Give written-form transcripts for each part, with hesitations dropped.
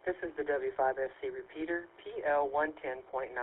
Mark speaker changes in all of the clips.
Speaker 1: This is the W5FC repeater, PL110.9.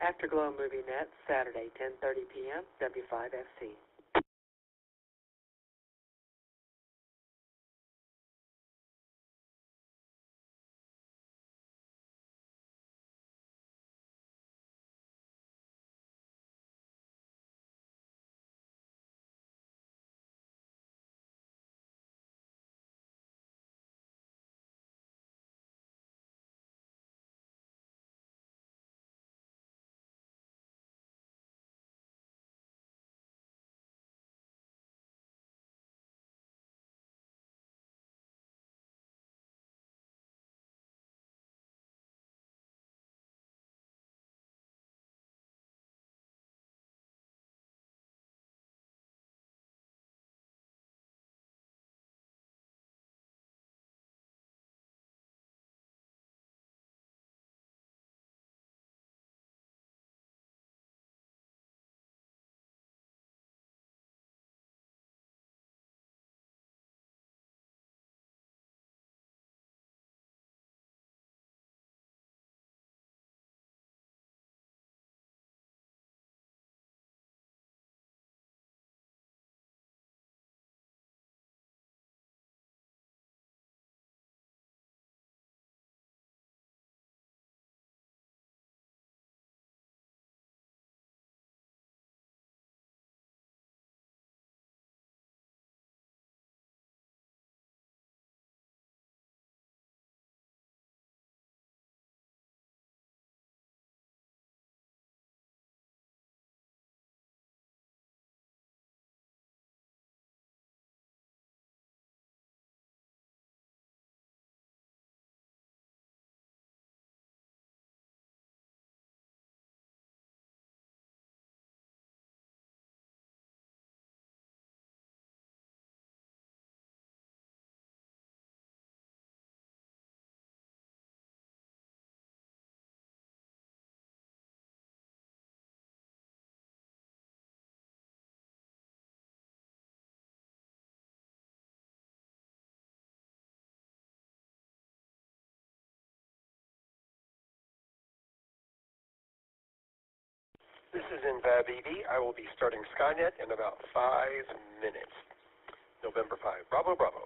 Speaker 1: Afterglow Movie Net, Saturday, 10:30 p.m., W5FC.
Speaker 2: This is Invav ED. I will be starting Skynet in about 5 minutes. November 5. Bravo, bravo.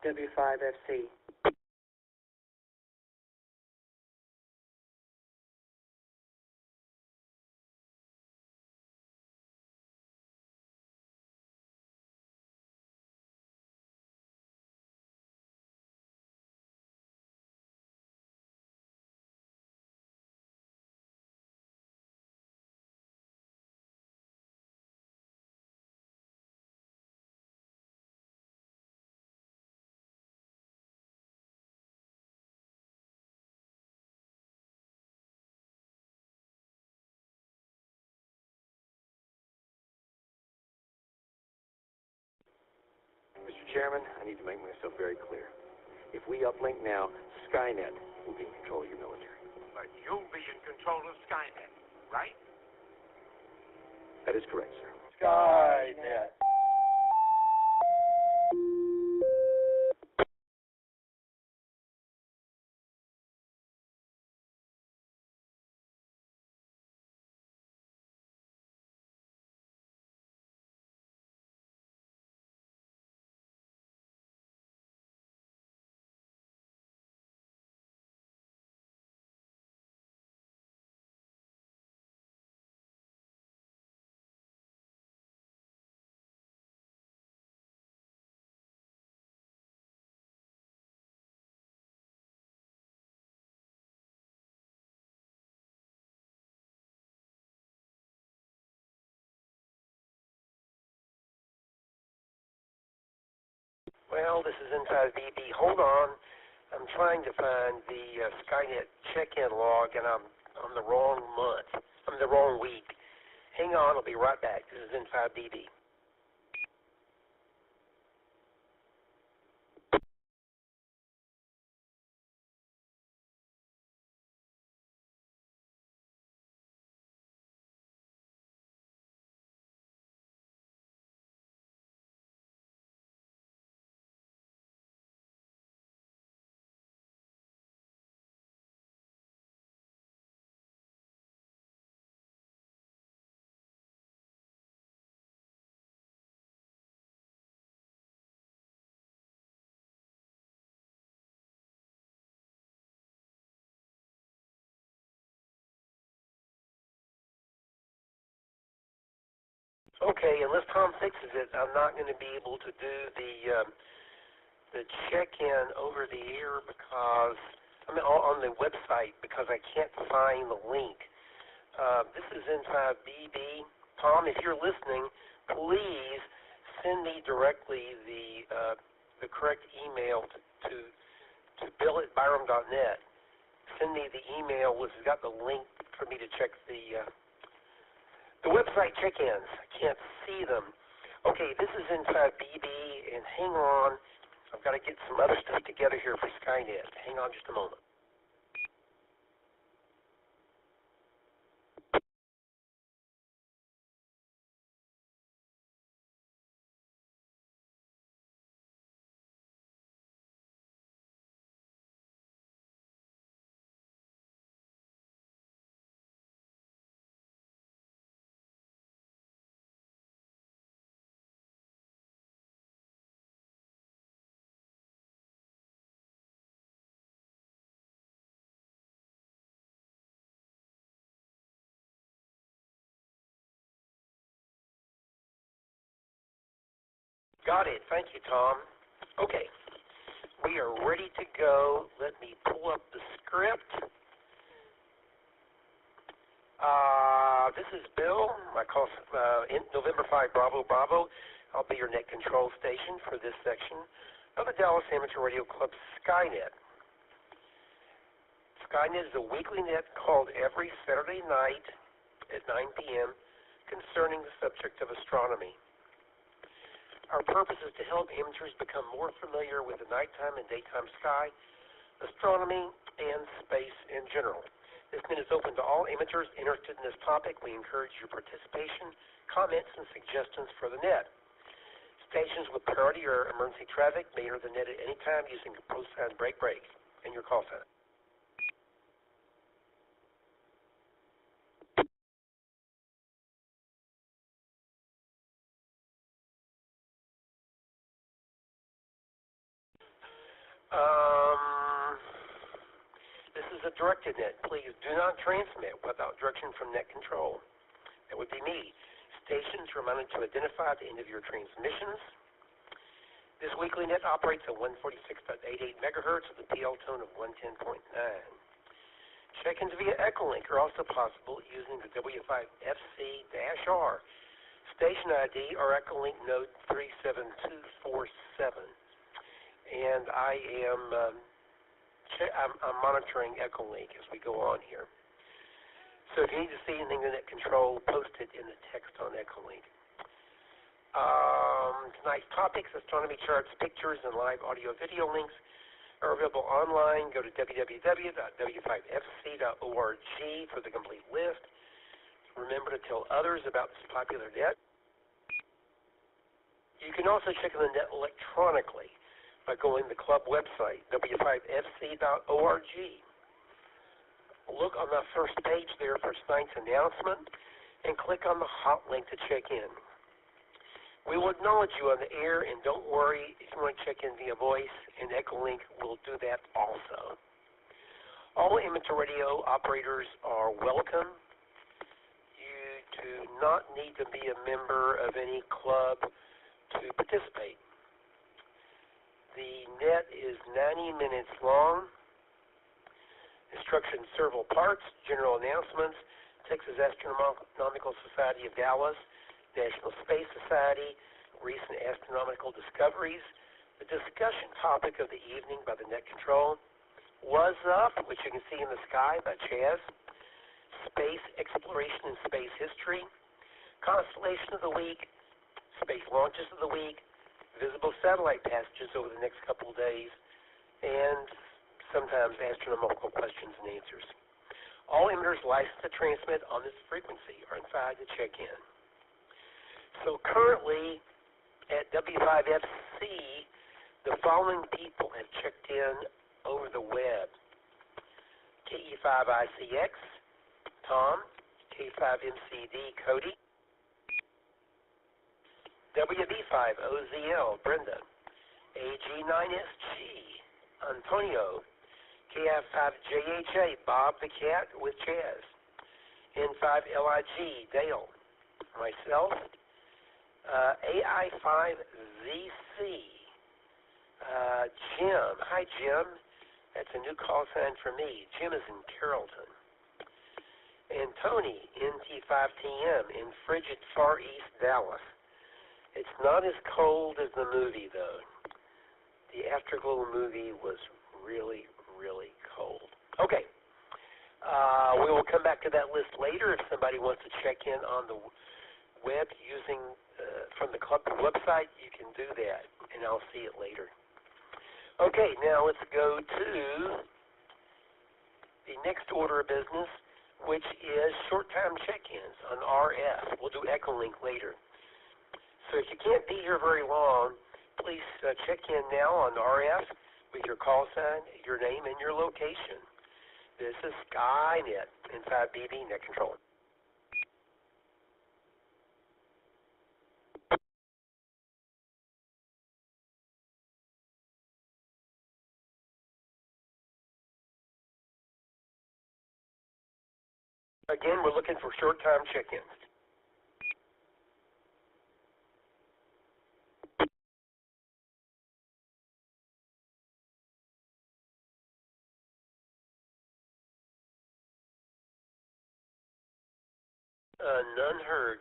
Speaker 1: W5FC.
Speaker 3: Mr. Chairman, I need to make myself very clear. If we uplink now, Skynet will be in control of your military.
Speaker 4: But you'll be in control of Skynet, right?
Speaker 3: That is correct, sir.
Speaker 2: Skynet. Bill. This is N5BB. Hold on. I'm trying to find the Skynet check-in log, and I'm on the wrong month. I'm the wrong week. Hang on. I'll be right back. This is N5BB. Okay, unless Tom fixes it, I'm not going to be able to do the check-in over the air because on the website because I can't find the link. This is N5BB. Tom, if you're listening, please send me directly the correct email to bill@byram.net. Send me the email which has got the link for me to check the website check-ins. I can't see them. Okay, this is N5BB, and hang on. I've got to get some other stuff together here for Skynet. Hang on just a moment. Got it. Thank you, Tom. Okay. We are ready to go. Let me pull up the script. This is Bill. My call November 5, Bravo, Bravo. I'll be your net control station for this section of the Dallas Amateur Radio Club Skynet. Skynet is a weekly net called every Saturday night at 9 p.m. concerning the subject of astronomy. Our purpose is to help amateurs become more familiar with the nighttime and daytime sky, astronomy, and space in general. This net is open to all amateurs interested in this topic. We encourage your participation, comments, and suggestions for the net. Stations with priority or emergency traffic may enter the net at any time using the post sign break and your call sign. This is a directed net. Please do not transmit without direction from net control. That would be me. Stations are reminded to identify the end of your transmissions. This weekly net operates at 146.88 megahertz with a PL tone of 110.9. Check-ins via Echolink are also possible using the W5FC-R. Station ID or Echolink node 37247. And I'm monitoring Echolink as we go on here. So if you need to see anything in net control, post it in the text on Echolink. Tonight's topics, astronomy charts, pictures, and live audio-video links are available online. Go to www.w5fc.org for the complete list. Remember to tell others about this popular net. You can also check on the net electronically by going to the club website, w5fc.org. Look on the first page there for tonight's announcement and click on the hot link to check in. We will acknowledge you on the air, and don't worry if you want to check in via voice, and Echolink will do that also. All amateur radio operators are welcome. You do not need to be a member of any club to participate. The net is 90 minutes long. Instructions, several parts, general announcements, Texas Astronomical Society of Dallas, National Space Society, recent astronomical discoveries, The discussion topic of the evening by the Net Control was Up, which you can see in the sky by Chaz, Space Exploration and Space History, Constellation of the Week, Space Launches of the Week, Visible Satellite Passages over the next couple of days, and sometimes astronomical questions and answers. All emitters licensed to transmit on this frequency are invited to check in. So currently at W5FC, the following people have checked in over the web. KE5ICX, Tom, K5MCD, Cody, WB5OZL, Brenda, AG9SG, Antonio, KF5JHA, Bob the Cat with Chaz, N5LIG, Dale, myself, AI5ZC, Jim. Hi, Jim. That's a new call sign for me. Jim is in Carrollton. And Tony, NT5TM, in frigid Far East Dallas. It's not as cold as the movie, though. The Afterglow movie was really, really cold. Okay. We will come back to that list later. If somebody wants to check in on the web using from the club website, you can do that, and I'll see it later. Okay, now let's go to the next order of business, which is short-time check-ins on RF. We'll do Echolink later. So if you can't be here very long, please check in now on RF with your call sign, your name, and your location. This is Skynet in 5BB Net Control. Again, we're looking for short-time check-ins. None heard.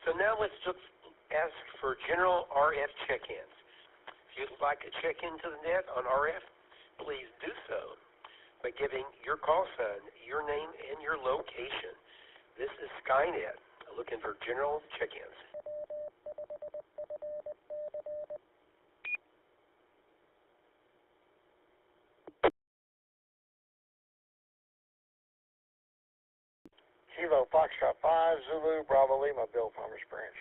Speaker 2: So now let's just ask for general RF check-ins. If you'd like to check into the net on RF, please do so by giving your call sign, your name, and your location. This is Skynet, looking for general check-ins.
Speaker 5: Kilo Foxtrot 5, Zulu, Bravo Lima, Bill Farmers Branch.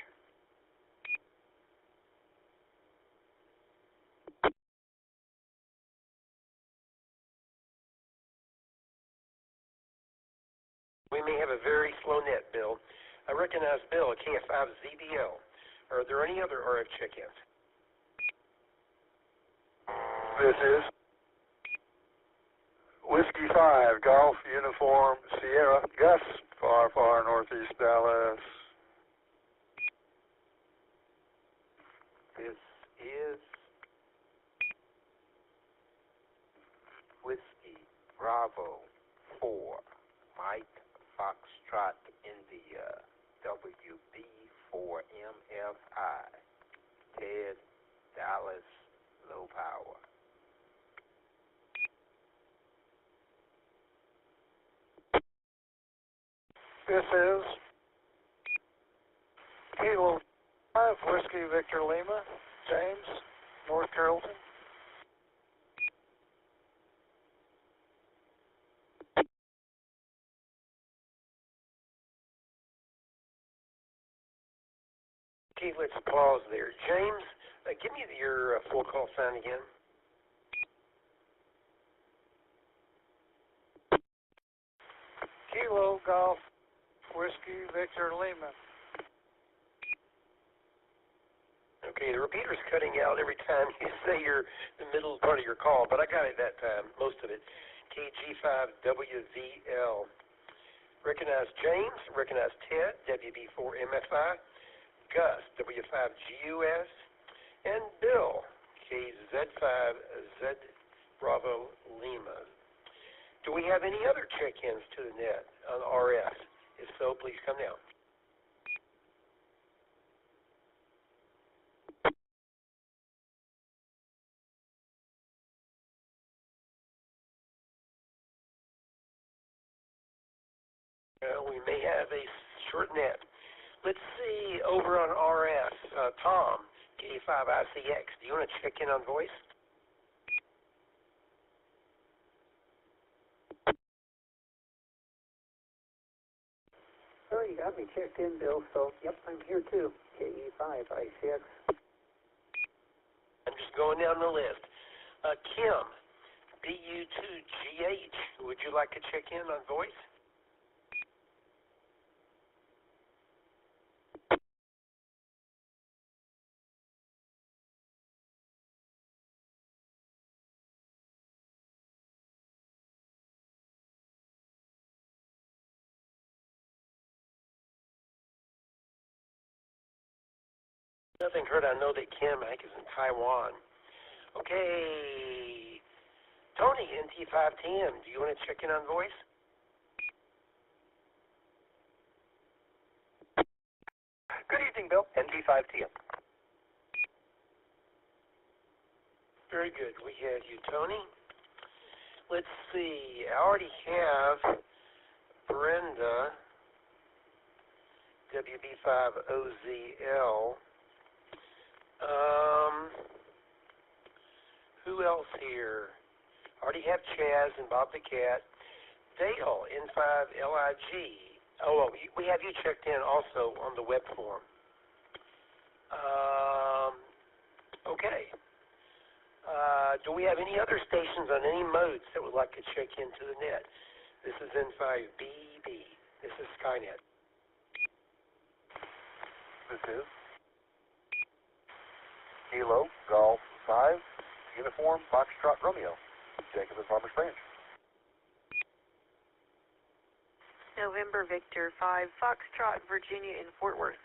Speaker 2: We may have a very slow net, Bill. I recognize Bill at KF5ZBL. Are there any other RF check-ins?
Speaker 5: This is Whiskey 5, Golf Uniform Sierra, Gus, far, far northeast Dallas.
Speaker 3: This is Whiskey Bravo 4, Mike Foxtrot, India, WB4MFI, Ted, Dallas, low power.
Speaker 5: This is Kilo 5, Whiskey Victor Lima, James, North Carrollton.
Speaker 2: Okay, let's pause there. James, give me your full call sign again.
Speaker 5: Kilo Golf Whiskey Victor Lima.
Speaker 2: Okay, the repeater's cutting out every time you say the middle part of your call, but I got it that time, most of it. KG5WZL. Recognize James, recognize Ted, WB4MFI, Gus, W5GUS, and Bill, KZ5Z Bravo Lima. Do we have any other check-ins to the net on RF? If so, please come now. We may have a short net. Let's see over on RS. Tom, K5ICX. Do you want to check in on voice?
Speaker 3: Oh, you got me checked in, Bill, so, yep, I'm here too. KE5ICX.
Speaker 2: I'm just going down the list. Kim, BU2GH. Would you like to check in on voice? Nothing heard. I know that Kim, I think, is in Taiwan. Okay. Tony, NT510, do you want to check in on voice?
Speaker 3: Good evening, Bill. NT5TM.
Speaker 2: Very good. We have you, Tony. Let's see. I already have Brenda, WB5OZL. Who else here? I already have Chaz and Bob the Cat. Dale, N5LIG. Oh, we have you checked in also on the web form. Okay. Do we have any other stations on any modes that would like to check into the net? This is N5BB. This is Skynet.
Speaker 5: This is Kilo, Golf 5, Uniform, Foxtrot, Romeo. Jacob at Farmers Branch.
Speaker 6: November Victor 5, Foxtrot, Virginia in Fort Worth.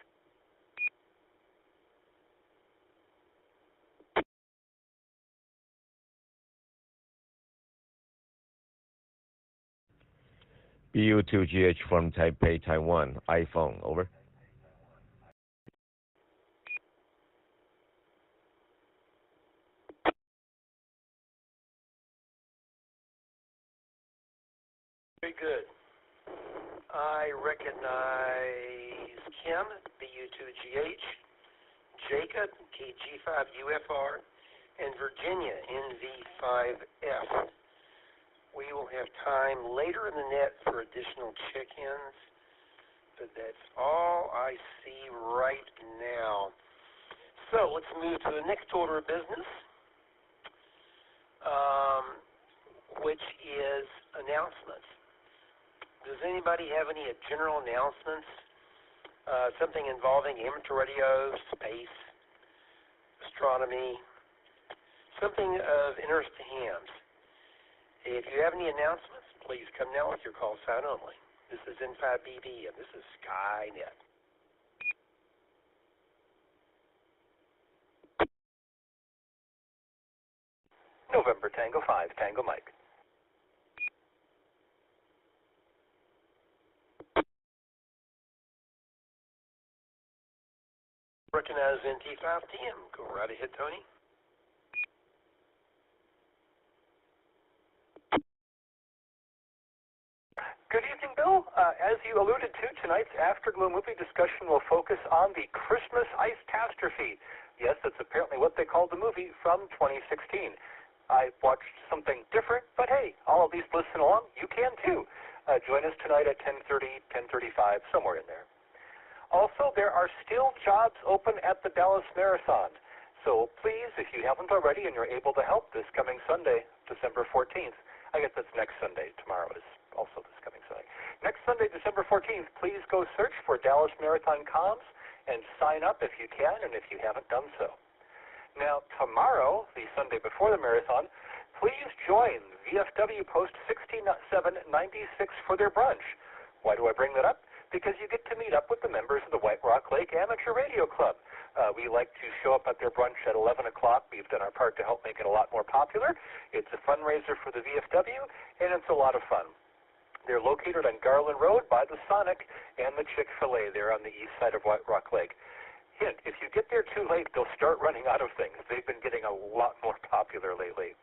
Speaker 7: BU2GH from Taipei, Taiwan. iPhone, over.
Speaker 2: Very good. I recognize Kim, BU2GH, Jacob, KG5UFR, and Virginia, NV5F. We will have time later in the net for additional check-ins, but that's all I see right now. So let's move to the next order of business, which is announcements. Does anybody have any general announcements? Something involving amateur radio, space, astronomy, something of interest to hams. If you have any announcements, please come now with your call sign only. This is N5BB, and this is Skynet.
Speaker 3: November Tango 5, Tango Mike.
Speaker 2: Recognize NT5TM. Go right ahead, Tony.
Speaker 3: Good evening, Bill. As you alluded to, tonight's Afterglow movie discussion will focus on the Christmas Icetastrophe. Yes, that's apparently what they called the movie from 2016. I watched something different, but hey, all of these listen along. You can too. Join us tonight at 10:30, 10:35, somewhere in there. Also, there are still jobs open at the Dallas Marathon. So please, if you haven't already and you're able to help this coming Sunday, December 14th, I guess that's next Sunday. Tomorrow is also this coming Sunday. Next Sunday, December 14th, please go search for Dallas Marathon Comms and sign up if you can and if you haven't done so. Now, tomorrow, the Sunday before the marathon, please join VFW Post 6796 for their brunch. Why do I bring that up? Because you get to meet up with the members of the White Rock Lake Amateur Radio Club. We like to show up at their brunch at 11 o'clock. We've done our part to help make it a lot more popular. It's a fundraiser for the VFW, and it's a lot of fun. They're located on Garland Road by the Sonic and the Chick-fil-A there on the east side of White Rock Lake. Hint, if you get there too late, they'll start running out of things. They've been getting a lot more popular lately.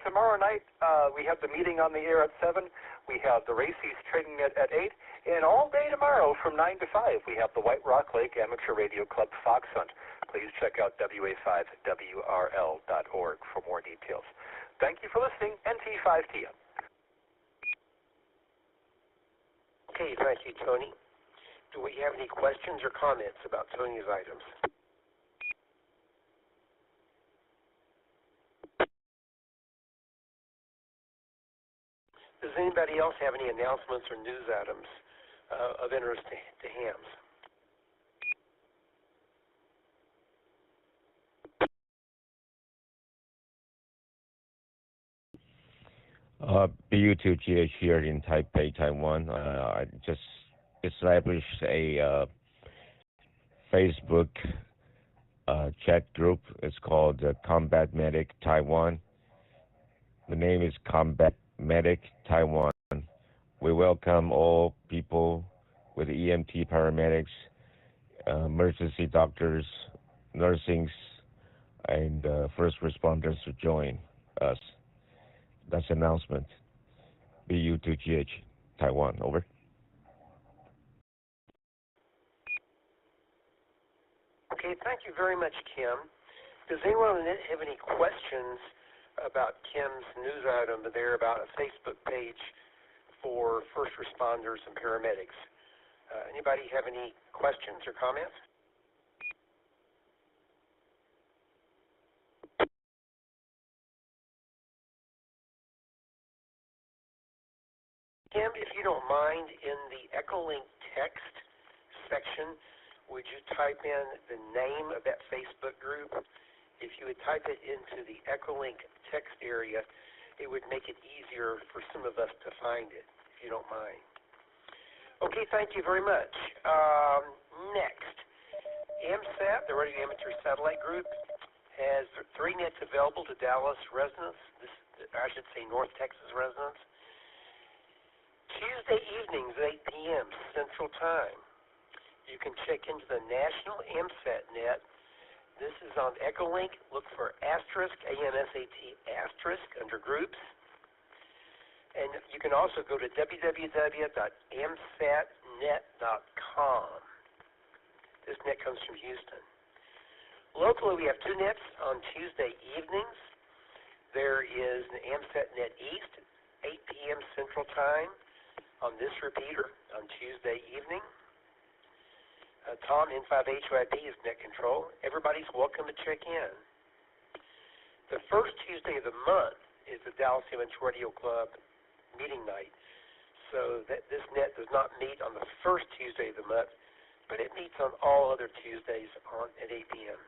Speaker 3: Tomorrow night, we have the meeting on the air at 7. We have the races trading at 8. And all day tomorrow from 9 to 5, we have the White Rock Lake Amateur Radio Club Fox Hunt. Please check out wa5wrl.org for more details. Thank you for listening. NT5TM.
Speaker 2: Okay, thank you, Tony. Do we have any questions or comments about Tony's items? Does anybody else have any announcements or news items of interest to hams?
Speaker 7: BU2GH here in Taipei, Taiwan. I just established a Facebook chat group. It's called Combat Medic Taiwan. The name is Combat Medic Taiwan. We welcome all people with EMT paramedics, emergency doctors, nursings, and first responders to join us. That's the announcement. BU2GH, Taiwan, over.
Speaker 2: Okay, thank you very much, Kim. Does anyone have any questions about Kim's news item there about a Facebook page for first responders and paramedics? Anybody have any questions or comments? Kim, if you don't mind, in the Echolink text section, would you type in the name of that Facebook group? If you would type it into the Echolink text area, it would make it easier for some of us to find it, if you don't mind. Okay, thank you very much. Next, AMSAT, the Radio Amateur Satellite Group, has 3 nets available to Dallas residents, I should say North Texas residents. Tuesday evenings at 8 p.m. Central Time. You can check into the National AMSAT net. This is on Echolink. Look for asterisk, AMSAT under groups. And you can also go to www.amsatnet.com. This net comes from Houston. Locally, we have 2 nets on Tuesday evenings. There is an AMSAT net East, 8 p.m. Central Time, on this repeater on Tuesday evening. Tom, N5HYB is net control. Everybody's welcome to check in. The first Tuesday of the month is the Dallas Amateur Radio Club meeting night. So this net does not meet on the first Tuesday of the month, but it meets on all other Tuesdays at 8 p.m.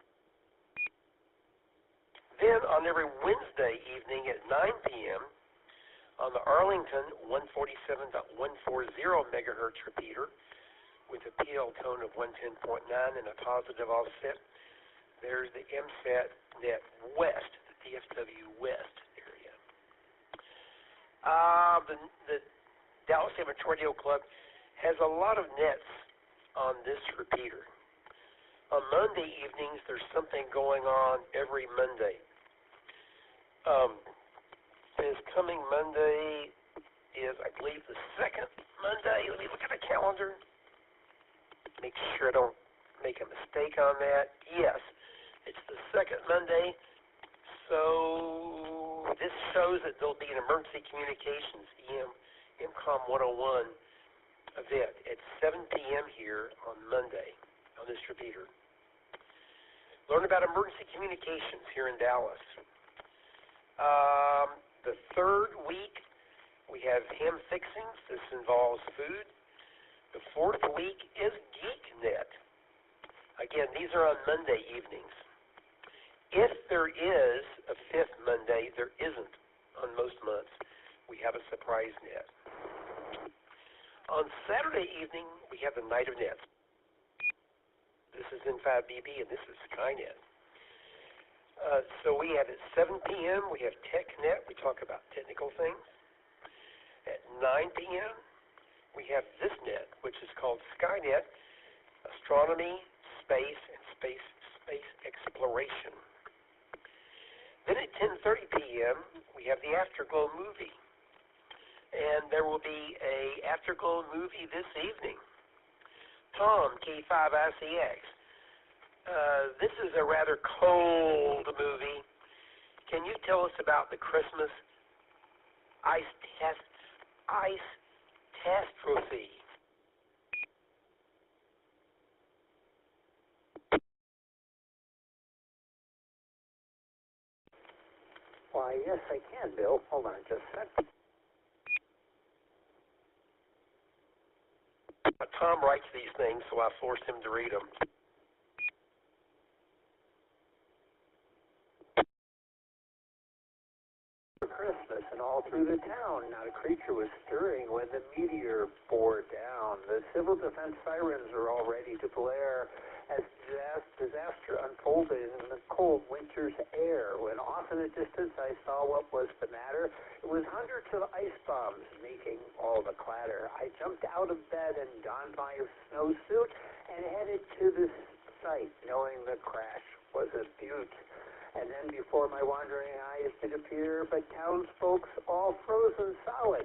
Speaker 2: Then on every Wednesday evening at 9 p.m., on the Arlington 147.140 megahertz repeater with a PL tone of 110.9 and a positive offset, there's the MSAT net West, the DFW West area. The Dallas Amateur Radio Club has a lot of nets on this repeater. On Monday evenings, there's something going on every Monday. This coming Monday is, I believe, the second Monday. Let me look at the calendar. Make sure I don't make a mistake on that. Yes, it's the second Monday. So this shows that there'll be an emergency communications EMCOM 101 event at 7 p.m. here on Monday on this repeater. Learn about emergency communications here in Dallas. The third week, we have ham fixings. This involves food. The fourth week is GeekNet. Again, these are on Monday evenings. If there is a fifth Monday, there isn't on most months. We have a surprise net. On Saturday evening, we have the Night of Nets. This is N5BB, and this is Skynet. So we have at 7 p.m., we have TechNet. We talk about technical things. At 9 p.m., we have this net, which is called Skynet, Astronomy, space and space exploration. Then at 10:30 p.m., we have the Afterglow movie. And there will be a Afterglow movie this evening. Tom, K5ICX. This is a rather cold movie. Can you tell us about the Christmas Icetastrophe?
Speaker 3: Why, yes, I can, Bill. Hold on just a sec.
Speaker 2: Tom writes these things, so I forced him to read them.
Speaker 3: Christmas, and all through the town, not a creature was stirring when the meteor bore down. The civil defense sirens are all ready to blare as disaster unfolded in the cold winter's air. When off in the distance I saw what was the matter, it was hundreds of ice bombs making all the clatter. I jumped out of bed and donned my snowsuit and headed to the site, knowing the crash was a beaut. And then before my wandering eyes did appear, but townsfolk's all frozen solid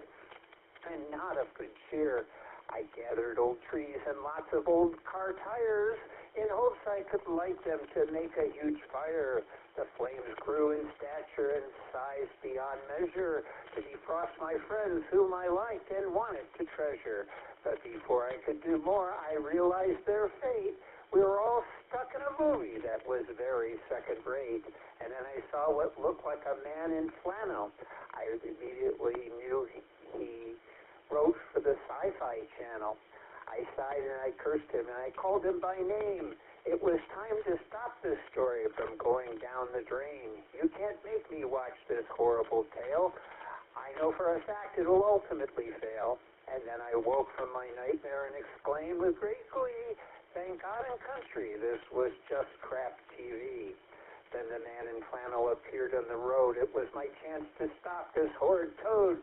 Speaker 3: and not of good cheer. I gathered old trees and lots of old car tires in hopes I could light them to make a huge fire. The flames grew in stature and size beyond measure to defrost my friends whom I liked and wanted to treasure. But before I could do more, I realized their fate. We were all stuck in a movie that was very second-rate, and then I saw what looked like a man in flannel. I immediately knew he wrote for the Sci-Fi Channel. I sighed and I cursed him, and I called him by name. It was time to stop this story from going down the drain. You can't make me watch this horrible tale. I know for a fact it'll ultimately fail. And then I woke from my nightmare and exclaimed with great glee, thank God and country, this was just crap TV. Then the man in flannel appeared on the road. It was my chance to stop this horrid toad.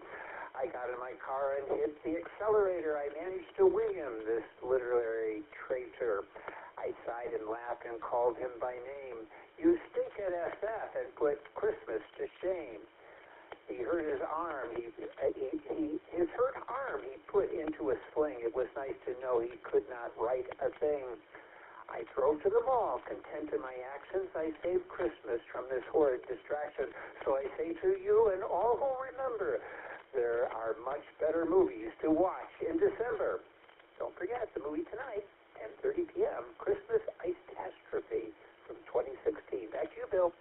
Speaker 3: I got in my car and hit the accelerator. I managed to wing him, this literary traitor. I sighed and laughed and called him by name. You stink at SF and put Christmas to shame. He hurt his arm. His hurt arm he put into a sling. It was nice to know he could not write a thing. I drove to the mall, content in my actions. I saved Christmas from this horrid distraction. So I say to you and all who remember, there are much better movies to watch in December. Don't forget the movie tonight, 10:30 p.m., Christmas Icetastrophe from 2016. Back to you, Bill.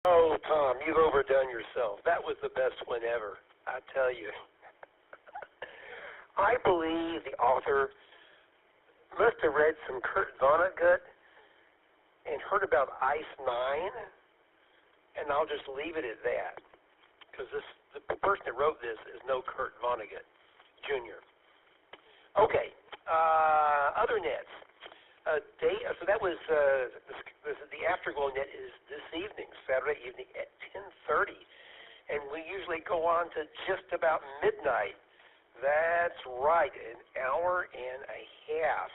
Speaker 2: Oh, Tom, you've overdone yourself. That was the best one ever, I tell you. I believe the author must have read some Kurt Vonnegut and heard about Ice 9, and I'll just leave it at that, because the person that wrote this is no Kurt Vonnegut Jr. Okay, other nets. So that was the Afterglow net is this evening, Saturday evening at 10:30, and we usually go on to just about midnight. That's right, an hour and a half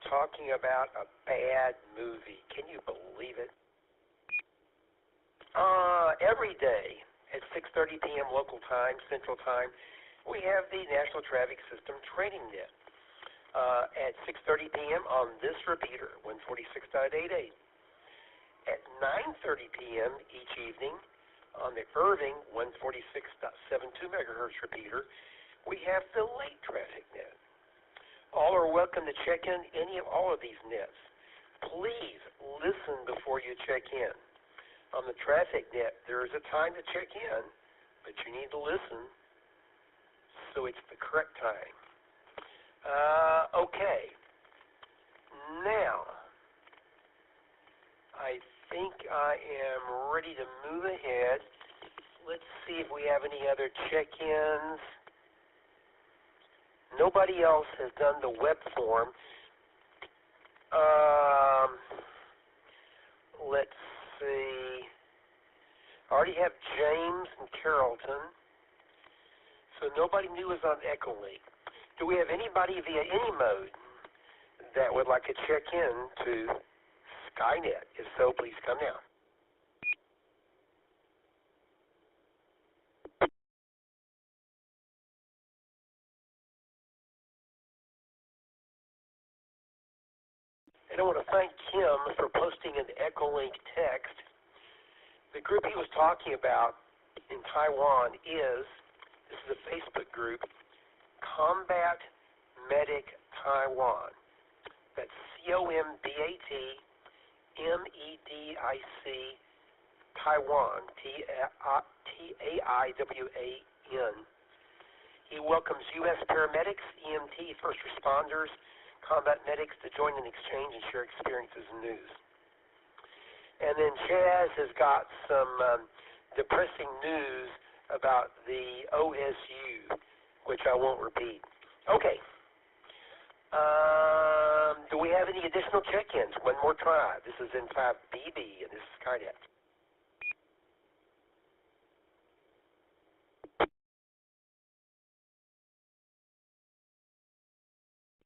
Speaker 2: talking about a bad movie. Can you believe it? Every day at 6:30 p.m. local time, Central Time, we have the National Traffic System Training Net. At 6:30 p.m. on this repeater, 146.88. At 9:30 p.m. each evening on the Irving 146.72 megahertz repeater, we have the late traffic net. All are welcome to check in any of all of these nets. Please listen before you check in. On the traffic net, there is a time to check in, but you need to listen so it's the correct time. Okay. Now, I think I am ready to move ahead. Let's see if we have any other check-ins. Nobody else has done the web form. Let's see. I already have James and Carrollton. So nobody new is on Echolink. Do we have anybody via any mode that would like to check in to Skynet? If so, please come now. And I want to thank Kim for posting an Echolink text. The group he was talking about in Taiwan is, this is a Facebook group, Combat Medic Taiwan. That's COMBATMEDIC Taiwan, TAIWAN. He welcomes U.S. paramedics, EMT, first responders, combat medics to join and exchange and share experiences and news. And then Chaz has got some depressing news about the OSU, which I won't repeat. Okay. Do we have any additional check-ins? One more try. This is in 5BB, and this is Skynet.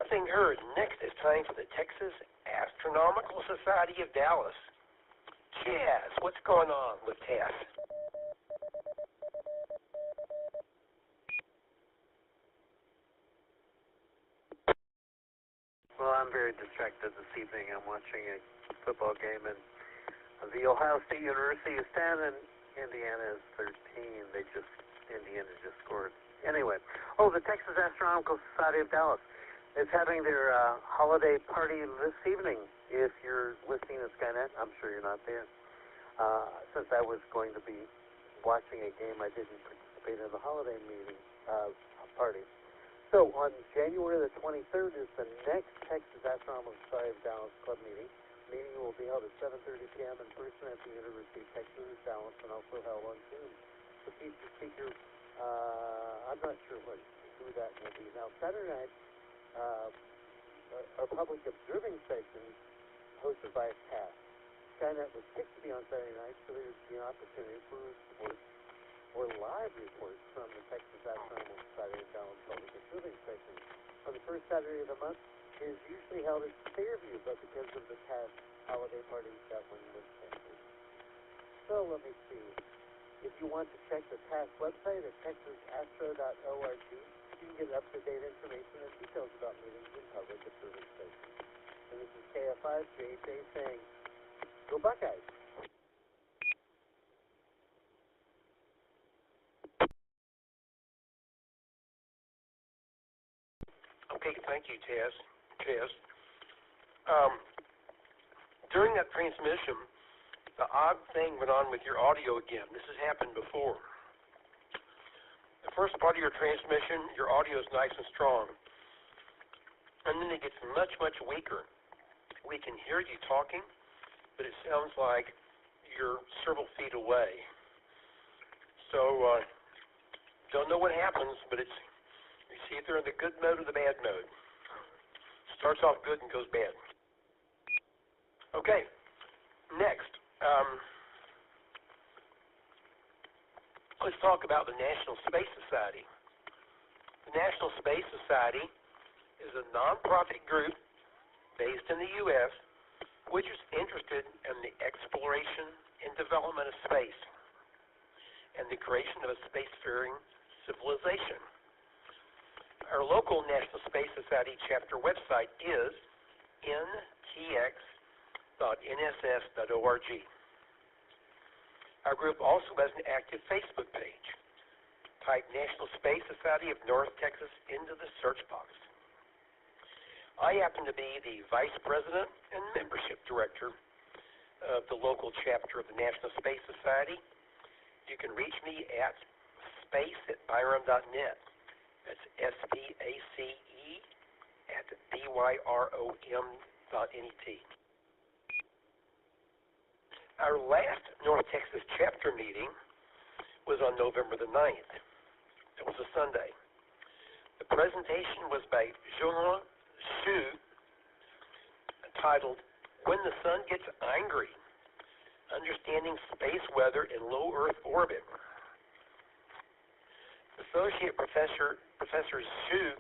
Speaker 2: Nothing heard. Next, it's time for the Texas Astronomical Society of Dallas. Chaz, what's going on with TAS?
Speaker 8: Well, I'm very distracted this evening. I'm watching a football game, and the Ohio State University is 10, and Indiana is 13. Indiana just scored. Anyway, the Texas Astronomical Society of Dallas is having their holiday party this evening. If you're listening to Skynet, I'm sure you're not there. Since I was going to be watching a game, I didn't participate in the holiday meeting party. So on January the 23rd is the next Texas Astronomical Society of Dallas Club meeting. The meeting will be held at 7:30 p.m. in person at the University of Texas at Dallas, and also held on Zoom. The featured speaker, I'm not sure who that will be. Now, Saturday night, our public observing session hosted by TAS. Skynet was picked to be on Saturday night, so there's the opportunity for reports or live reports from the Texas Astronomical Society of Dallas public observing session. On the first Saturday of the month, it is usually held at Fairview, but because of the TAS holiday party, that one was canceled. So let me see. If you want to check the TAS website at texasastro.org, you can get up-to-date information and details about meetings and public observing stations. And this is KFI JHA saying, go Buckeyes!
Speaker 2: Okay, thank you, Chaz. During that transmission, the odd thing went on with your audio again. This has happened before. The first part of your transmission, your audio is nice and strong. And then it gets much, much weaker. We can hear you talking, but it sounds like you're several feet away. So, don't know what happens, but you see if they're in the good mode or the bad mode. Starts off good and goes bad. Okay, next. Let's talk about the National Space Society. The National Space Society is a nonprofit group based in the U.S. which is interested in the exploration and development of space and the creation of a spacefaring civilization. Our local National Space Society chapter website is ntx.nss.org. Our group also has an active Facebook page. Type National Space Society of North Texas into the search box. I happen to be the Vice President and Membership Director of the local chapter of the National Space Society. You can reach me at space@byrom.net. That's SPACE@BYROM.net. Our last North Texas chapter meeting was on November the 9th. It was a Sunday. The presentation was by Jean Xu, titled, When the Sun Gets Angry, Understanding Space Weather in Low Earth Orbit. Associate Professor Xu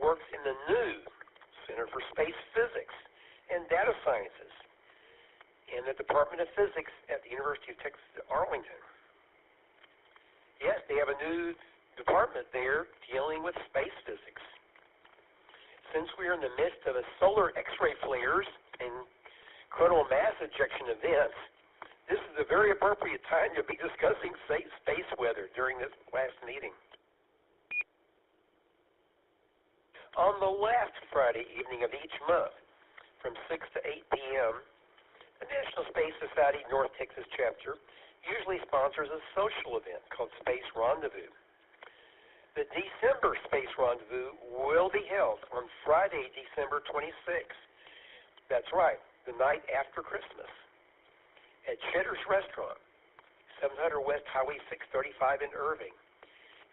Speaker 2: works in the new Center for Space Physics and Data Sciences in the Department of Physics at the University of Texas at Arlington. Yes, they have a new department there dealing with space physics. Since we are in the midst of a solar X-ray flares and coronal mass ejection events, this is a very appropriate time to be discussing space weather during this last meeting. On the last Friday evening of each month, from 6 to 8 p.m., the National Space Society North Texas chapter usually sponsors a social event called Space Rendezvous. The December Space Rendezvous will be held on Friday, December 26th. That's right, the night after Christmas, at Cheddar's Restaurant, 700 West Highway 635 in Irving.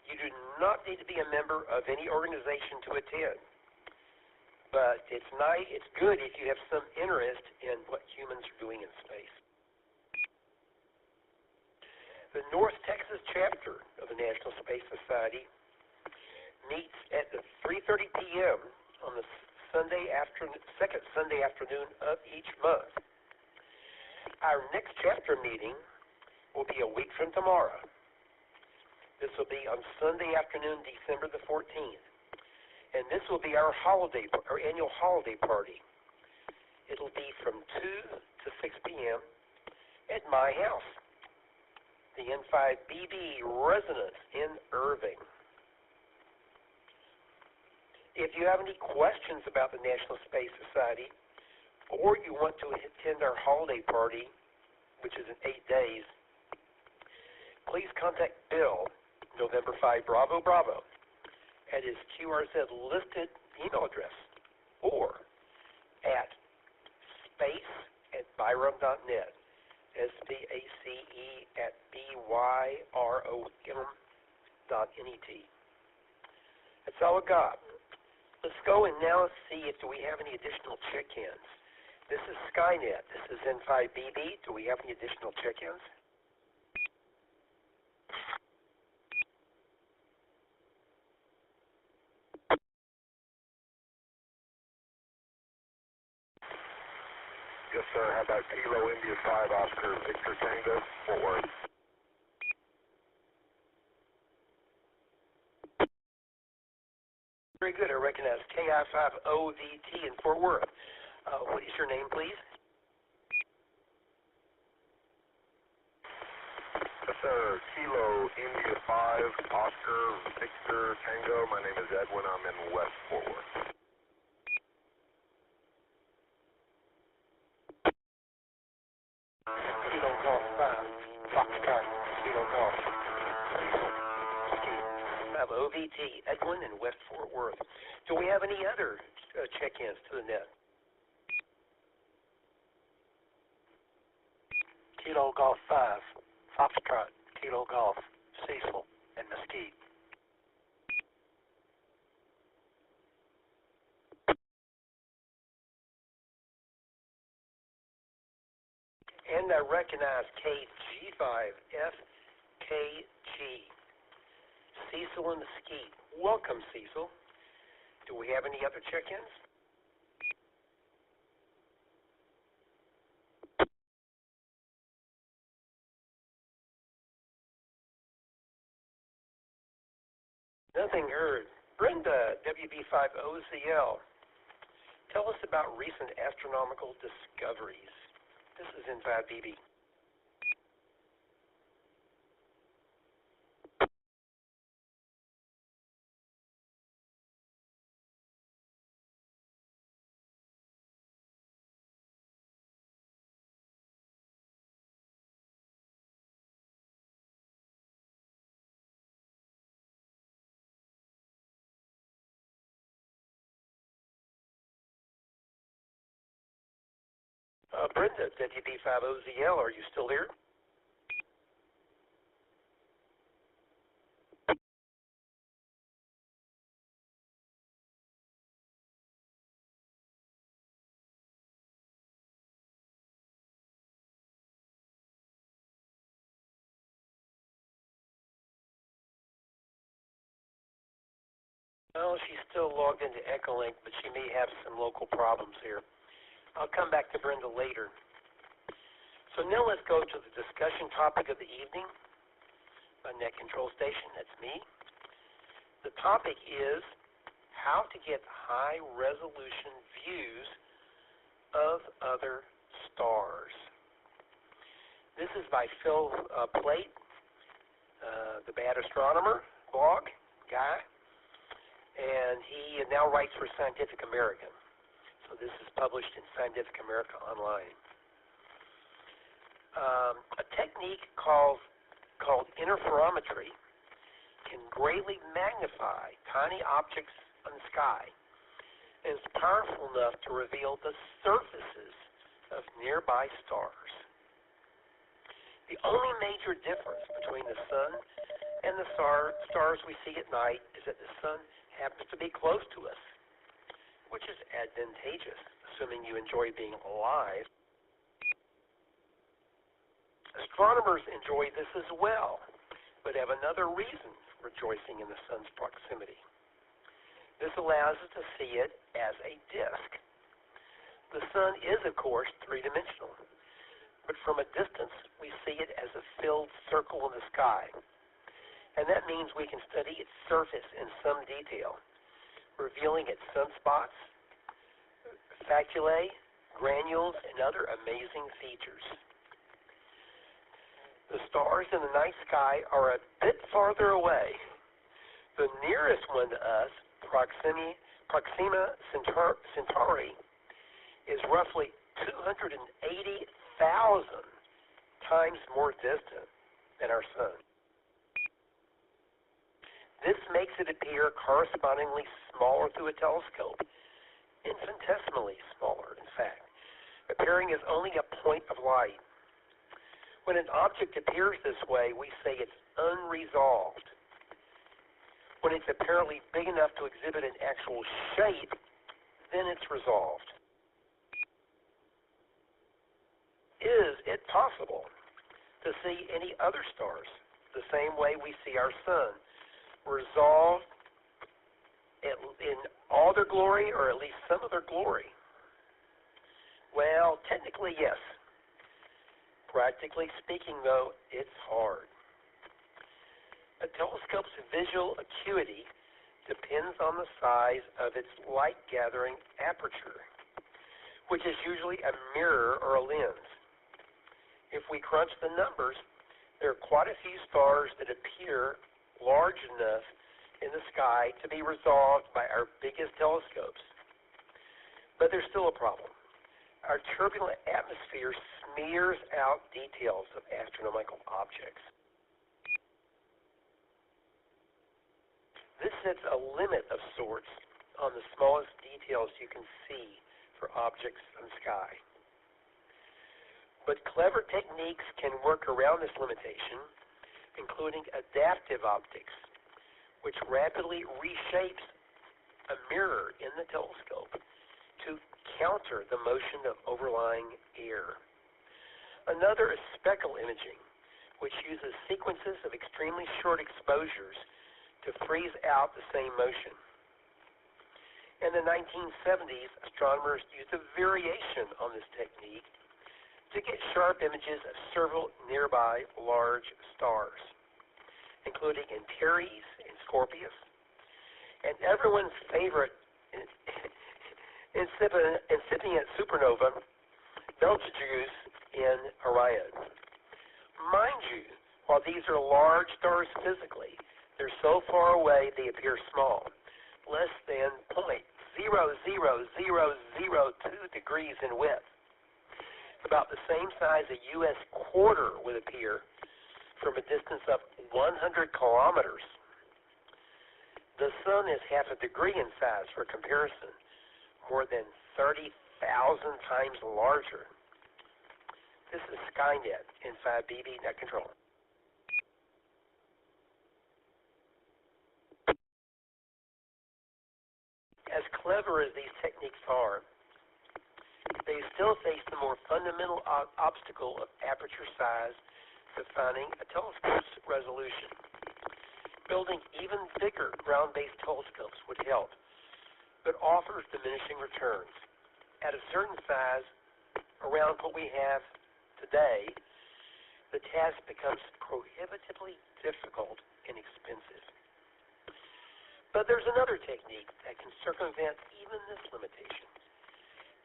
Speaker 2: You do not need to be a member of any organization to attend, but it's good if you have some interest in what humans are doing in space. The North Texas chapter of the National Space Society meets at 3:30 p.m. on the second Sunday afternoon of each month. Our next chapter meeting will be a week from tomorrow. This will be on Sunday afternoon, December the 14th. And this will be our annual holiday party. It'll be from 2 to 6 p.m. at my house, the N5BB residence in Irving. If you have any questions about the National Space Society, or you want to attend our holiday party, which is in 8 days, please contact Bill, November 5 Bravo Bravo, at his QRZ listed email address, or at space@byrom.net, SPACE@BYROM.net. That's all I got. Let's go and now see if we have any additional check-ins. This is Skynet. This is N5BB. Do we have any additional check-ins?
Speaker 9: Yes, sir. How about Kilo India 5 Oscar Victor Tango, Fort Worth?
Speaker 2: Very good. I recognize KI5OVT in Fort Worth. What is your name, please?
Speaker 9: Yes, sir. Kilo India 5 Oscar Victor Tango. My name is Edwin. I'm in West Fort Worth.
Speaker 2: Kilo Golf 5, Foxtrot, Kilo Golf. Have OVT, Edwin in West Fort Worth. Do we have any other check-ins to the net?
Speaker 3: Kilo Golf 5, Foxtrot, Kilo Golf, Cecil, and Mesquite.
Speaker 2: And I recognize KG5FKG, Cecil and Mesquite. Welcome, Cecil. Do we have any other check-ins? Nothing heard. Brenda, WB5OZL. Tell us about recent astronomical discoveries. This is N5BB. Brenda, WB5OZL, are you still there? Well, she's still logged into Echolink, but she may have some local problems here. I'll come back to Brenda later. So now let's go to the discussion topic of the evening. My net control station, that's me. The topic is how to get high-resolution views of other stars. This is by Phil Plait, the Bad Astronomer blog guy, and he now writes for Scientific American. So this is published in Scientific American online. A technique called interferometry can greatly magnify tiny objects in the sky, and is powerful enough to reveal the surfaces of nearby stars. The only major difference between the sun and the stars we see at night is that the sun happens to be close to us, which is advantageous, assuming you enjoy being alive. Astronomers enjoy this as well, but have another reason for rejoicing in the sun's proximity. This allows us to see it as a disk. The sun is, of course, three-dimensional, but from a distance we see it as a filled circle in the sky, and that means we can study its surface in some detail, revealing its sunspots, faculae, granules, and other amazing features. The stars in the night sky are a bit farther away. The nearest one to us, Proxima Centauri, is roughly 280,000 times more distant than our sun. This makes it appear correspondingly smaller through a telescope, infinitesimally smaller, in fact, appearing as only a point of light. When an object appears this way, we say it's unresolved. When it's apparently big enough to exhibit an actual shape, then it's resolved. Is it possible to see any other stars the same way we see our sun, resolved in all their glory, or at least some of their glory? Well, technically, yes. Practically speaking, though, it's hard. A telescope's visual acuity depends on the size of its light-gathering aperture, which is usually a mirror or a lens. If we crunch the numbers, there are quite a few stars that appear large enough in the sky to be resolved by our biggest telescopes. But there's still a problem. Our turbulent atmosphere smears out details of astronomical objects. This sets a limit of sorts on the smallest details you can see for objects in the sky. But clever techniques can work around this limitation, including adaptive optics, which rapidly reshapes a mirror in the telescope to counter the motion of overlying air. Another is speckle imaging, which uses sequences of extremely short exposures to freeze out the same motion. In the 1970s, astronomers used a variation on this technique to get sharp images of several nearby large stars, including Antares and Scorpius, and everyone's favorite incipient supernova, Betelgeuse in Orion. Mind you, while these are large stars physically, they're so far away they appear small, less than 0.00002 degrees in width. About the same size a U.S. quarter would appear from a distance of 100 kilometers. The sun is half a degree in size for comparison, more than 30,000 times larger. This is Skynet in 5BB net control. As clever as these techniques are, they still face the more fundamental obstacle of aperture size defining a telescope's resolution. Building even bigger ground-based telescopes would help, but offers diminishing returns. At a certain size, around what we have today, the task becomes prohibitively difficult and expensive. But there's another technique that can circumvent even this limitation.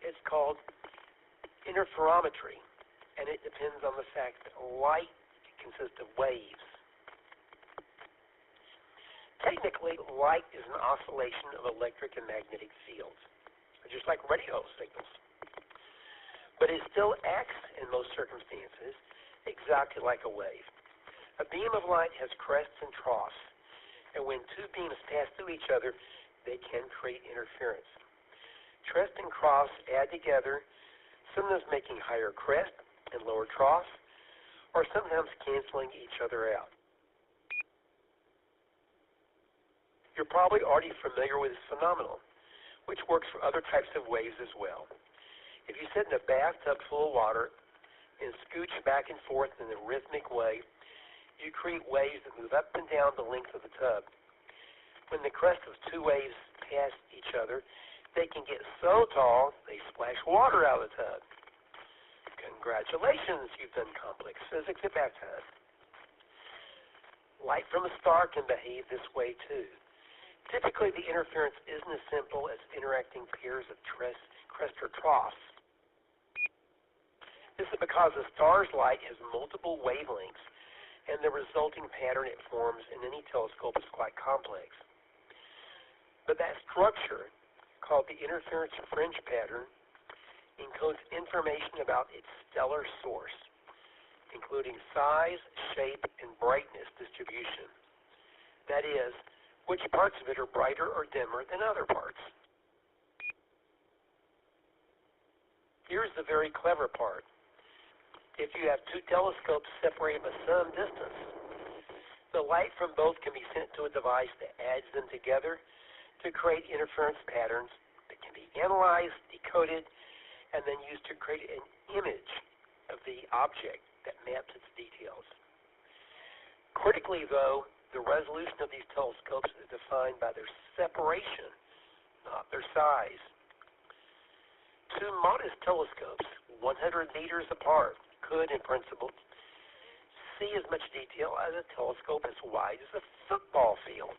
Speaker 2: It's called interferometry, and it depends on the fact that light consists of waves. Technically, light is an oscillation of electric and magnetic fields, just like radio signals. But it still acts, in most circumstances, exactly like a wave. A beam of light has crests and troughs, and when two beams pass through each other, they can create interference. Crest and troughs add together, sometimes making higher crest and lower troughs, or sometimes canceling each other out. You're probably already familiar with this phenomenon, which works for other types of waves as well. If you sit in a bathtub full of water and scooch back and forth in a rhythmic way, you create waves that move up and down the length of the tub. When the crest of two waves pass each other, they can get so tall they splash water out of the tub. Congratulations, you've done complex physics at bathtub. Light from a star can behave this way too. Typically, the interference isn't as simple as interacting pairs of crest or troughs. This is because a star's light has multiple wavelengths, and the resulting pattern it forms in any telescope is quite complex. But that structure, called the interference fringe pattern, encodes information about its stellar source, including size, shape, and brightness distribution. That is, which parts of it are brighter or dimmer than other parts. Here's the very clever part. If you have two telescopes separated by some distance, the light from both can be sent to a device that adds them together to create interference patterns that can be analyzed, decoded, and then used to create an image of the object that maps its details. Critically, though, the resolution of these telescopes is defined by their separation, not their size. Two modest telescopes, 100 meters apart, could, in principle, see as much detail as a telescope as wide as a football field.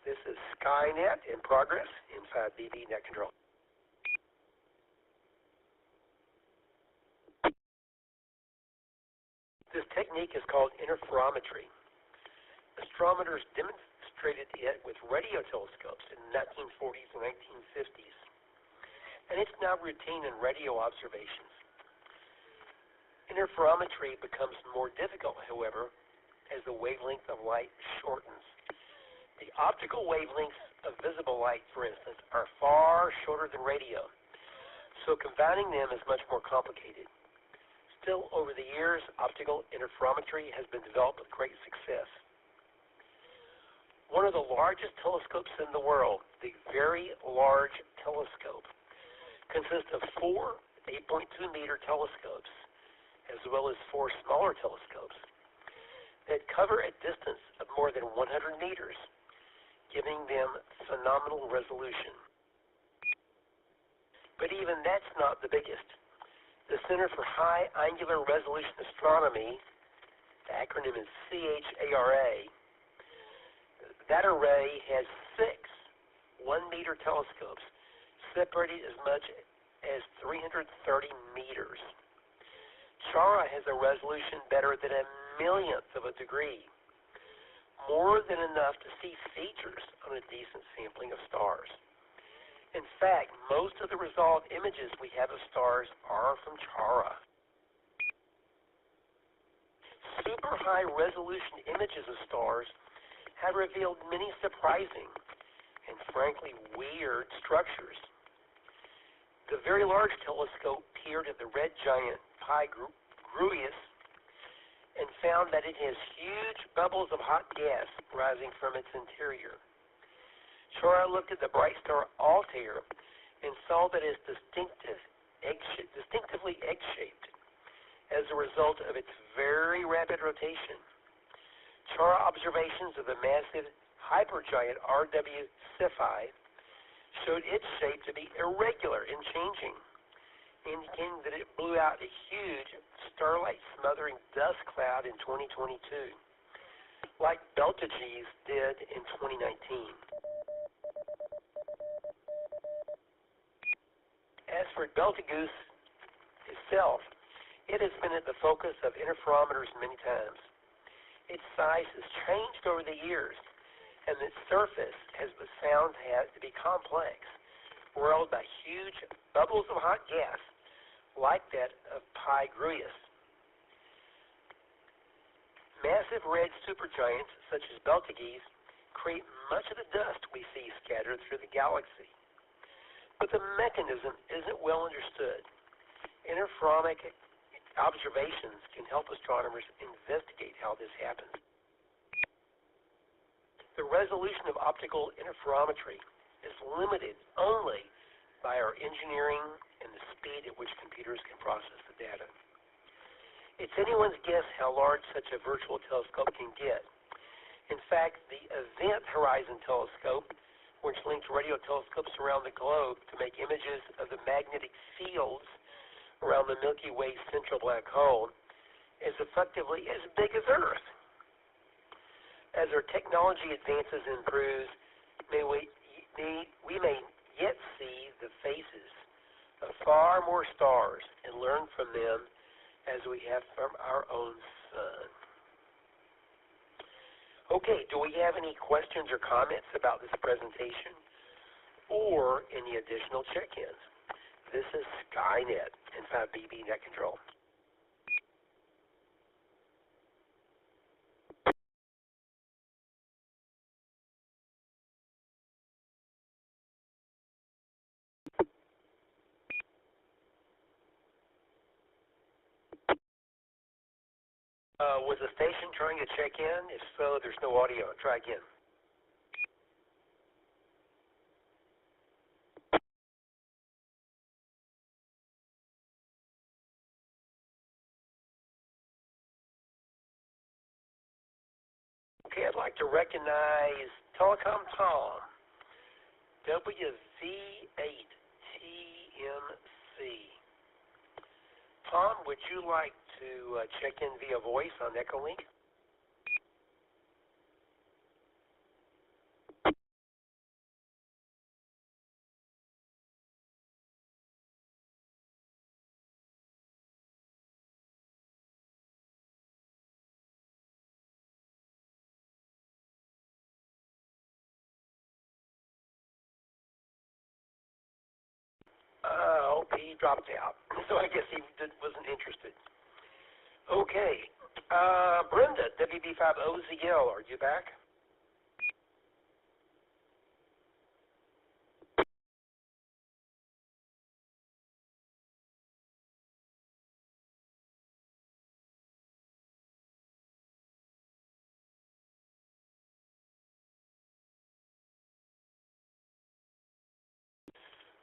Speaker 2: This is Skynet in progress inside BB Net Control. This technique is called interferometry. Astronomers demonstrated it with radio telescopes in the 1940s and 1950s, and it's now routine in radio observations. Interferometry becomes more difficult, however, as the wavelength of light shortens. The optical wavelengths of visible light, for instance, are far shorter than radio, so combining them is much more complicated. Still, over the years, optical interferometry has been developed with great success. One of the largest telescopes in the world, the Very Large Telescope, consists of four 8.2-meter telescopes, as well as four smaller telescopes that cover a distance of more than 100 meters, giving them phenomenal resolution. But even that's not the biggest. The Center for High Angular Resolution Astronomy, the acronym is CHARA, that array has 6 1-meter telescopes separated as much as 330 meters. CHARA has a resolution better than a millionth of a degree, more than enough to see features on a decent sampling of stars. In fact, most of the resolved images we have of stars are from CHARA. Super high resolution images of stars have revealed many surprising and frankly weird structures. The Very Large Telescope peered at the red giant Pi Gruius and found that it has huge bubbles of hot gas rising from its interior. CHARA looked at the bright star Altair and saw that it is distinctively egg-shaped as a result of its very rapid rotation. Chart observations of the massive hypergiant RW Cephei showed its shape to be irregular and changing, indicating that it blew out a huge starlight-smothering dust cloud in 2022, like Betelgeuse did in 2019. As for Betelgeuse itself, it has been at the focus of interferometers many times. Its size has changed over the years, and its surface has been found to be complex, whirled by huge bubbles of hot gas like that of Pi Gruius. Massive red supergiants such as Betelgeuse create much of the dust we see scattered through the galaxy. But the mechanism isn't well understood. Interferometric observations can help astronomers investigate how this happens. The resolution of optical interferometry is limited only by our engineering and the speed at which computers can process the data. It's anyone's guess how large such a virtual telescope can get. In fact, the Event Horizon Telescope, which links radio telescopes around the globe to make images of the magnetic fields around the Milky Way's central black hole, is effectively as big as Earth. As our technology advances and improves, we may yet see the faces of far more stars and learn from them as we have from our own sun. Okay, do we have any questions or comments about this presentation or any additional check-ins? This is Skynet and 5BB Net Control. Was the station trying to check in? If so, there's no audio. Try again. Okay, I'd like to recognize Telecom Tom, W5FC. Tom, would you like to check in via voice on Echolink? He dropped out, so I guess he wasn't interested. Okay, Brenda, WB5OZL, are you back?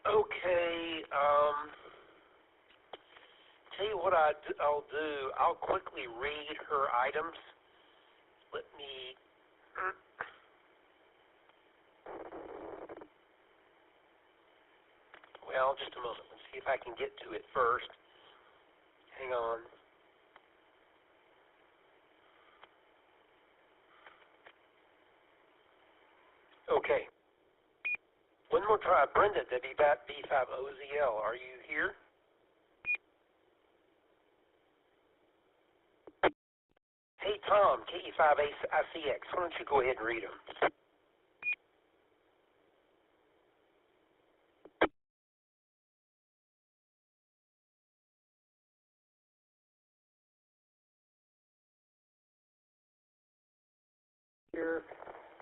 Speaker 2: Okay, tell you what I'll do. I'll quickly read her items. Let me... Well, just a moment. Let's see if I can get to it first. Hang on. Okay. One more try. Brenda, WB5OZL, are you here? Hey, Tom, KE5ICX, why don't you go ahead and read them?
Speaker 3: Here,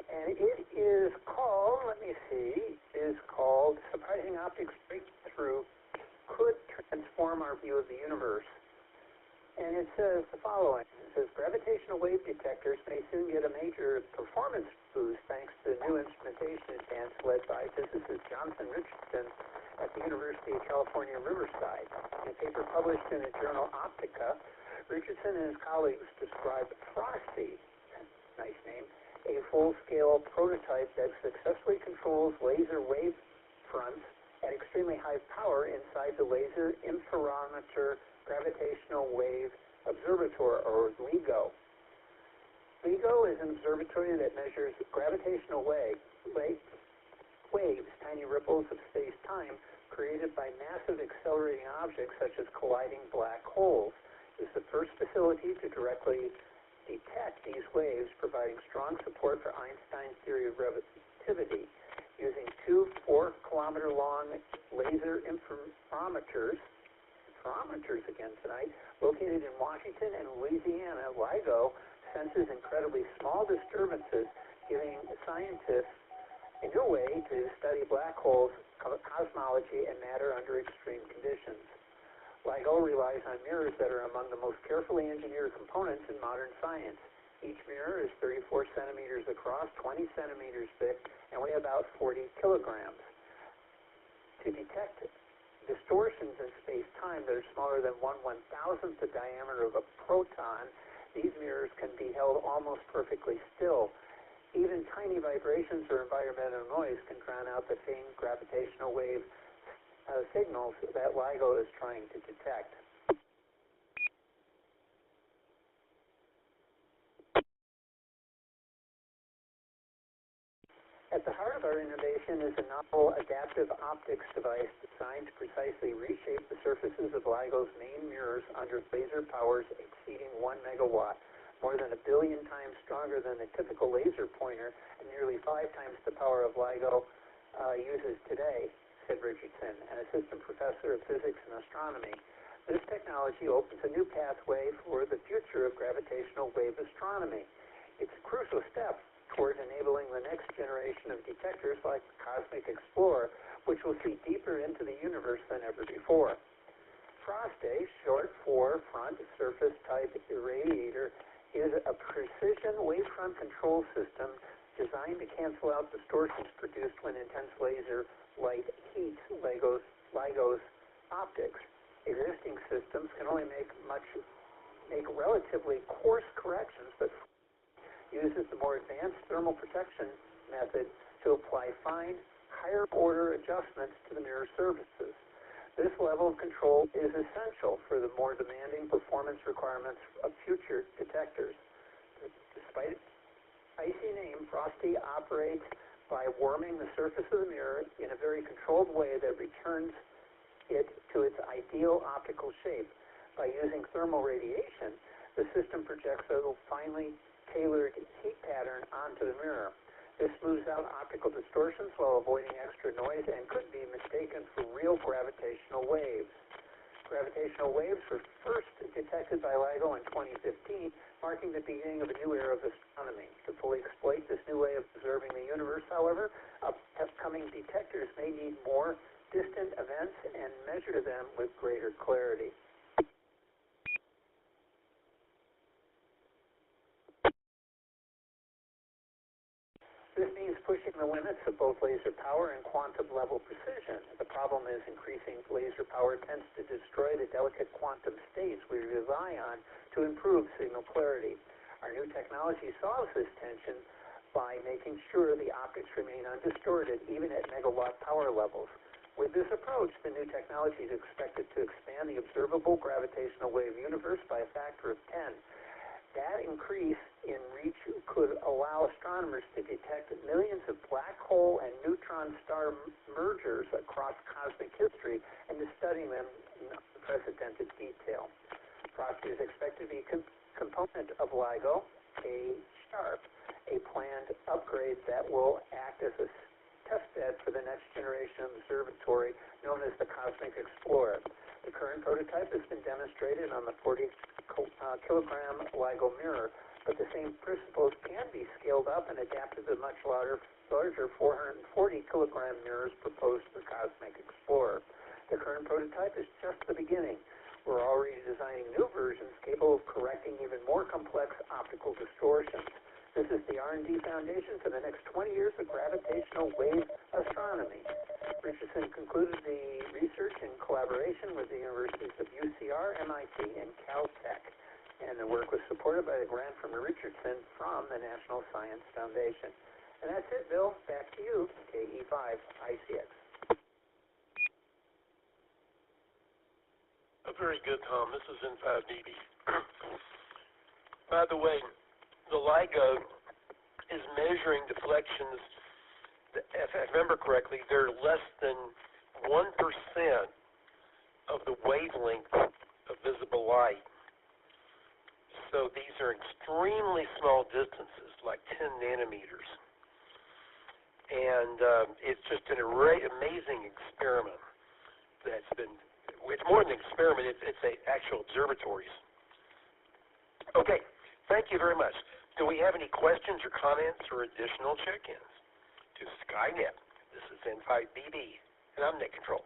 Speaker 3: and it is called, let me see, is called Surprising Optics Breakthrough Could Transform Our View of the Universe. And it says the following. It says, gravitational wave detectors may soon get a major performance boost thanks to new instrumentation advance led by physicist Jonathan Richardson at the University of California, Riverside. In a paper published in the journal Optica, Richardson and his colleagues described frosty, nice name, a full-scale prototype that successfully controls laser wave fronts at extremely high power inside the Laser Interferometer Gravitational Wave Observatory, or LIGO. LIGO is an observatory that measures gravitational waves, tiny ripples of space-time created by massive accelerating objects such as colliding black holes. It is the first facility to directly detect these waves, providing strong support for Einstein's theory of relativity. Using two 4-kilometer-long laser interferometers again tonight, located in Washington and Louisiana, LIGO senses incredibly small disturbances, giving scientists a new way to study black holes, cosmology, and matter under extreme conditions. LIGO relies on mirrors that are among the most carefully engineered components in modern science. Each mirror is 34 centimeters across, 20 centimeters thick, and weigh about 40 kilograms. To detect distortions in space-time that are smaller than 1/1000th the diameter of a proton, these mirrors can be held almost perfectly still. Even tiny vibrations or environmental noise can drown out the faint gravitational wave signals that LIGO is trying to detect. At the heart of our innovation is a novel adaptive optics device designed to precisely reshape the surfaces of LIGO's main mirrors under laser powers exceeding 1 megawatt, more than 1 billion times stronger than the typical laser pointer, and nearly 5 times the power of LIGO uses today, said Richardson, an assistant professor of physics and astronomy. This technology opens a new pathway for the future of gravitational wave astronomy. It's a crucial step toward enabling the next generation of detectors like the Cosmic Explorer, which will see deeper into the universe than ever before. FROST-A, short for Front Surface Type Irradiator, is a precision wavefront control system designed to cancel out distortions produced when intense laser light heats LIGO's optics. Existing systems can only make relatively coarse corrections, but uses the more advanced thermal protection method to apply fine, higher-order adjustments to the mirror surfaces. This level of control is essential for the more demanding performance requirements of future detectors. Despite its icy name, FROST-A operates by warming the surface of the mirror in a very controlled way that returns it to its ideal optical shape. By using thermal radiation, the system projects a finely tailored heat pattern onto the mirror. This smooths out optical distortions while avoiding extra noise and could be mistaken for real gravitational waves. Gravitational waves were first detected by LIGO in 2015, marking the beginning of a new era of astronomy. To fully exploit this new way of observing the universe, however, upcoming detectors may need more distant events and measure them with greater clarity. This means pushing the limits of both laser power and quantum level precision. The problem is increasing laser power tends to destroy the delicate quantum states we rely on to improve signal clarity. Our new technology solves this tension by making sure the optics remain undistorted even at megawatt power levels. With this approach, the new technology is expected to expand the observable gravitational wave universe by a factor of 10. That increase in reach could allow astronomers to detect millions of black hole and neutron star mergers across cosmic history and to study them in unprecedented detail. FROST-A is expected to be a component of LIGO, a planned upgrade that will act as a test bed for the next generation observatory known as the Cosmic Explorer. The current prototype has been demonstrated on the 40-kilogram LIGO mirror, but the same principles can be scaled up and adapted to much larger 440-kilogram mirrors proposed for the Cosmic Explorer. The current prototype is just the beginning. We're already designing new versions capable of correcting even more complex optical distortions. This is the R&D foundation for the next 20 years of gravitational wave astronomy. Richardson concluded the research in collaboration with the universities of UCR, MIT, and Caltech.
Speaker 8: And the work was supported by a grant from Richardson from the National Science Foundation. And that's it, Bill. Back to you, KE5ICX.
Speaker 2: Very good, Tom. This is N5BB. By the way, the LIGO is measuring deflections. If I remember correctly, they're less than 1% of the wavelength of visible light. So these are extremely small distances, like 10 nanometers. And it's just an amazing experiment that's been, it's more than an experiment, it's actual observatories. Okay, thank you very much. Do we have any questions or comments or additional check-ins to Skynet? This is N5BB, and I'm Net Control.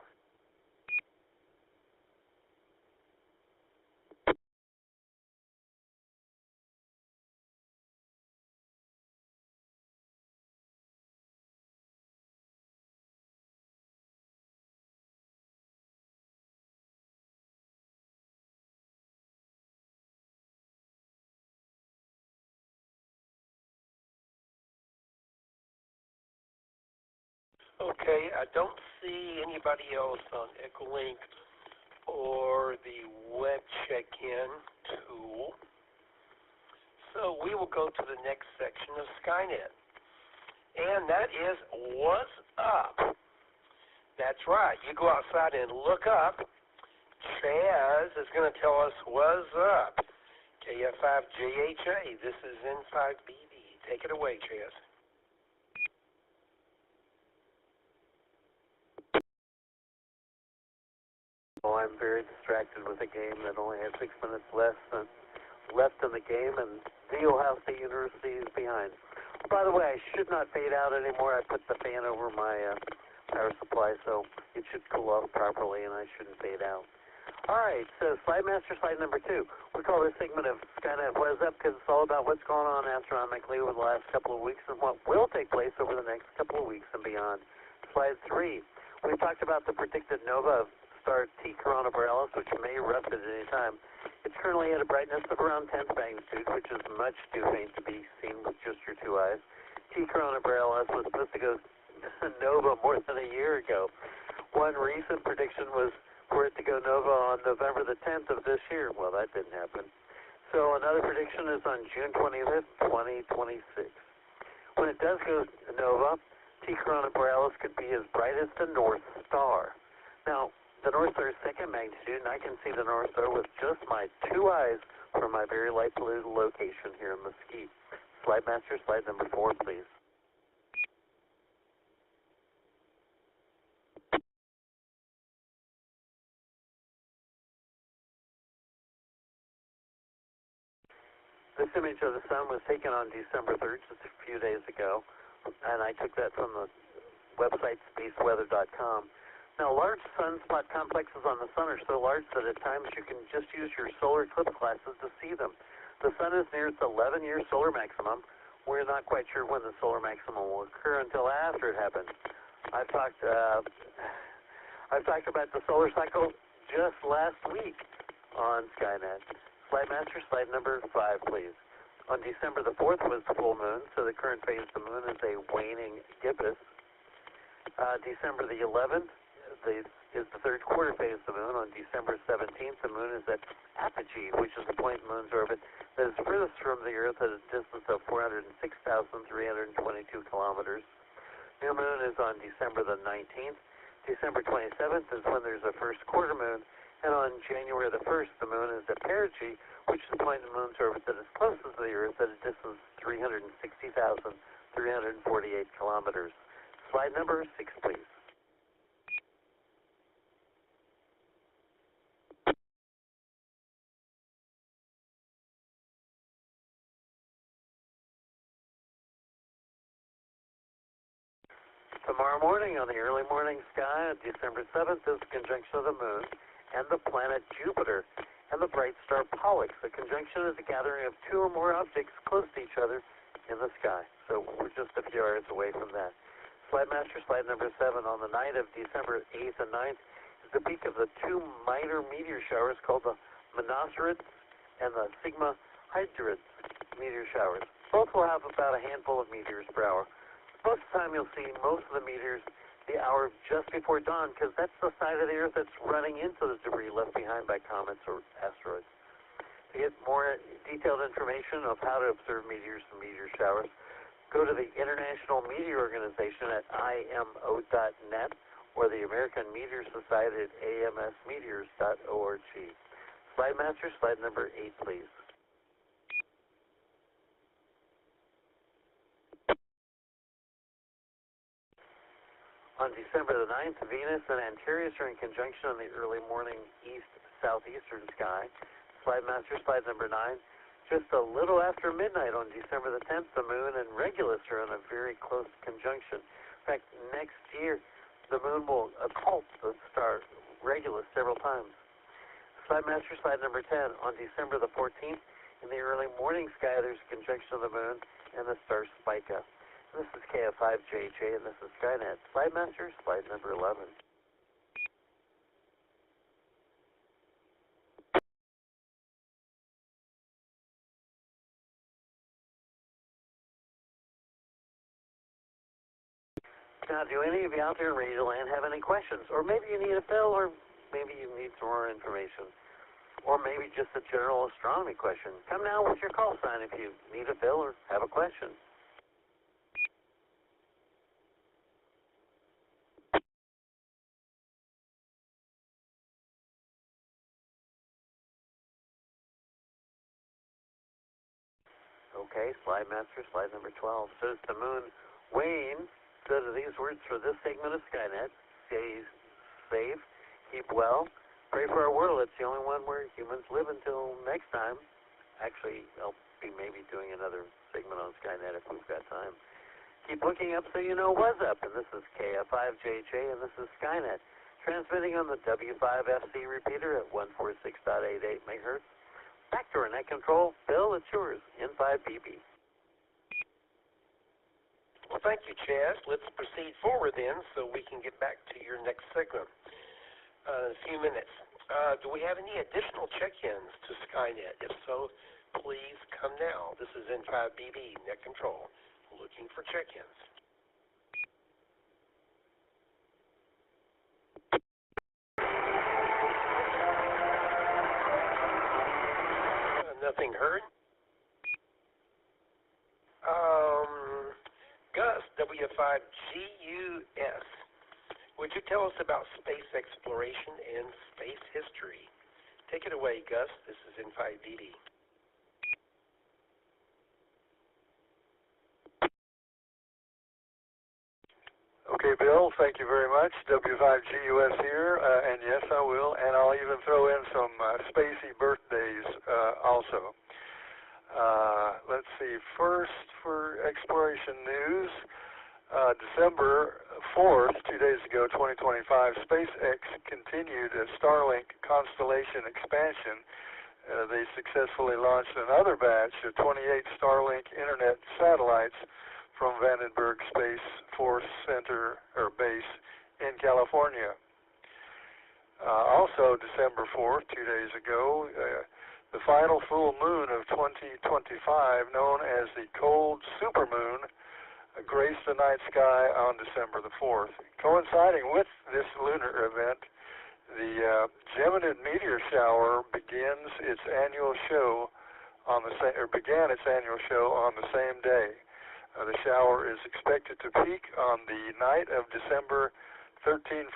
Speaker 2: Okay, I don't see anybody else on Echolink or the web check-in tool. So we will go to the next section of Skynet. And that is What's Up? That's right. You go outside and look up. Chaz is going to tell us what's up. KF5JHA, this is N5BB. Take it away, Chaz.
Speaker 8: Well, I'm very distracted with a game that only has 6 minutes left in the game, and the Ohio State University is behind. By the way, I should not fade out anymore. I put the fan over my power supply, so it should cool off properly, and I shouldn't fade out. All right, so Slide Master, slide number 2. We call this segment of Skynet What's Up because it's all about what's going on astronomically over the last couple of weeks and what will take place over the next couple of weeks and beyond. Slide 3. We've talked about the predicted nova of star T Corona Borealis, which may erupt at any time. It's currently at a brightness of around 10th magnitude, which is much too faint to be seen with just your 2 eyes. T Corona Borealis was supposed to go nova more than a year ago. One recent prediction was for it to go nova on November the 10th of this year. Well, that didn't happen. So another prediction is on June 25th, 2026. When it does go nova, T Corona Borealis could be as bright as the North Star. Now, the North Star is 2nd magnitude, and I can see the North Star with just my 2 eyes from my very light polluted location here in Mesquite. Slide Master, slide number 4, please. This image of the sun was taken on December 3rd, just a few days ago, and I took that from the website spaceweather.com. Now, large sunspot complexes on the sun are so large that at times you can just use your solar eclipse glasses to see them. The sun is near its 11-year solar maximum. We're not quite sure when the solar maximum will occur until after it happens. I've talked about the solar cycle just last week on Skynet. Slide Master, slide number 5, please. On December the 4th was the full moon, so the current phase of the moon is a waning gibbous. December the 11th is the 3rd quarter phase of the moon. On December 17th, the moon is at apogee, which is the point in the moon's orbit that is furthest from the Earth at a distance of 406,322 kilometers. New moon is on December the 19th. December 27th is when there's a 1st quarter moon. And on January the 1st, the moon is at perigee, which is the point in the moon's orbit that is closest to the Earth at a distance of 360,348 kilometers. Slide number 6, please. Tomorrow morning on the early morning sky on December 7th is the conjunction of the moon and the planet Jupiter and the bright star Pollux. The conjunction is a gathering of 2 or more objects close to each other in the sky. So we're just a few hours away from that. Slide Master, slide number 7. On the night of December 8th and 9th is the peak of the 2 minor meteor showers called the Monoceroids and the Sigma Hydrates meteor showers. Both will have about a handful of meteors per hour. Most of the time you'll see most of the meteors the hour just before dawn, because that's the side of the Earth that's running into the debris left behind by comets or asteroids. To get more detailed information of how to observe meteors and meteor showers, go to the International Meteor Organization at IMO.net or the American Meteor Society at amsmeteors.org. Slide master, slide number 8, please. On December the 9th, Venus and Antares are in conjunction on the early morning east-southeastern sky. Slide master, slide number 9. Just a little after midnight on December the 10th, the Moon and Regulus are in a very close conjunction. In fact, next year, the Moon will occult the star Regulus several times. Slide master, slide number 10. On December the 14th, in the early morning sky, there's a conjunction of the Moon and the star Spica. This is KF5JJ, and this is Skynet. Slide master, slide number 11. Now, do any of you out there in Radio Land have any questions? Or maybe you need a fill, or maybe you need some more information. Or maybe just a general astronomy question. Come now with your call sign if you need a fill or have a question. Okay, slide master, slide number 12. Says the Moon wane. So to these words for this segment of Skynet: stay safe, keep well, pray for our world. It's the only one where humans live until next time. Actually, I'll be maybe doing another segment on Skynet if we've got time. Keep looking up so you know what's up. And this is KF5JJ, and this is Skynet, transmitting on the W5FC repeater at 146.88 megahertz. Back to our net control. Bill, it's yours. N5BB.
Speaker 2: Well, thank you, Chaz. Let's proceed forward then so we can get back to your next segment in a few minutes. Do we have any additional check-ins to Skynet? If so, please come now. This is N5BB, Net Control, looking for check-ins. Nothing heard? Gus, W5GUS, would you tell us about space exploration and space history? Take it away, Gus. This is N5BB.
Speaker 5: Okay, Bill, thank you very much. W5GUS here, and yes, I will, and I'll even throw in some spacey birthdays also. Let's see, first for exploration news, December 4th, 2 days ago, 2025, SpaceX continued a Starlink constellation expansion. They successfully launched another batch of 28 Starlink internet satellites from Vandenberg Space Force Center, or base in California. Also, December 4th, 2 days ago, the final full moon of 2025, known as the cold supermoon, graced the night sky on December the 4th. Coinciding with this lunar event, the Geminid meteor shower began its annual show on the same day. The shower is expected to peak on the night of December 13-14,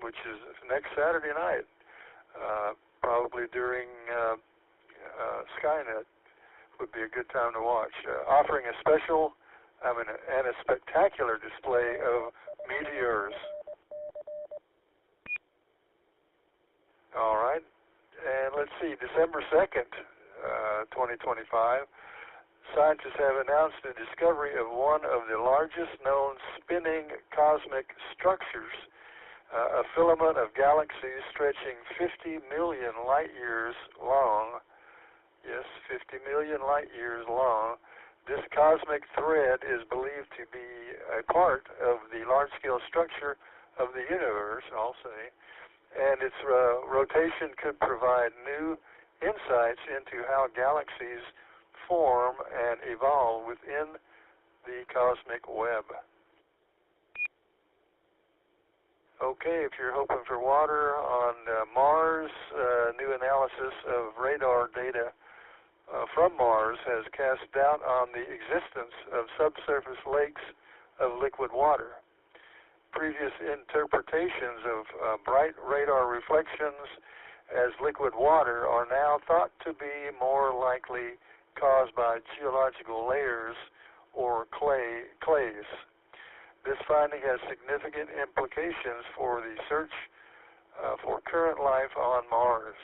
Speaker 5: which is next Saturday night, probably during Skynet would be a good time to watch, offering a spectacular display of meteors. All right, and let's see, December 2nd, 2025, scientists have announced the discovery of one of the largest known spinning cosmic structures, a filament of galaxies stretching 50 million light years long. Yes, 50 million light years long. This cosmic thread is believed to be a part of the large-scale structure of the universe, I'll say, and its rotation could provide new insights into how galaxies form and evolve within the cosmic web. Okay, if you're hoping for water on Mars, new analysis of radar data from Mars has cast doubt on the existence of subsurface lakes of liquid water. Previous interpretations of bright radar reflections as liquid water are now thought to be more likely caused by geological layers or clays. This finding has significant implications for the search for current life on Mars.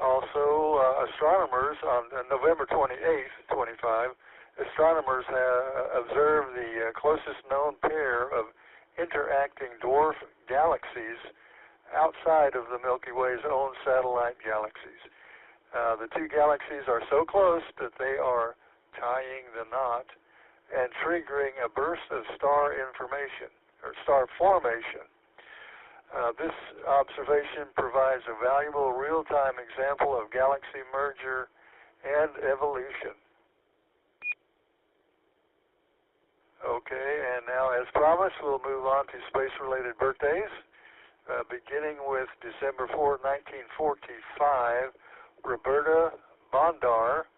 Speaker 5: Also, astronomers on November 28th, 25, astronomers have observed the closest known pair of interacting dwarf galaxies outside of the Milky Way's own satellite galaxies. The two galaxies are so close that they are tying the knot and triggering a burst of star information, or star formation. This observation provides a valuable real-time example of galaxy merger and evolution. Okay, and now as promised, we'll move on to space-related birthdays. Beginning with December 4, 1945, Roberta Bondar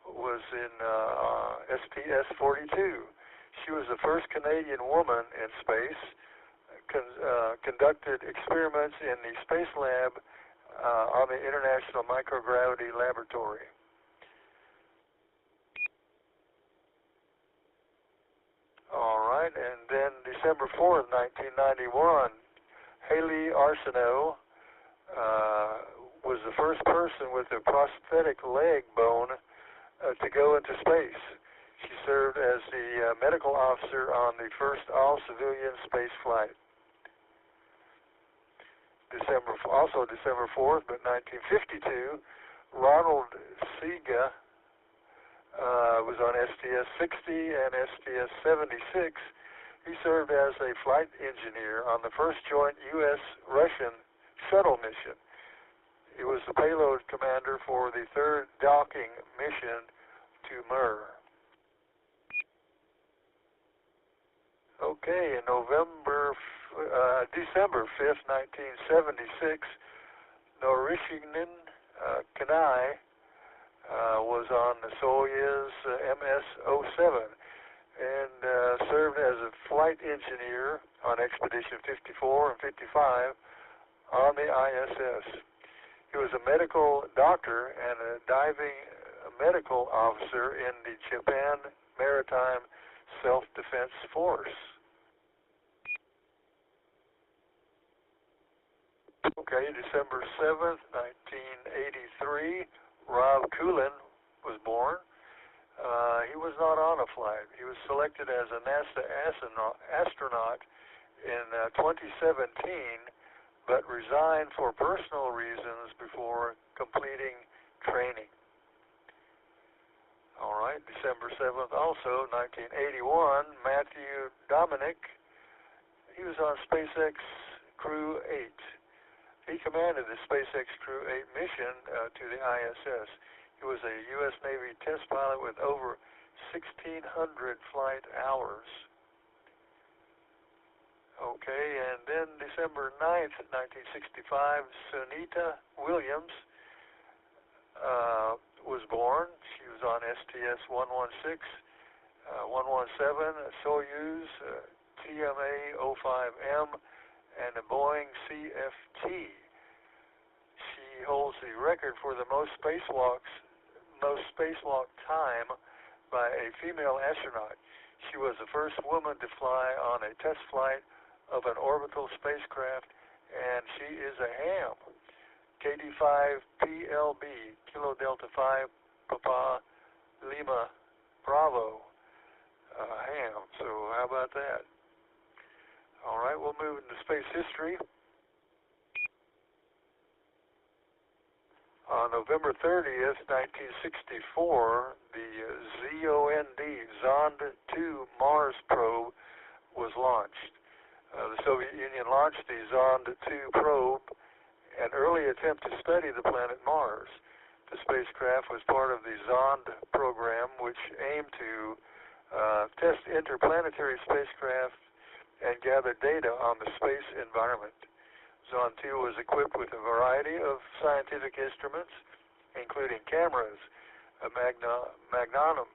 Speaker 5: was in STS-42. She was the first Canadian woman in space, conducted experiments in the Space Lab on the International Microgravity Laboratory. All right, and then December 4th, 1991, Haley Arsenault was the first person with a prosthetic leg bone to go into space. She served as the medical officer on the first all-civilian space flight. December 4th, but 1952, Ronald Sega was on STS-60 and STS-76. He served as a flight engineer on the first joint U.S.-Russian shuttle mission. He was the payload commander for the third docking mission to Mir. Okay, in December 5th, 1976, Norishigin Kanai was on the Soyuz MS-07 and served as a flight engineer on Expedition 54 and 55 on the ISS. He was a medical doctor and a diving medical officer in the Japan Maritime Self-Defense Force. Okay, December 7th, 1983, Rob Coolin was born. He was not on a flight. He was selected as a NASA astronaut in 2017, but resigned for personal reasons before completing training. All right, December 7th also, 1981, Matthew Dominic. He was on SpaceX Crew 8. He commanded the SpaceX Crew 8 mission to the ISS. He was a U.S. Navy test pilot with over 1,600 flight hours. Okay, and then December 9th, 1965, Sunita Williams was born. She was on STS-116, 117, Soyuz, TMA-05M, and a Boeing CFT. She holds the record for the most spacewalk time by a female astronaut. She was the first woman to fly on a test flight of an orbital spacecraft, and she is a ham. KD5PLB, Kilo Delta 5, Papa Lima Bravo, ham. So how about that? All right, we'll move into space history. On November 30th, 1964, the ZOND 2 Mars probe was launched. The Soviet Union launched the Zond 2 probe, an early attempt to study the planet Mars. The spacecraft was part of the Zond program, which aimed to test interplanetary spacecraft and gather data on the space environment. Zond 2 was equipped with a variety of scientific instruments, including cameras, a magnometer,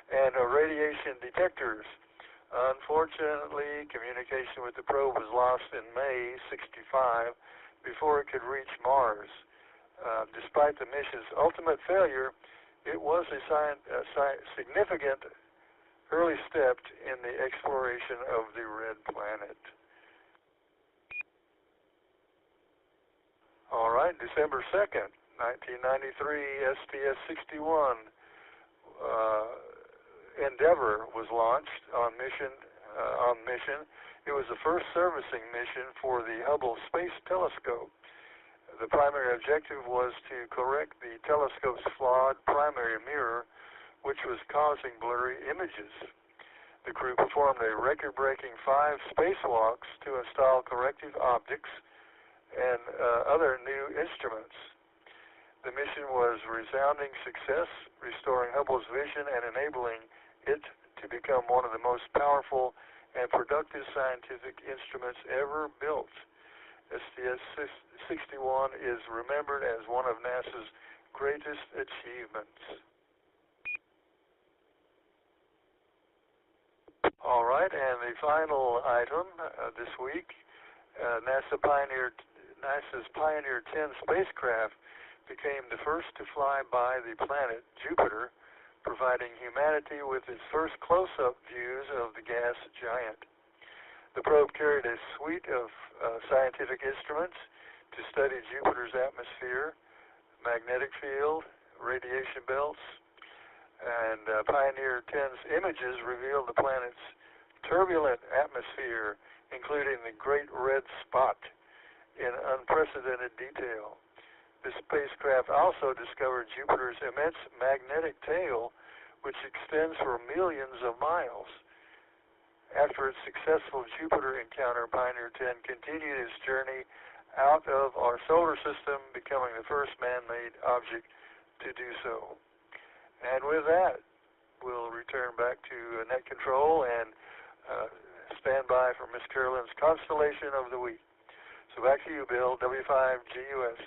Speaker 5: and radiation detectors. Unfortunately, communication with the probe was lost in May '65 before it could reach Mars. Despite the mission's ultimate failure, it was a significant early step in the exploration of the red planet. All right, December 2nd, 1993, STS-61 Endeavour was launched on mission. It was the first servicing mission for the Hubble Space Telescope. The primary objective was to correct the telescope's flawed primary mirror, which was causing blurry images. The crew performed a record-breaking 5 spacewalks to install corrective optics and other new instruments. The mission was a resounding success, restoring Hubble's vision and enabling it to become one of the most powerful and productive scientific instruments ever built. STS-61 is remembered as one of NASA's greatest achievements. All right, and the final item this week, NASA's Pioneer 10 spacecraft became the first to fly by the planet Jupiter, providing humanity with its first close-up views of the gas giant. The probe carried a suite of scientific instruments to study Jupiter's atmosphere, magnetic field, radiation belts, and Pioneer 10's images revealed the planet's turbulent atmosphere, including the Great Red Spot, in unprecedented detail. The spacecraft also discovered Jupiter's immense magnetic tail, which extends for millions of miles. After its successful Jupiter encounter, Pioneer 10 continued its journey out of our solar system, becoming the first man-made object to do so. And with that, we'll return back to net control and stand by for Miss Carolyn's Constellation of the Week. So back to you, Bill, W5GUS.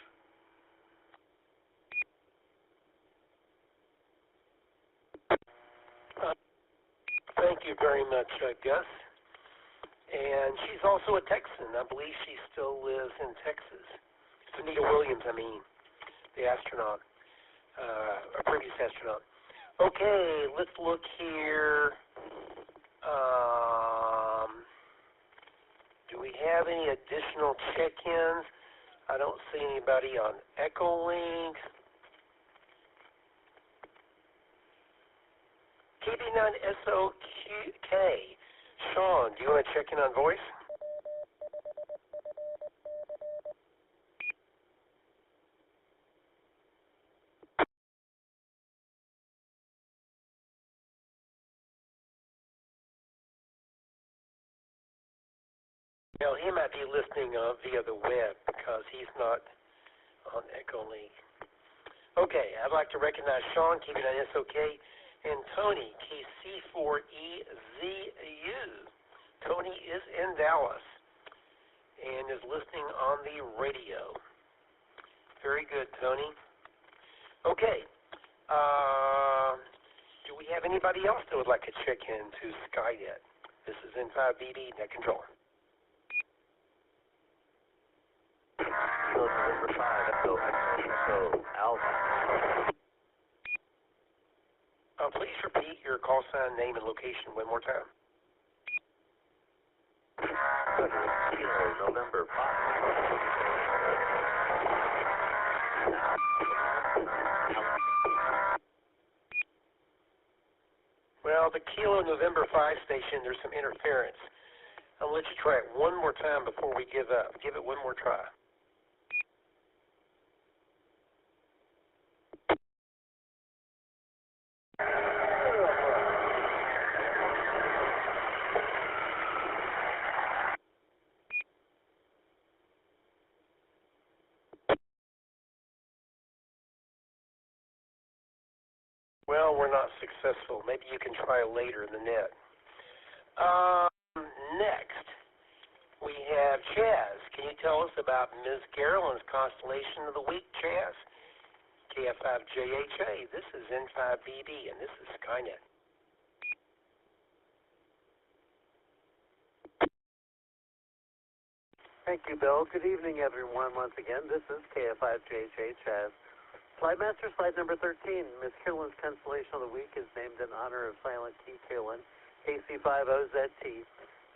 Speaker 2: Thank you very much, Gus. And she's also a Texan. I believe she still lives in Texas. Sunita Williams, the astronaut, a previous astronaut. Okay, let's look here. Do we have any additional check-ins? I don't see anybody on Echolink. KB9SOK. Sean, do you want to check in on voice? Well, he might be listening via the web because he's not on Echolink. Okay, I'd like to recognize Sean, KB9SOK, and Tony, KC4EZU. Tony is in Dallas and is listening on the radio. Very good, Tony. Okay. Do we have anybody else that would like to check in to Skynet? This is N5BB, Net Controller.
Speaker 8: Number 5, Echo Alpha.
Speaker 2: Please repeat your call sign, name, and location one more time.
Speaker 8: Kilo, November 5.
Speaker 2: Well, the Kilo November 5 station, there's some interference. I'll let you try it one more time before we give up. Give it one more try. Well, we're not successful. Maybe you can try later in the net. Next, we have Chaz. Can you tell us about Ms. Carolyn's constellation of the week, Chaz? KF5JHA. This is N5BB, and this is Skynet.
Speaker 8: Thank you, Bill. Good evening, everyone. Once again, this is KF5JHA Chaz. Slide Master, slide number 13. Ms. Carolyn's constellation of the week is named in honor of Silent T. Carolyn, KC50ZT.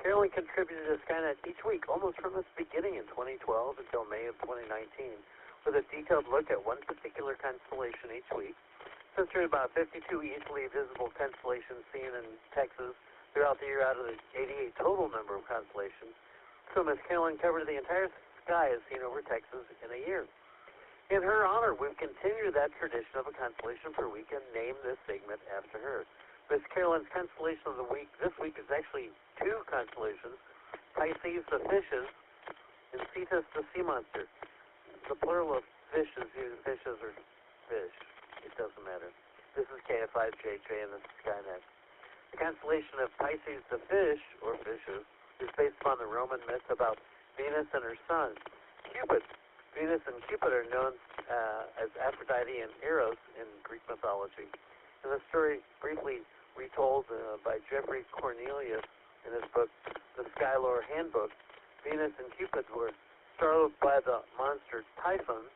Speaker 8: Carolyn contributed to Skynet each week, almost from its beginning in 2012 until May of 2019, with a detailed look at one particular constellation each week. Since there are about 52 easily visible constellations seen in Texas throughout the year out of the 88 total number of constellations, so Ms. Carolyn covered the entire sky as seen over Texas in a year. In her honor, we've continued that tradition of a constellation per week and named this segment after her. Ms. Carolyn's constellation of the week this week is actually two constellations, Pisces, the fishes, and Cetus, the sea monster. The plural of fishes or fish. It doesn't matter. This is KF5JJ and this is Skynet. The constellation of Pisces, the fish, or fishes, is based upon the Roman myth about Venus and her son, Cupid. Venus and Cupid are known as Aphrodite and Eros in Greek mythology. In the story briefly retold by Jeffrey Cornelius in his book, The Skylore Handbook, Venus and Cupid were startled by the monster Typhon,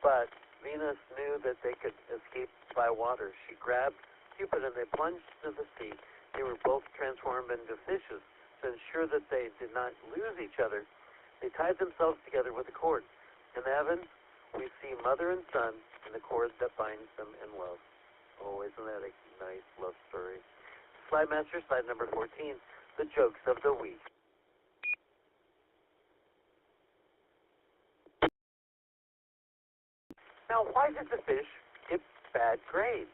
Speaker 8: but Venus knew that they could escape by water. She grabbed Cupid and they plunged into the sea. They were both transformed into fishes to ensure that they did not lose each other. They tied themselves together with a cord. In the heavens, we see mother and son in the cord that binds them in love. Oh, isn't that a nice love story? Slide Master, slide number 14, the jokes of the week. Now, why did the fish get bad grades?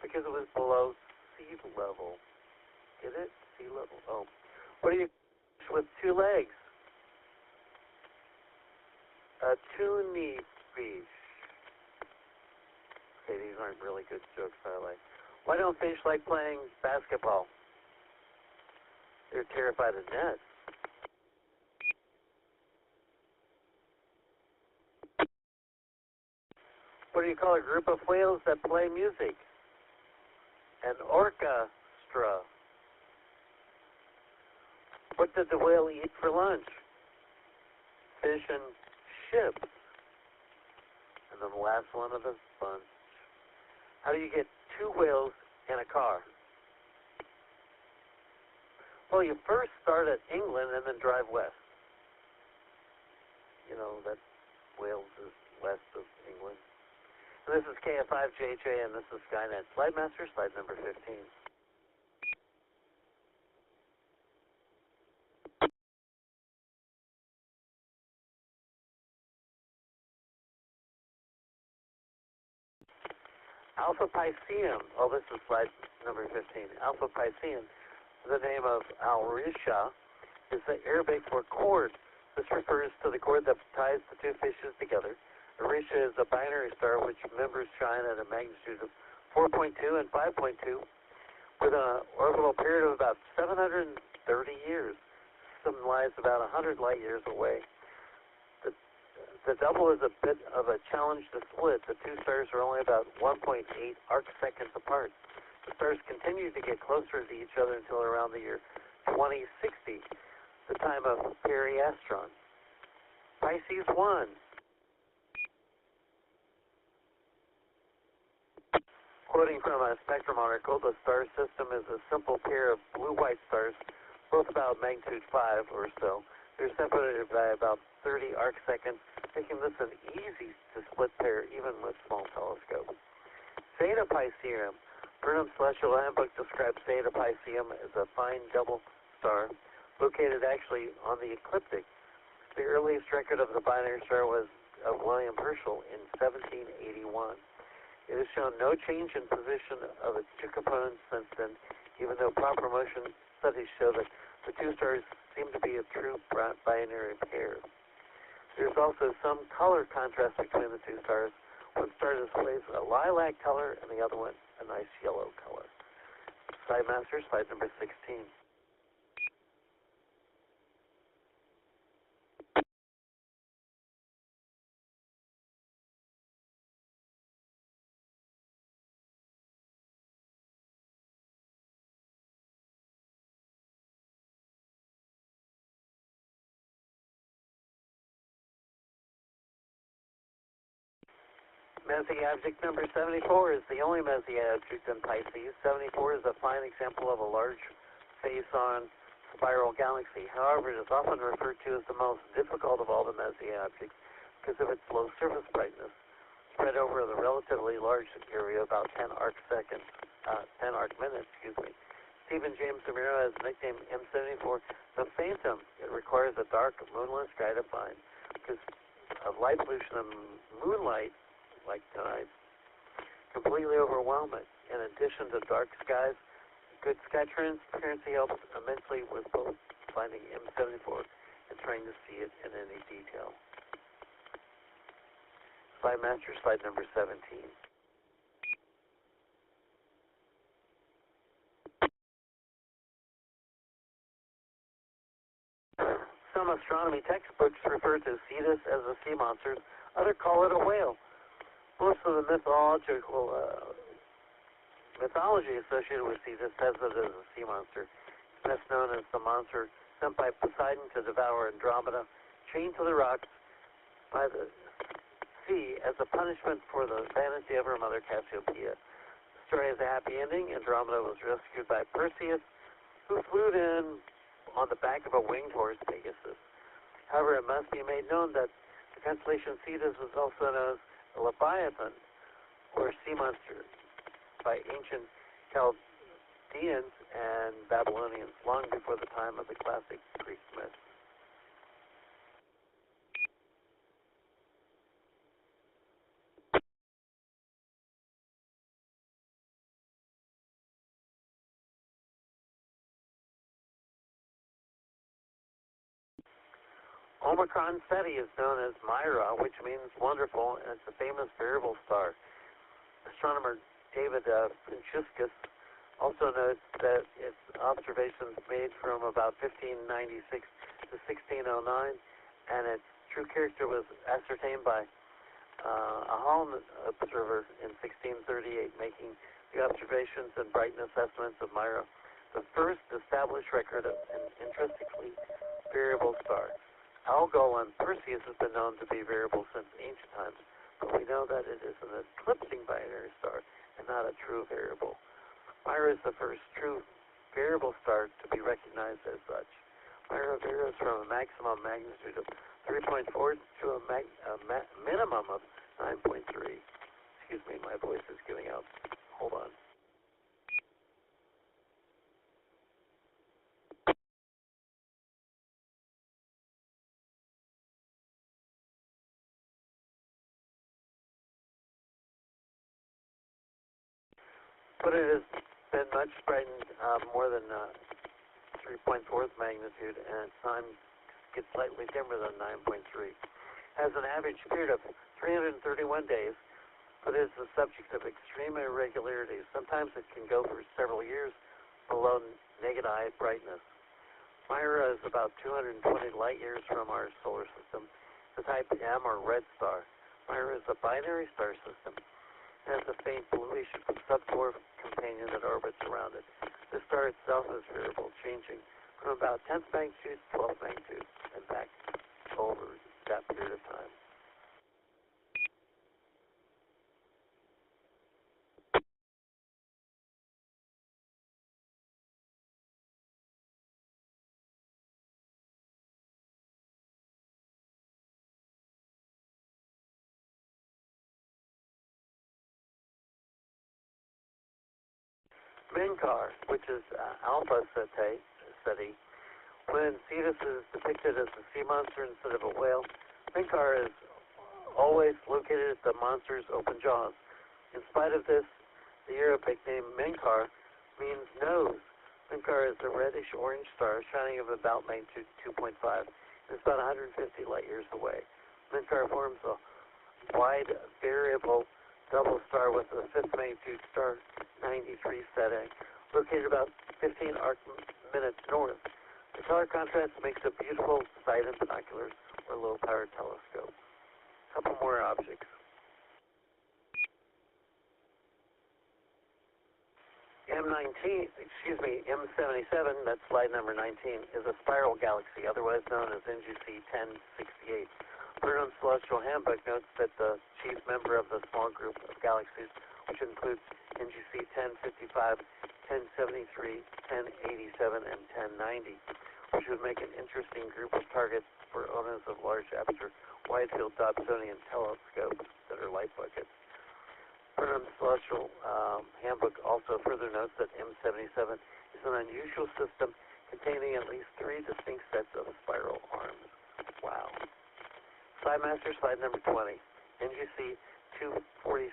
Speaker 8: Because it was below sea level. Get it? Sea level. Oh. What do you with two legs? A tunny fish. Okay, these aren't really good jokes, are they? Why don't fish like playing basketball? They're terrified of nets. What do you call a group of whales that play music? An orchestra. What did the whale eat for lunch? Fish and chips. And then the last one of the bunch. How do you get two whales in a car? Well, you first start at England and then drive west. You know, that Wales is west of England. And this is KF5JJ and this is Skynet. Slide Master, slide number 15. Alpha Pisceum, oh, this is slide number 15. Alpha Pisceum, the name of Al-Risha, is the Arabic for cord. This refers to the cord that ties the two fishes together. Orisha is a binary star which members shine at a magnitude of 4.2 and 5.2 with an orbital period of about 730 years. System lies about 100 light years away. The double is a bit of a challenge to split. The two stars are only about 1.8 arc seconds apart. The stars continue to get closer to each other until around the year 2060, the time of periastron. Pisces 1. Quoting from a spectrum article, the star system is a simple pair of blue-white stars, both about magnitude 5 or so. They're separated by about 30 arc seconds, making this an easy-to-split pair even with small telescopes. Zeta Pisceum. Burnham's Celestial Handbook describes Zeta Pisceum as a fine double star located actually on the ecliptic. The earliest record of the binary star was of William Herschel in 1781. It has shown no change in position of its two components since then, even though proper motion studies show that the two stars seem to be a true binary pair. There's also some color contrast between the two stars. One star displays a lilac color and the other one a nice yellow color. Side master, slide number 16. Mezzi object number 74 is the only Mezzi object in Pisces. 74 is a fine example of a large face-on spiral galaxy. However, it is often referred to as the most difficult of all the Mezzi objects because of its low surface brightness, spread over the relatively large area, about 10 arc minutes. Stephen James Amira has nicknamed M74 the Phantom. It requires a dark, moonless sky to find because of light pollution and moonlight, like tonight, completely overwhelm it. In addition to dark skies, good sky transparency helps immensely with both finding M74 and trying to see it in any detail. Slide master, slide number 17. Some astronomy textbooks refer to Cetus as a sea monster. Others call it a whale. Most of the mythology associated with Cetus has it as a sea monster. It's best known as the monster sent by Poseidon to devour Andromeda, chained to the rocks by the sea as a punishment for the vanity of her mother Cassiopeia. The story has a happy ending. Andromeda was rescued by Perseus, who flew in on the back of a winged horse, Pegasus. However, it must be made known that the constellation Cetus was also known as a Leviathan, or sea monster, by ancient Chaldeans and Babylonians, long before the time of the classic Greek myths. Omicron Ceti is known as Myra, which means wonderful, and it's a famous variable star. Astronomer David Franciscus also notes that its observations made from about 1596 to 1609, and its true character was ascertained by a Holland observer in 1638, making the observations and brightness estimates of Myra the first established record of an intrinsically variable star. Algol and Perseus has been known to be variable since ancient times, but we know that it is an eclipsing binary star and not a true variable. Myra is the first true variable star to be recognized as such. Myra varies from a maximum magnitude of 3.4 to a minimum of 9.3. Excuse me, my voice is giving out. Hold on. But it has been much brightened, more than 3.4 magnitude, and its time gets slightly dimmer than 9.3. Has an average period of 331 days, but is the subject of extreme irregularities. Sometimes it can go for several years below naked eye brightness. Myra is about 220 light years from our solar system, the type M or red star. Myra is a binary star system. It has a faint bluish sub-dwarf companion that orbits around it. The star itself is variable, changing from about 10th magnitude to 12th magnitude and back over that period of time. Menkar, which is Alpha Ceti, when Cetus is depicted as a sea monster instead of a whale, Menkar is always located at the monster's open jaws. In spite of this, the Arabic name Menkar means nose. Menkar is a reddish-orange star shining of about magnitude 2.5. It's about 150 light years away. Menkar forms a wide variable double star with a fifth magnitude star 93 setting, located about 15 arc minutes north. The color contrast makes a beautiful sight in binoculars or low-powered telescope. A couple more objects. M77, that's slide number 19, is a spiral galaxy, otherwise known as NGC 1068. Bruno's Celestial Handbook notes that the chief member of the small group of galaxies, which includes NGC 1055, 1073, 1087, and 1090, which would make an interesting group of targets for owners of large aperture wide-field Dobsonian telescopes that are light buckets. Burnham's Celestial Handbook also further notes that M77 is an unusual system containing at least 3 distinct sets of spiral arms. Wow. Slide Master, slide number 20, NGC 246.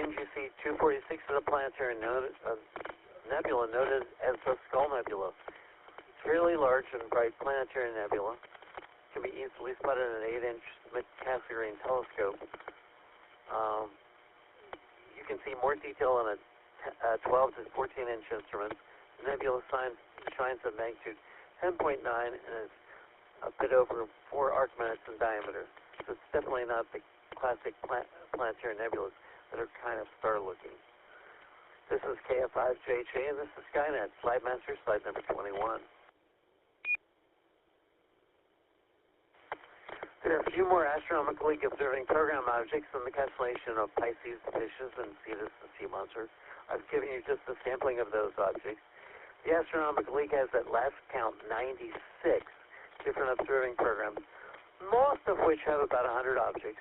Speaker 8: NGC 246 is a planetary nebula noted as the Skull Nebula. It's fairly large and bright planetary nebula. Can be easily spotted in an 8-inch mid-Cassegrain telescope. You can see more detail on a 12 to 14-inch instrument. The nebula shines at magnitude 10.9 and is a bit over 4 arc minutes in diameter. So it's definitely not the classic planetary nebulas that are kind of star-looking. This is KF5JJ, and this is Skynet. Slide Master, slide number 21. There are a few more astronomically observing program objects in the constellation of Pisces, Fishes, and Cetus, the sea monster. I've given you just a sampling of those objects. The Astronomical League has at last count 96 different observing programs, most of which have about 100 objects.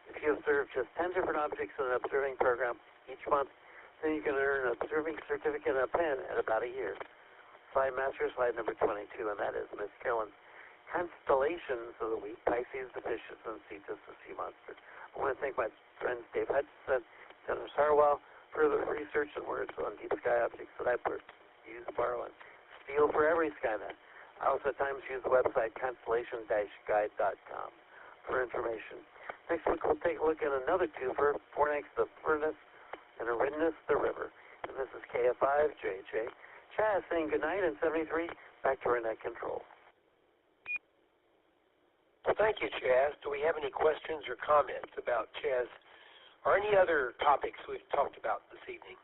Speaker 8: If you observe just 10 different objects in an observing program each month, then you can earn an observing certificate and a pen at about a year. Slide Master, slide number 22, and that is Miss Carolyn's Constellations of the Week, Pisces, the Fishes, and Cetus, the sea monster. I want to thank my friends Dave Hutchinson, Dennis Harwell, for the research and words on deep sky objects that I use, borrow, and steal for every Skynet. I also at times use the website constellation-guide.com for information. Next week we'll take a look at another twofer, Fornax the Furnace and Aridness the River. And this is KF5JJ. Chaz saying goodnight, and 73, back to our net control.
Speaker 2: Well, thank you, Chaz. Do we have any questions or comments about Chaz or any other topics we've talked about this evening?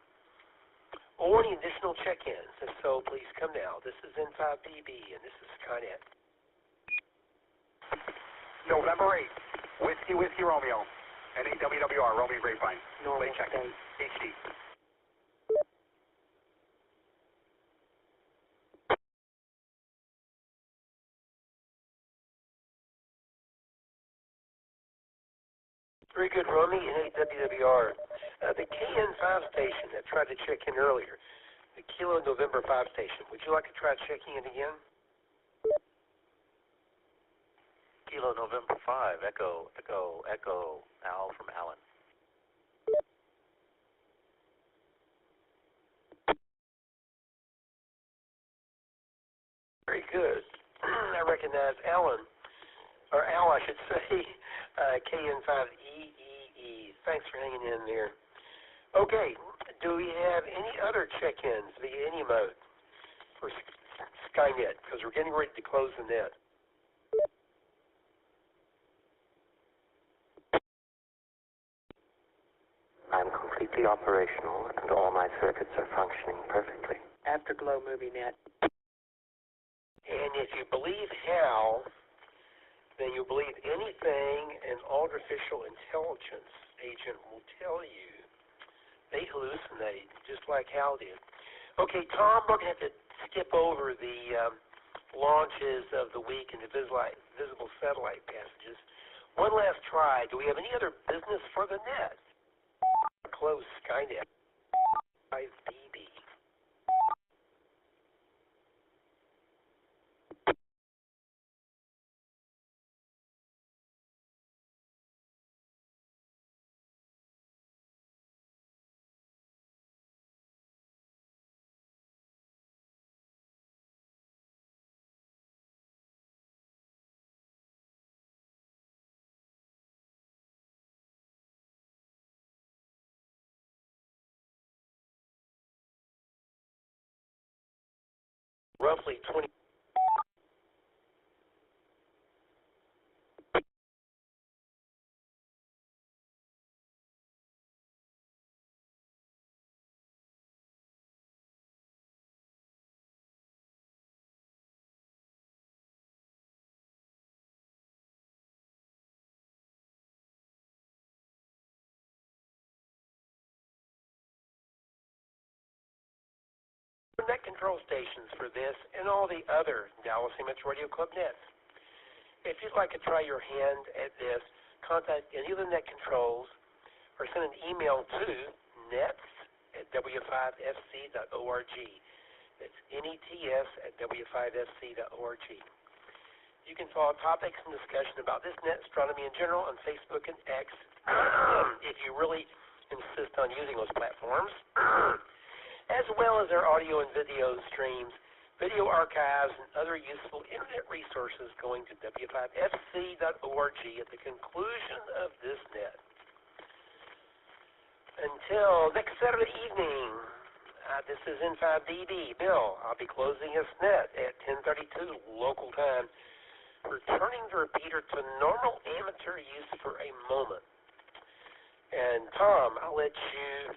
Speaker 2: Or any additional check-ins? If so, please come now. This is N5BB, and this is Skynet.
Speaker 3: November 8th, Whiskey Romeo, NAWWR, Romeo Grapevine.
Speaker 1: Normal
Speaker 3: Late check-in.
Speaker 1: state.
Speaker 3: HD.
Speaker 2: Very good, Romy, NAWWR. The KN5 station that tried to check in earlier, the Kilo November 5 station, would you like to try checking in again?
Speaker 8: Kilo November 5, Echo, Al from Allen.
Speaker 2: Very good. I recognize Alan, or Al, I should say, KN5EEE. Thanks for hanging in there. Okay, do we have any other check-ins via any mode for Skynet? Because we're getting ready to close the net.
Speaker 10: I'm completely operational, and all my circuits are functioning perfectly.
Speaker 1: Afterglow movie net.
Speaker 2: And if you believe Hal, then you believe anything an artificial intelligence agent will tell you. They hallucinate, just like Hal did. Okay, Tom, we're going to have to skip over the launches of the week and the visible satellite passages. One last try. Do we have any other business for the net? Close Skynet. 5BB. roughly 20. Net control stations for this and all the other Dallas Image Radio Club nets. If you'd like to try your hand at this, contact any of the net controls or send an email to nets@w5fc.org. That's nets@w5fc.org. You can follow topics and discussion about this net astronomy in general on Facebook and X if you really insist on using those platforms, as well as our audio and video streams, video archives, and other useful internet resources going to w5fc.org at the conclusion of this net. Until next Saturday evening, this is N5DD. Bill, I'll be closing this net at 10:32 local time, returning the repeater to normal amateur use for a moment. And Tom, I'll let you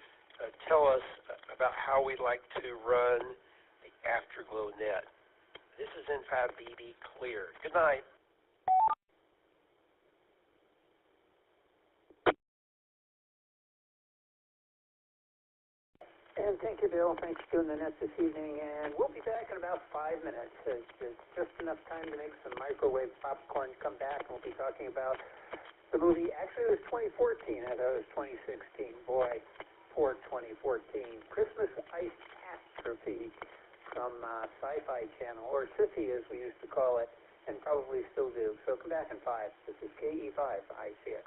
Speaker 2: tell us about how we'd like to run the Afterglow net. This is N5DD clear. Good night.
Speaker 3: And thank you, Bill. Thanks for doing the net this evening. And we'll be back in about 5 minutes. It's just enough time to make some microwave popcorn, come back, and we'll be talking about the movie. Actually, it was 2014. I thought it was 2016. Boy, poor 2014. Christmas Icetastrophe from Sci-Fi Channel, or Sissy as we used to call it, and probably still do. So come back in 5. This is KE5 ICX.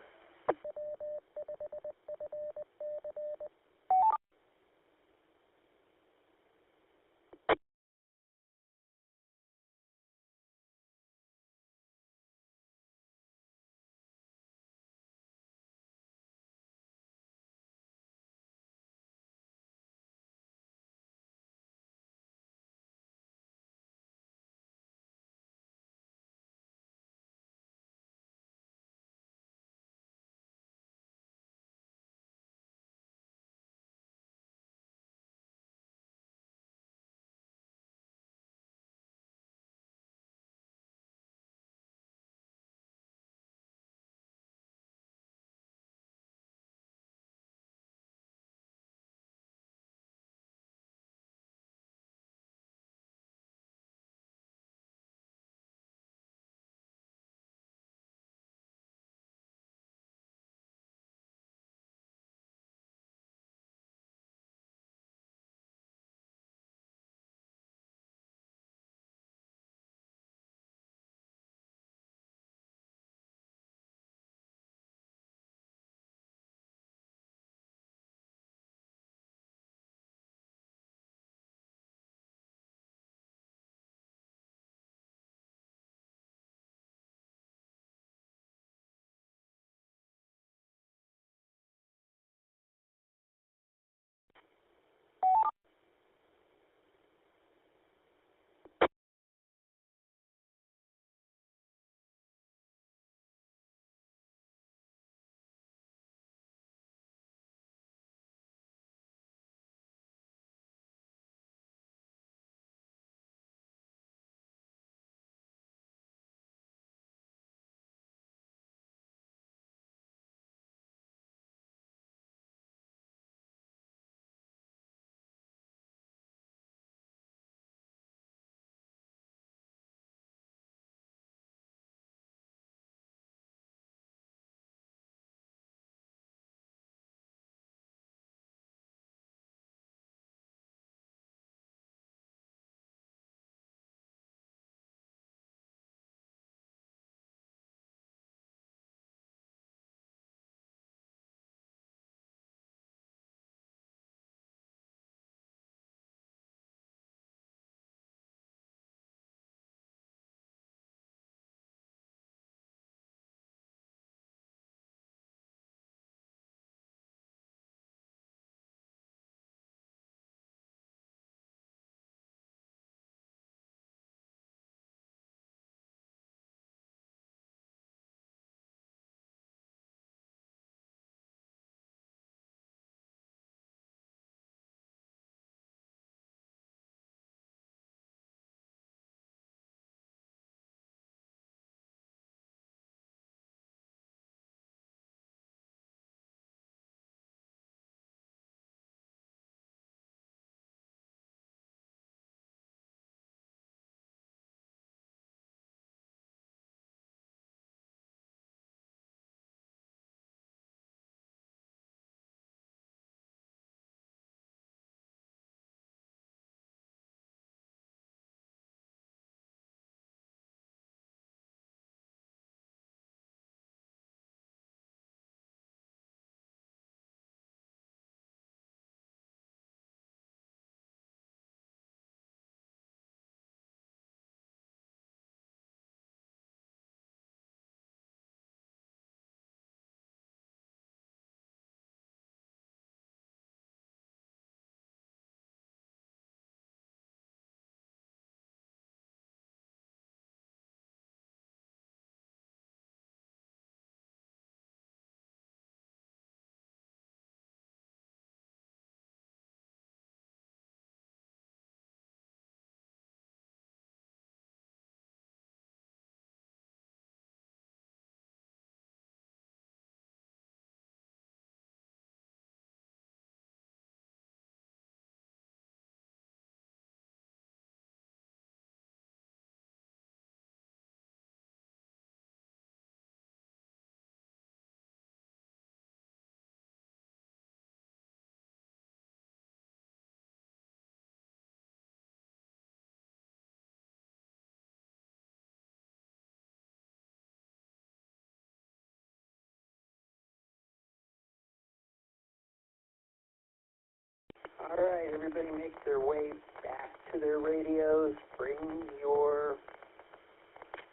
Speaker 11: All right, everybody make their way back to their radios. Bring your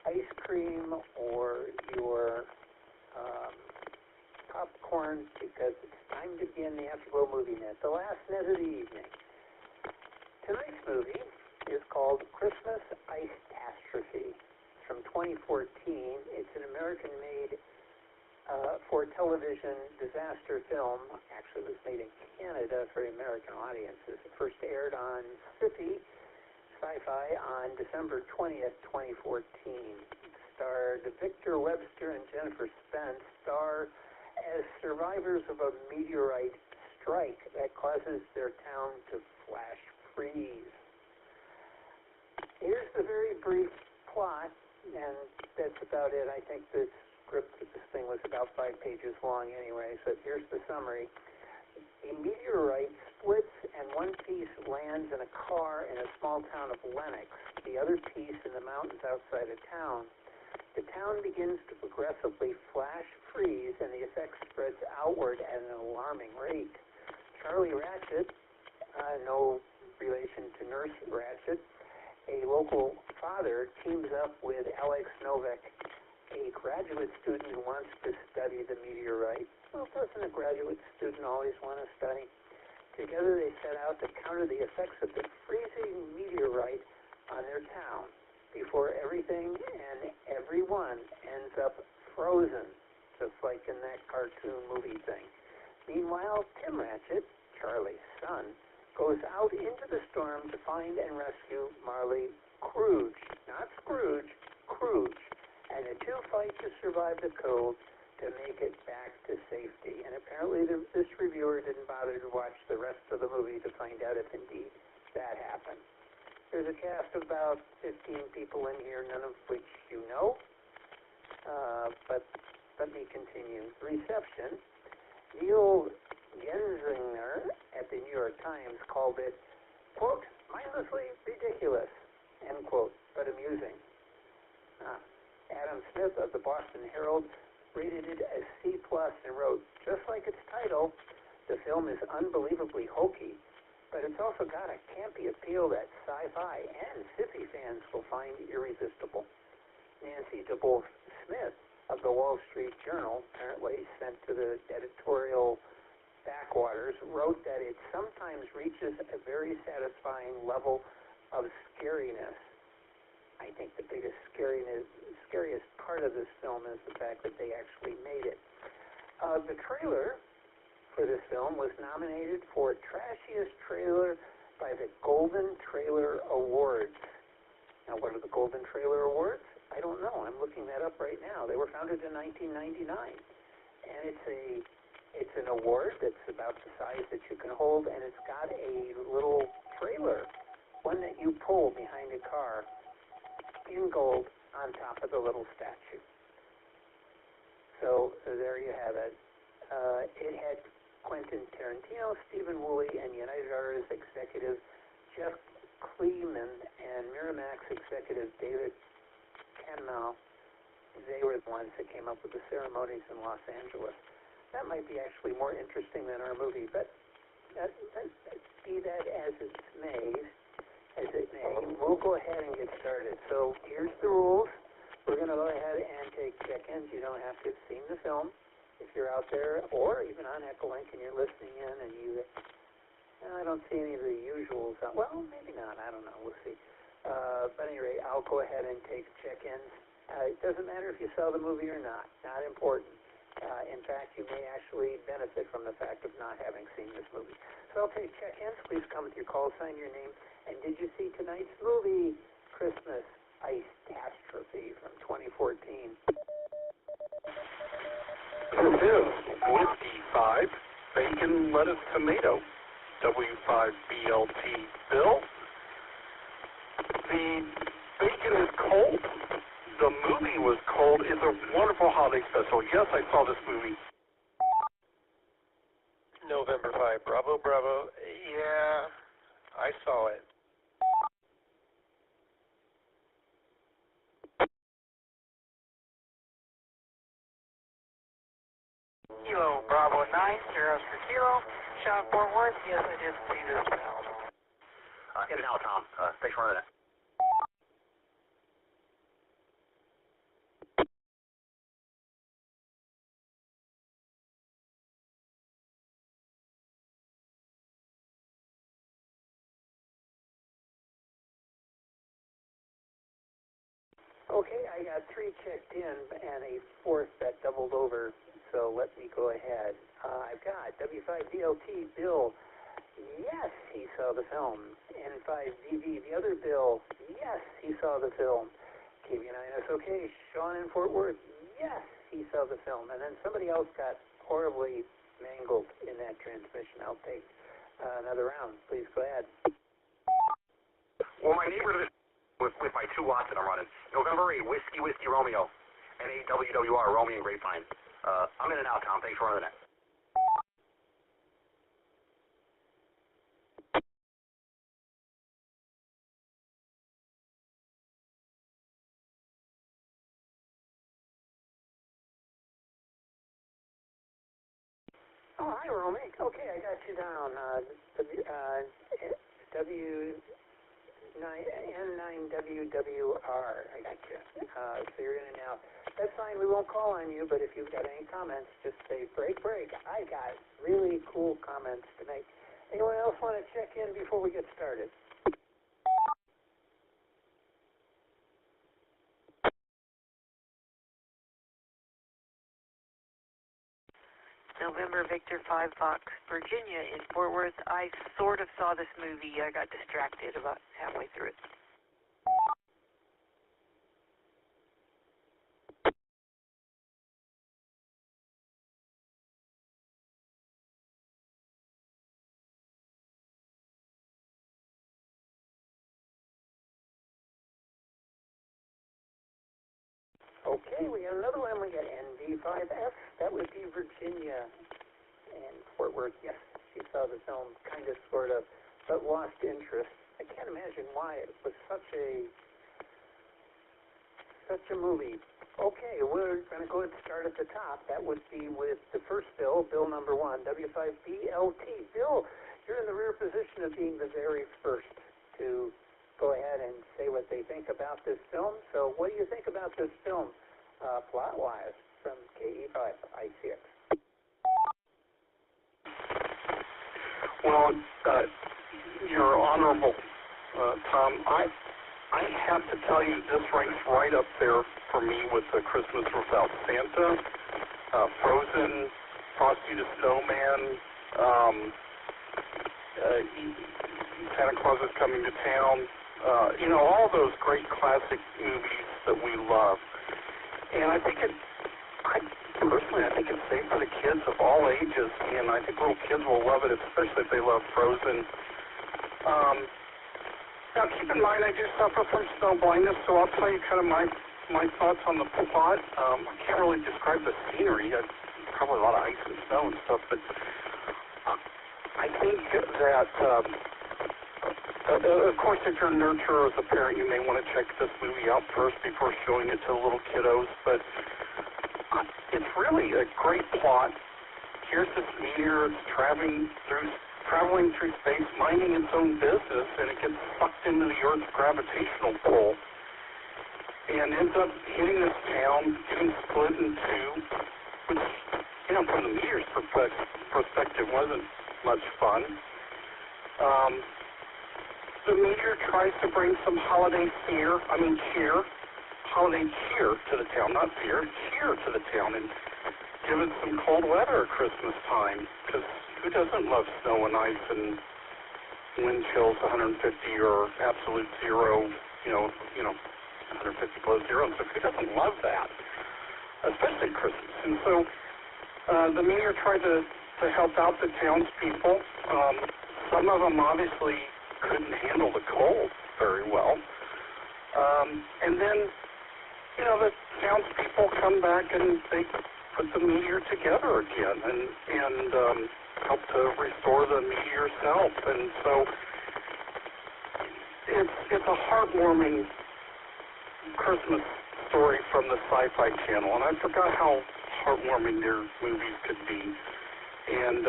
Speaker 11: ice cream or your popcorn because it's time to begin the Afterglow movie net, the last net of the evening. Tonight's movie is called Christmas Icetastrophe. It's from 2014. It's an American-made for television disaster film. Actually, it was made in Canada for American audiences. It first aired on Sci-Fi on December 20th, 2014. It starred Victor Webster and Jennifer Spence, star as survivors of a meteorite strike that causes their town to flash freeze. Here's the very brief plot, and that's about it. I think the script of this thing was about 5 pages long anyway, so here's the summary. A meteorite splits and one piece lands in a car in a small town of Lenox, the other piece in the mountains outside of town. The town begins to progressively flash freeze, and the effect spreads outward at an alarming rate. Charlie Ratchet, no relation to Nurse Ratchet, a local father, teams up with Alex Novak, a graduate student who wants to study the meteorite. Well, doesn't a graduate student always want to study? Together they set out to counter the effects of the freezing meteorite on their town before everything and everyone ends up frozen, just like in that cartoon movie thing. Meanwhile, Tim Ratchet, Charlie's son, goes out into the storm to find and rescue Marley Scrooge, not Scrooge, Scrooge, and the two fight to survive the cold to make it back to safety. And apparently this reviewer didn't bother to watch the rest of the movie to find out if indeed that happened. There's a cast of about 15 people in here, none of which you know, but let me continue. Reception. Neil Genzinger at the New York Times called it, quote, mindlessly ridiculous, end quote, but amusing. Adam Smith of the Boston Herald rated it as C+ and wrote, just like its title, the film is unbelievably hokey, but it's also got a campy appeal that sci-fi and sci-fi fans will find irresistible. Nancy DeBolf Smith of the Wall Street Journal, apparently sent to the editorial backwaters, wrote that it sometimes reaches a very satisfying level of scariness. I think the biggest scariest part of this film is the fact that they actually made it. The trailer for this film was nominated for Trashiest Trailer by the Golden Trailer Awards. Now, what are the Golden Trailer Awards? I don't know. I'm looking that up right now. They were founded in 1999, and it's an award that's about the size that you can hold, and it's got a little trailer, one that you pull behind a car, in gold on top of the little statue. So there you have it. It had Quentin Tarantino, Stephen Woolley, and United Artists executive Jeff Kleeman and Miramax executive David Canmel. They were the ones that came up with the ceremonies in Los Angeles. That might be actually more interesting than our movie, but be that as it may, we'll go ahead and get started. So here's the rules. We're going to go ahead and take check-ins. You don't have to have seen the film if you're out there, or even on Echolink and you're listening in and I don't see any of the usuals. Well, maybe not. I don't know. We'll see. But anyway, I'll go ahead and take check-ins. It doesn't matter if you saw the movie or not. Not important. In fact, you may actually benefit from the fact of not having seen this movie. So I'll take check-ins. Please come with your call sign, your name, and did you see tonight's movie, Christmas Icetastrophe from 2014?
Speaker 12: This is Whiskey 5, Bacon, Lettuce, Tomato, W5BLT Bill. The bacon is cold. The movie was cold. It's a wonderful holiday special. Yes, I saw this movie.
Speaker 2: November 5, Bravo, Bravo. Yeah, I saw it.
Speaker 13: Kilo Bravo 9, Sierra for Kilo.
Speaker 6: shot, Fort Worth. Yes, I did see this now.
Speaker 13: In and out, Tom. Thanks for running that.
Speaker 11: Okay, I got 3 checked in and a 4th that doubled over, so let me go ahead. I've got W5DLT Bill. Yes, he saw the film. N5DV, the other Bill. Yes, he saw the film. KB9SOK, Sean in Fort Worth. Yes, he saw the film. And then somebody else got horribly mangled in that transmission. I'll take another round. Please go ahead.
Speaker 13: Well, my neighbor with my 2 watts that I'm running. November 8, Whiskey Romeo, NAWWR, Romeo and Grapevine. I'm in and out, Tom. Thanks for running that.
Speaker 11: Oh, hi, Romy. Okay, I got you down. N9WWR. I got you. So you're in and out. That's fine. We won't call on you, but if you've got any comments, just say break. I got really cool comments to make. Anyone else want to check in before we get started?
Speaker 6: November Victor 5 Fox, Virginia in Fort Worth. I sort of saw this movie. I got distracted about halfway through it.
Speaker 11: Okay, we got another one. We got ND5F. That would be Virginia and Fort Worth. Yes, she saw the film, kind of, sort of, but lost interest. I can't imagine why. It was such a movie. Okay, we're going to go ahead and start at the top. That would be with the first bill, bill number 1, W5BLT. Bill, you're in the rare position of being the very first to go ahead and say what they think about this film. So what do you think about this film, plot-wise, from KE5ICX?
Speaker 12: Well, you're honorable, Tom. I have to tell you, this ranks right up there for me with The Christmas Without Santa, Frozen, Frosty the Snowman, Santa Claus is Coming to Town, all those great classic movies that we love. And I think personally, I think it's safe for the kids of all ages, and I think little kids will love it, especially if they love Frozen. Now, keep in mind, I do suffer from snow blindness, so I'll tell you kind of my thoughts on the plot. I can't really describe the scenery. Probably a lot of ice and snow and stuff, but I think that, of course, if you're a nurturer as a parent, you may want to check this movie out first before showing it to the little kiddos, but it's really a great plot. Here's this meteor, it's traveling through space, minding its own business, and it gets sucked into the Earth's gravitational pull, and ends up hitting this town, getting split in two, which, from the meteor's perspective, wasn't much fun. The meteor tries to bring some holiday cheer to the town, not fear, cheer to the town, and give it some cold weather at Christmas time, because who doesn't love snow and ice and wind chills 150 or absolute zero, 150 below zero, and so who doesn't love that, especially at Christmas? And so the meteor tried to help out the townspeople. Some of them obviously couldn't handle the cold very well. And then, the townspeople come back and they put the meteor together again and help to restore the meteor's health. And so it's a heartwarming Christmas story from the Sci-Fi Channel, and I forgot how heartwarming their movies could be. And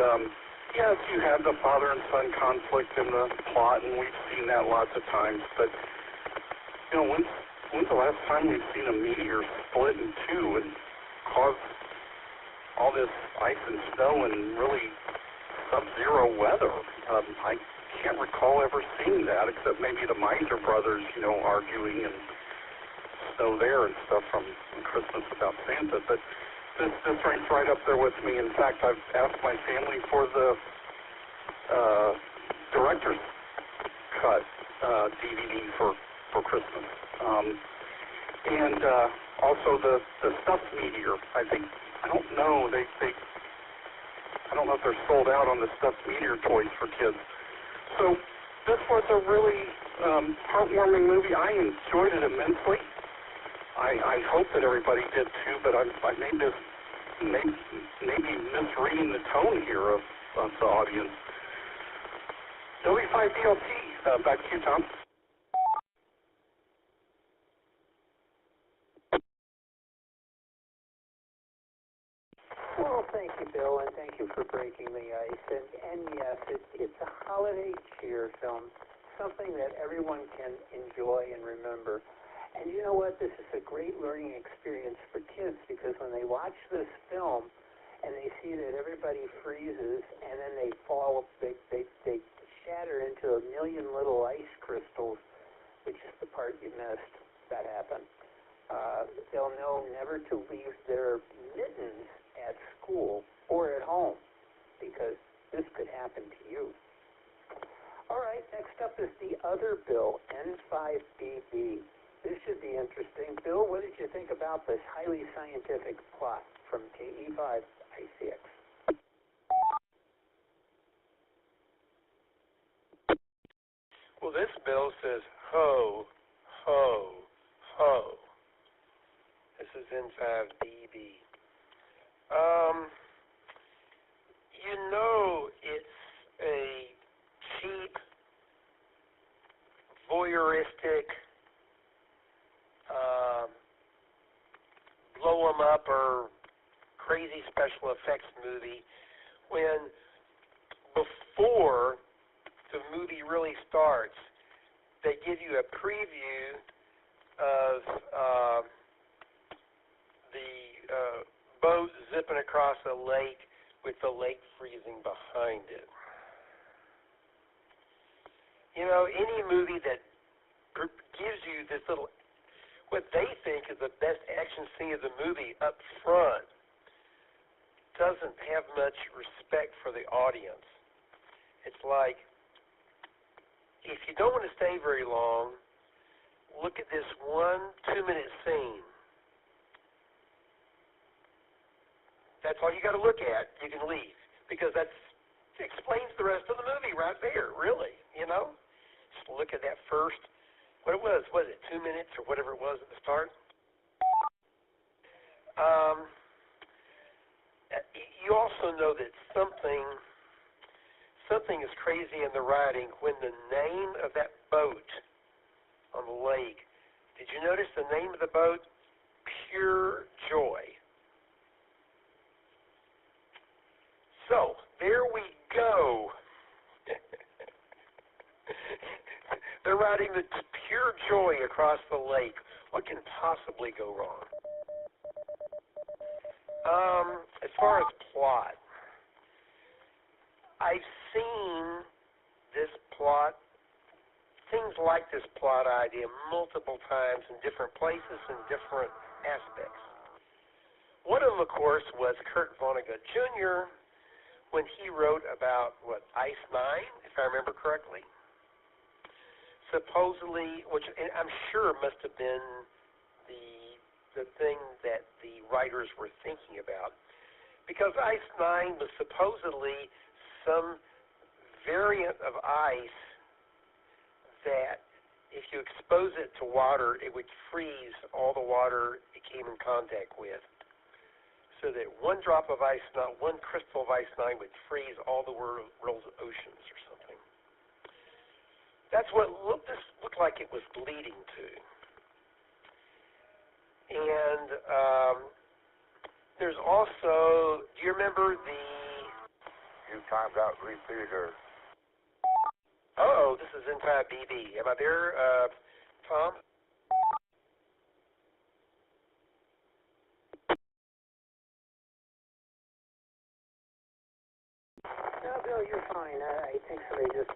Speaker 12: yes, you have the father and son conflict in the plot, and we've seen that lots of times. But you know, when's the last time we've seen a meteor split in two and cause all this ice and snow and really sub-zero weather? I can't recall ever seeing that, except maybe the Miser brothers, you know, arguing and snow there and stuff from Christmas Without Santa. But this ranks right up there with me. In fact, I've asked my family for the director's cut DVD for Christmas. And also the stuffed meteor. I don't know if they're sold out on the stuffed meteor toys for kids. So this was a really heartwarming movie. I enjoyed it immensely. I hope that everybody did too, but I maybe misreading the tone here of the audience. W5DLC, back to you, Tom.
Speaker 11: Well, thank you, Bill, and thank you for breaking the ice. And yes, it's a holiday cheer film, something that everyone can enjoy and remember. And you know what? This is a great learning experience for kids, because when they watch this film and they see that everybody freezes and then they fall, they shatter into a million little ice crystals, which is the part you missed. That happened. They'll know never to leave their mittens at school or at home, because this could happen to you. All right, next up is the other bill, N5BB. This should be interesting. Bill, what did you think about this highly scientific plot from KE5ICX?
Speaker 2: Well, this bill says ho, ho, ho. This is N5BB. You know, it's a cheap, voyeuristic, blow 'em up or crazy special effects movie when before the movie really starts, they give you a preview of the boat zipping across a lake with the lake freezing behind it. You know, any movie that gives you this little, what they think is the best action scene of the movie up front, doesn't have much respect for the audience. It's like, if you don't want to stay very long, look at this 1 2-minute scene. That's all you got to look at. You can leave, because that explains the rest of the movie right there, really, you know? Just look at that first, what it was it 2 minutes or whatever it was at the start? You also know that something is crazy in the writing when the name of that boat on the lake, did you notice the name of the boat? Pure Joy. So, there we go. They're riding the Pure Joy across the lake. What can possibly go wrong? As far as plot, I've seen this plot, things like this plot idea multiple times in different places and different aspects. One of them, of course, was Kurt Vonnegut Jr., when he wrote about, Ice 9, if I remember correctly. Supposedly, which I'm sure must have been the thing that the writers were thinking about, because Ice 9 was supposedly some variant of ice that if you expose it to water, it would freeze all the water it came in contact with. So that one drop of ice, not one crystal of Ice 9, would freeze all the world's oceans or something. That's what this looked like it was leading to. And there's also, do you remember
Speaker 9: You timed out Repeater.
Speaker 2: Uh-oh, this is Inside BB. Am I there, Tom?
Speaker 11: No, Bill, you're fine. I think so. They just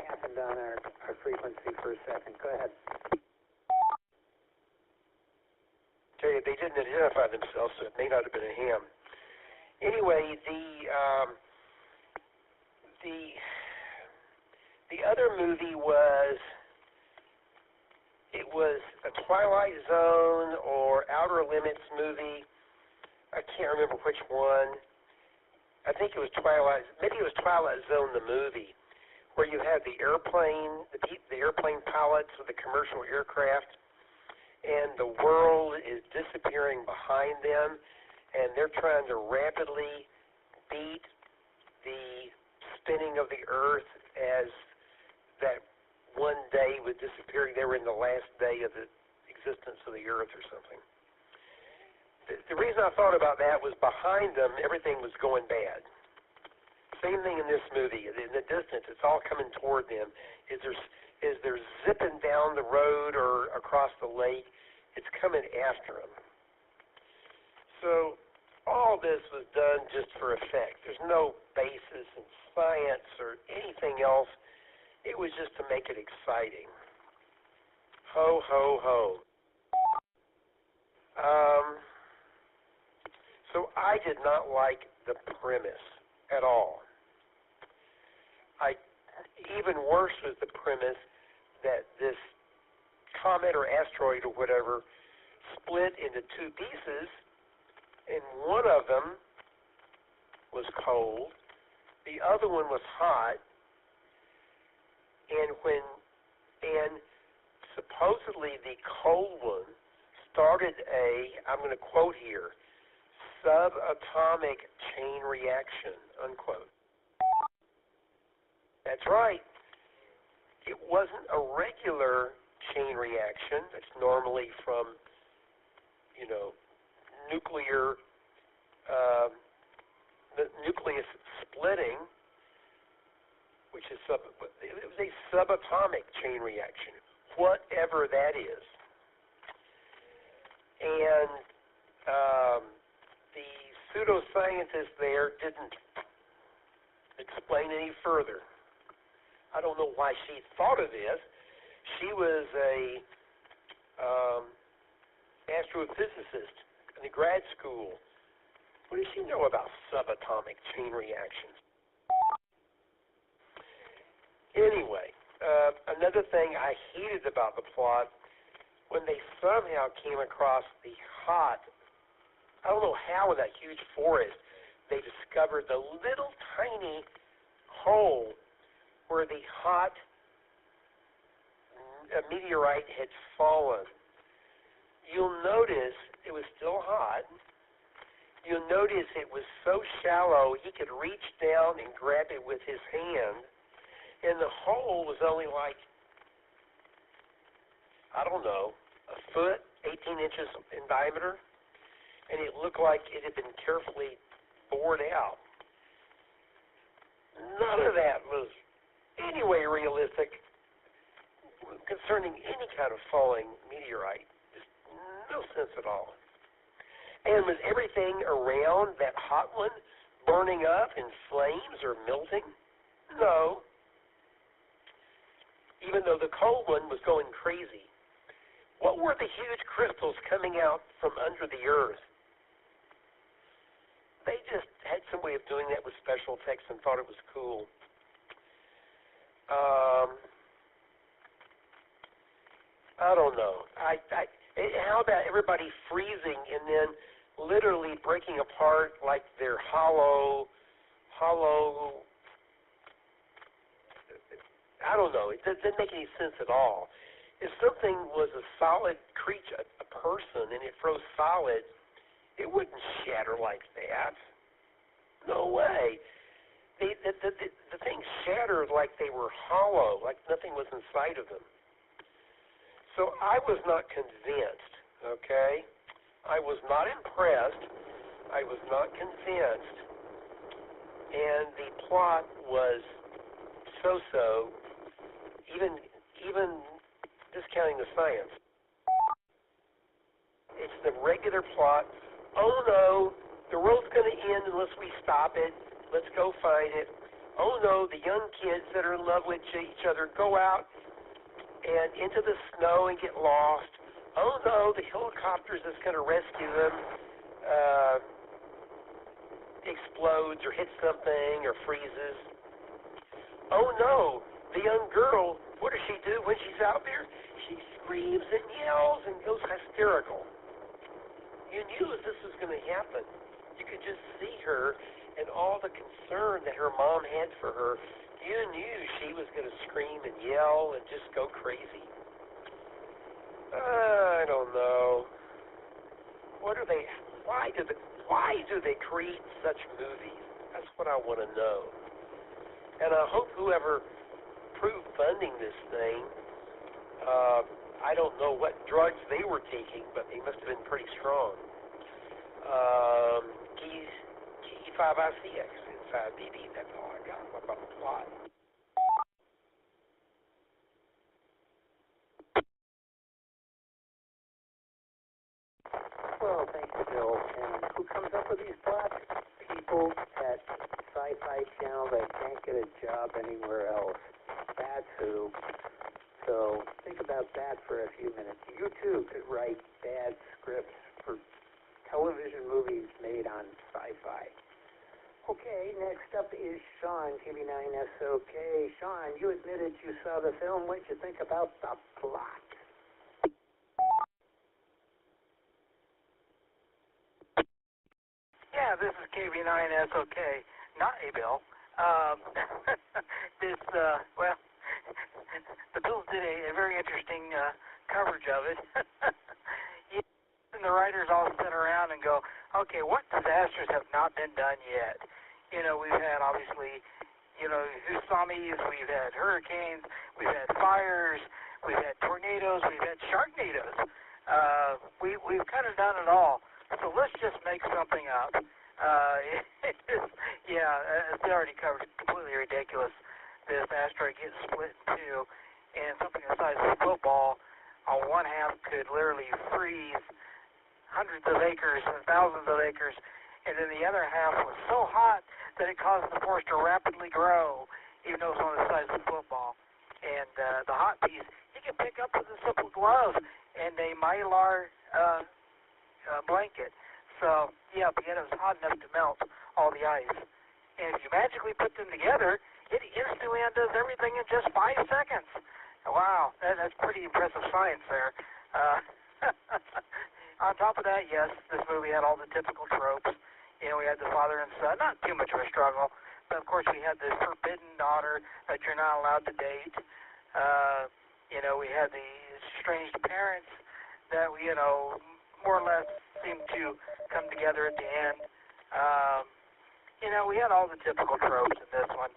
Speaker 11: happened on our frequency for a second. Go ahead.
Speaker 2: Okay, they didn't identify themselves, so it may not have been a ham. Anyway, the other movie was a Twilight Zone or Outer Limits movie. I can't remember which one. I think it was maybe it was Twilight Zone the movie, where you have the airplane pilots with the commercial aircraft, and the world is disappearing behind them, and they're trying to rapidly beat the spinning of the Earth as that one day was disappearing. They were in the last day of the existence of the Earth or something. The reason I thought about that was behind them, everything was going bad. Same thing in this movie. In the distance, it's all coming toward them. As they're zipping down the road or across the lake, it's coming after them. So all this was done just for effect. There's no basis in science or anything else. It was just to make it exciting. Ho, ho, ho. So I did not like the premise at all. Even worse was the premise that this comet or asteroid or whatever split into two pieces, and one of them was cold, the other one was hot, and supposedly the cold one started I'm going to quote here, subatomic chain reaction, unquote. That's right. It wasn't a regular chain reaction. It's normally from, nuclear, the nucleus splitting, which is it was a subatomic chain reaction, whatever that is. And the pseudoscientist there didn't explain any further. I don't know why she thought of this. She was a astrophysicist in the grad school. What does she know about subatomic chain reactions? Anyway, another thing I hated about the plot, when they somehow came across the hot, I don't know how in that huge forest, they discovered the little tiny hole where the hot meteorite had fallen. You'll notice it was still hot. You'll notice it was so shallow he could reach down and grab it with his hand, and the hole was only like, I don't know, a foot, 18 inches in diameter, and it looked like it had been carefully bored out. None of that was anyway realistic concerning any kind of falling meteorite. Just no sense at all. And was everything around that hot one burning up in flames or melting? No. Even though the cold one was going crazy. What were the huge crystals coming out from under the Earth? They just had some way of doing that with special effects and thought it was cool. I don't know. How about everybody freezing and then literally breaking apart like they're hollow? I don't know. It doesn't make any sense at all. If something was a solid creature, a person, and it froze solid, it wouldn't shatter like that. No way. The thing shattered like they were hollow, like nothing was inside of them. So I was not convinced, okay? I was not impressed. I was not convinced. and the plot was so-so, even discounting the science. It's the regular plot. Oh no, the world's going to end unless we stop it. Let's go find it. Oh no, the young kids that are in love with each other go out and into the snow and get lost. Oh no, the helicopters that's going to rescue them explodes or hits something or freezes. Oh no, the young girl, what does she do when she's out there? She screams and yells and goes hysterical. You knew that this was going to happen. You could just see her and all the concern that her mom had for her. You knew she was going to scream and yell and just go crazy. I don't know. Why do they create such movies? That's what I want to know. And I hope whoever approved funding this thing, I don't know what drugs they were taking, but they must have been pretty strong. G5ICX and 5BB, that's all I got. What about the plot?
Speaker 11: Well, thank you, Bill. And who comes up with these plots? People at Sci-Fi Channel that can't get a job anywhere else. That's who. So think about that for a few minutes. You too could write bad scripts for television movies made on sci-fi. Okay, next up is Sean, TV9SOK. Sean, you admitted you saw the film. What did you think about the plot?
Speaker 14: Yeah, this is KB9SOK, not a Bill. Well, the Bills did a very interesting coverage of it. And the writers all sit around and go, okay, what disasters have not been done yet? You know, we've had, obviously, tsunamis, we've had hurricanes, we've had fires, we've had tornadoes, we've had sharknadoes. We've kind of done it all. So let's just make something up. It's already covered. It's completely ridiculous. This asteroid gets split in two, and something the size of a football on one half could literally freeze hundreds of acres and thousands of acres, and then the other half was so hot that it caused the forest to rapidly grow, even though it's on the size of a football. And the hot piece, you can pick up with a simple glove and a mylar blanket. So, yeah, but yet it was hot enough to melt all the ice. And if you magically put them together, it instantly undoes everything in just 5 seconds. Wow, that's pretty impressive science there. On top of that, yes, this movie had all the typical tropes. You know, we had the father and son, not too much of a struggle, but of course we had the forbidden daughter that you're not allowed to date. We had the estranged parents that, more or less seemed to come together at the end. We had all the typical tropes in this one.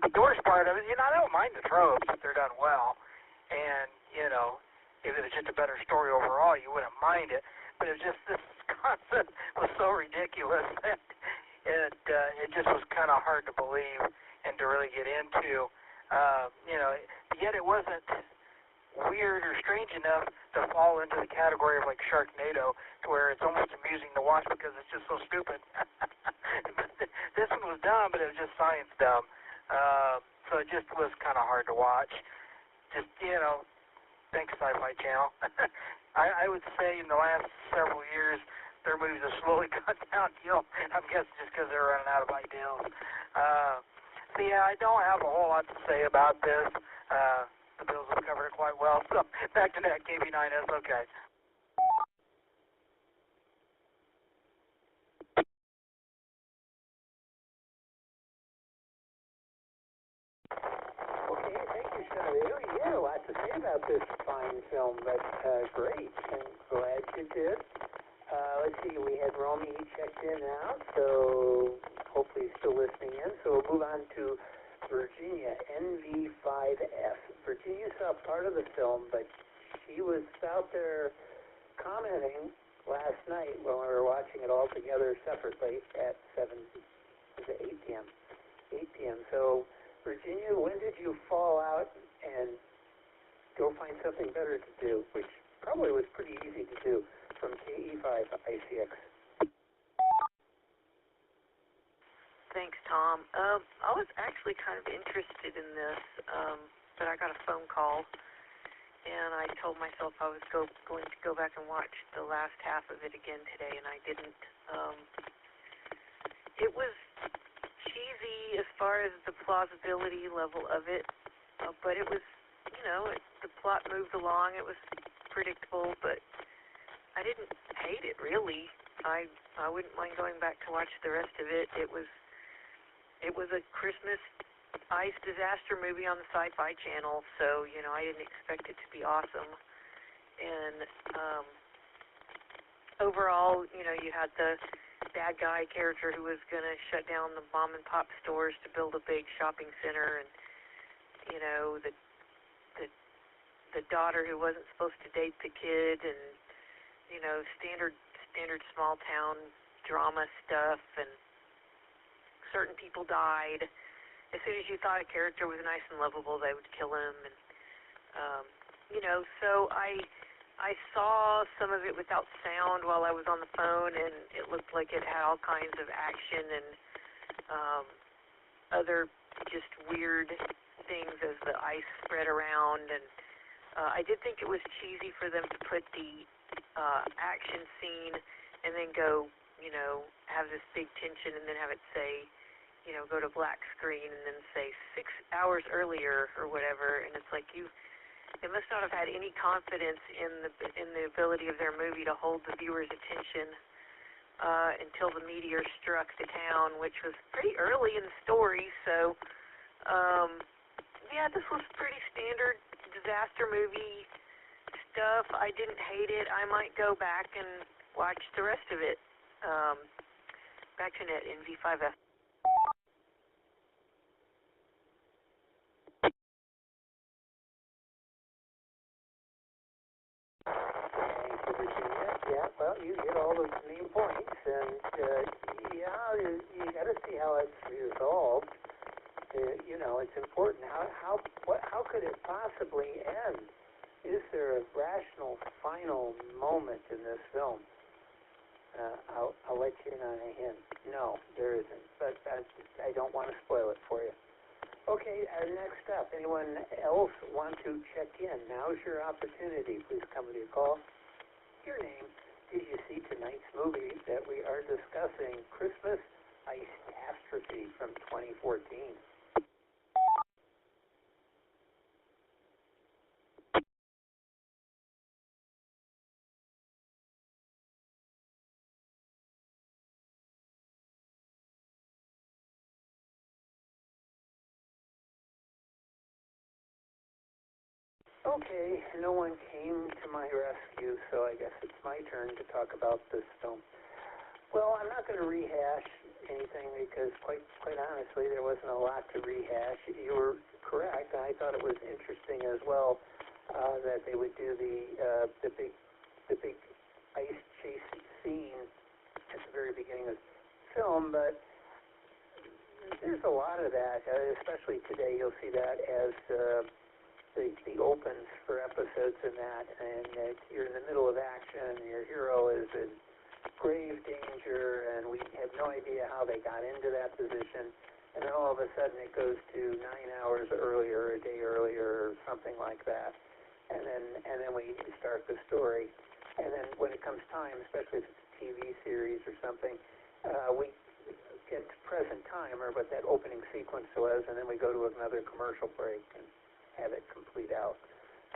Speaker 14: The worst part of it, I don't mind the tropes if they're done well. And, if it was just a better story overall, you wouldn't mind it. But it was just, this concept was so ridiculous that it just was kind of hard to believe and to really get into. Yet it wasn't weird or strange enough to fall into the category of like Sharknado, to where it's almost amusing to watch because it's just so stupid. This one was dumb, but it was just science dumb. So it just was kind of hard to watch. Just, thanks Sci-Fi Channel. I would say in the last several years, their movies have slowly gone downhill. I'm guessing just because they're running out of ideas. So yeah, I don't have a whole lot to say about this. The Bills have covered it quite well. So back to that, KB9SOK.
Speaker 11: Okay, thank you, Sean. You had a lot to say about this fine film, but great, and glad you did. Let's see, we had Romy, he checked in now, so hopefully he's still listening in. So we'll move on to Virginia, NV5F. Virginia saw part of the film, but she was out there commenting last night when we were watching it all together separately at 8 p.m. So, Virginia, when did you fall out and go find something better to do, which probably was pretty easy to do from KE5ICX?
Speaker 6: Thanks, Tom. I was actually kind of interested in this, but I got a phone call, and I told myself I was going to go back and watch the last half of it again today, and I didn't. It was cheesy as far as the plausibility level of it, but it was, the plot moved along. It was predictable, but I didn't hate it, really. I wouldn't mind going back to watch the rest of it. It was a Christmas ice disaster movie on the Sci-Fi Channel, so, I didn't expect it to be awesome. And overall, you had the bad guy character who was going to shut down the mom-and-pop stores to build a big shopping center, and, the daughter who wasn't supposed to date the kid, and, standard small-town drama stuff, and certain people died. As soon as you thought a character was nice and lovable, they would kill him, and so I saw some of it without sound while I was on the phone, and it looked like it had all kinds of action and other just weird things as the ice spread around, and I did think it was cheesy for them to put the action scene and then go, have this big tension and then have it say, go to black screen and then say 6 hours earlier or whatever, and it's like they must not have had any confidence in the ability of their movie to hold the viewer's attention until the meteor struck the town, which was pretty early in the story. So, this was pretty standard disaster movie stuff. I didn't hate it. I might go back and watch the rest of it. Back to net in V5F.
Speaker 11: Yeah, well, you hit all the main points, and you got to see how it's resolved. It's important. How could it possibly end? Is there a rational final moment in this film? I'll let you in on a hint. No, there isn't. But I don't want to spoil it for you. Okay, next up, anyone else want to check in? Now's your opportunity. Please come with your call. Your name. Did you see tonight's movie that we are discussing, Christmas Icetastrophe from 2014? Okay, no one came to my rescue, so I guess it's my turn to talk about this film. Well, I'm not going to rehash anything because, quite honestly, there wasn't a lot to rehash. You were correct, and I thought it was interesting as well that they would do the big ice chase scene at the very beginning of the film, but there's a lot of that, especially today. You'll see that as the opens for episodes in that, and you're in the middle of action, and your hero is in grave danger, and we have no idea how they got into that position, and then all of a sudden it goes to 9 hours earlier, a day earlier, or something like that, and then we start the story, and then when it comes time, especially if it's a TV series or something, we get to present time, or what that opening sequence was, and then we go to another commercial break and have it complete out.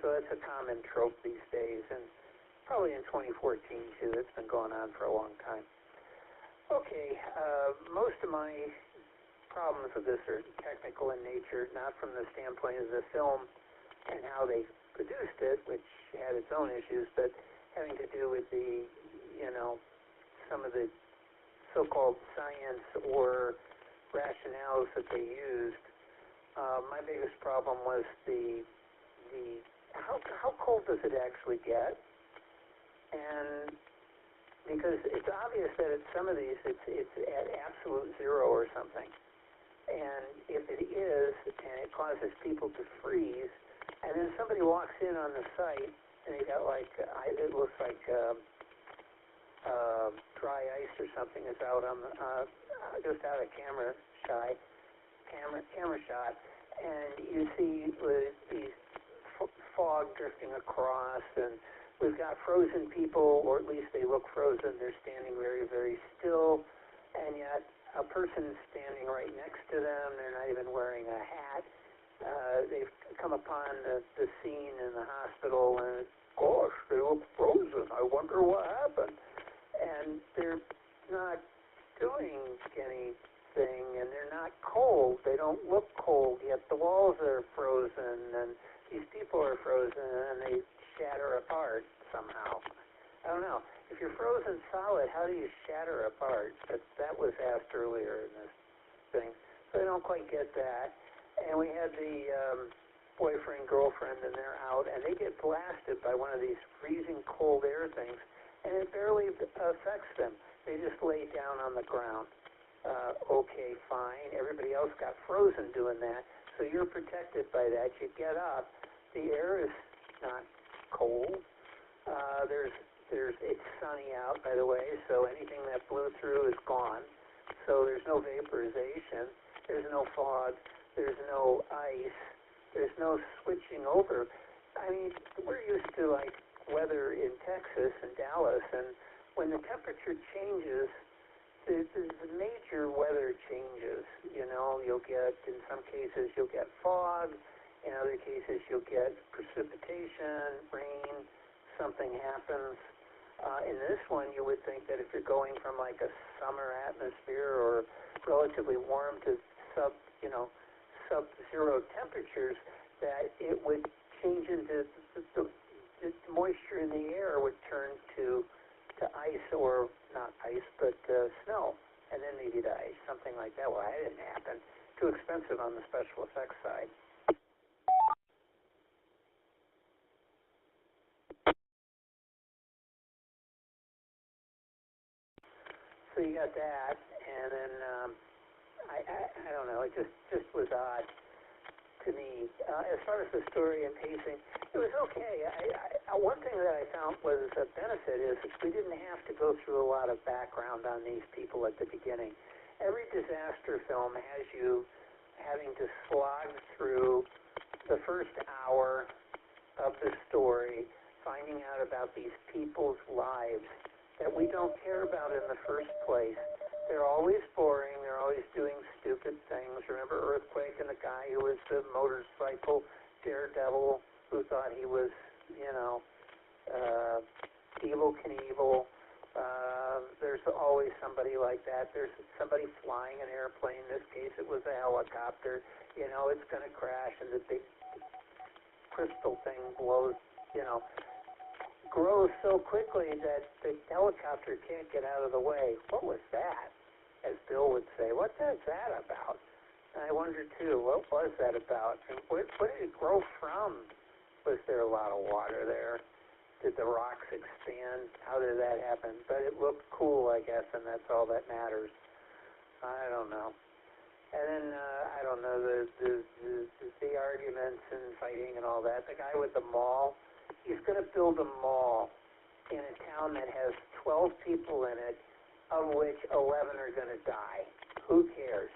Speaker 11: So that's a common trope these days, and probably in 2014 too. It's been going on for a long time. Okay, most of my problems with this are technical in nature, not from the standpoint of the film and how they produced it, which had its own issues, but having to do with the, some of the so-called science or rationales that they used. My biggest problem was the how cold does it actually get? And because it's obvious that at some of these it's at absolute zero or something. And if it on the site, and they got like, it looks like dry ice or something is out on the, just out of camera shot, and you see these fog drifting across, and we've got frozen people, or at least they look frozen. They're standing very, very still, and yet a person is standing right next to them. They're not even wearing a hat. They've come upon the scene in the hospital, and gosh, they look frozen. I wonder what happened. And they're not doing anything, and they're not cold. They don't look cold, yet the walls are frozen, and these people are frozen, and they shatter apart somehow. I don't know. If you're frozen solid, how do you shatter apart? That was asked earlier in this thing. So I don't quite get that. And we had the boyfriend, girlfriend, and they're out, and they get blasted by one of these freezing cold air things, and it barely affects them. They just lay down on the ground. Okay, fine. Everybody else got frozen doing that, so you're protected by that. You get up. The air is not cold. It's sunny out, by the way, so anything that blew through is gone. So there's no vaporization. There's no fog. There's no ice. There's no switching over. I mean, we're used to, like, weather in Texas and Dallas, and when the temperature changes, the major weather changes. You know, you'll get, in some cases, you'll get fog. In other cases, you'll get precipitation, rain, something happens. In this one, you would think that if you're going from like a summer atmosphere or relatively warm to sub-zero temperatures, that it would change into the moisture in the air would turn to ice, or not ice, but snow, and then maybe to ice, something like that. Well, that didn't happen. Too expensive on the special effects side. So you got that, and then I don't know. It just was odd to me. As far as the story and pacing, it was okay. One thing that I found was a benefit is we didn't have to go through a lot of background on these people at the beginning. Every disaster film has you having to slog through the first hour of the story, finding out about these people's lives that we don't care about in the first place. They're always boring. They're always doing stupid things. Remember Earthquake and the guy who was the motorcycle daredevil who thought he was, Evel Knievel. There's always somebody like that. There's somebody flying an airplane. In this case, it was a helicopter. It's going to crash, and the big crystal thing grows so quickly that the helicopter can't get out of the way. What was that? As Bill would say, what is that about? And I wondered, too, what was that about? And what did it grow from? Was there a lot of water there? Did the rocks expand? How did that happen? But it looked cool, I guess, and that's all that matters. I don't know. And then, I don't know, the arguments and fighting and all that. The guy with the mall, he's going to build a mall in a town that has 12 people in it, of which 11 are going to die. Who cares?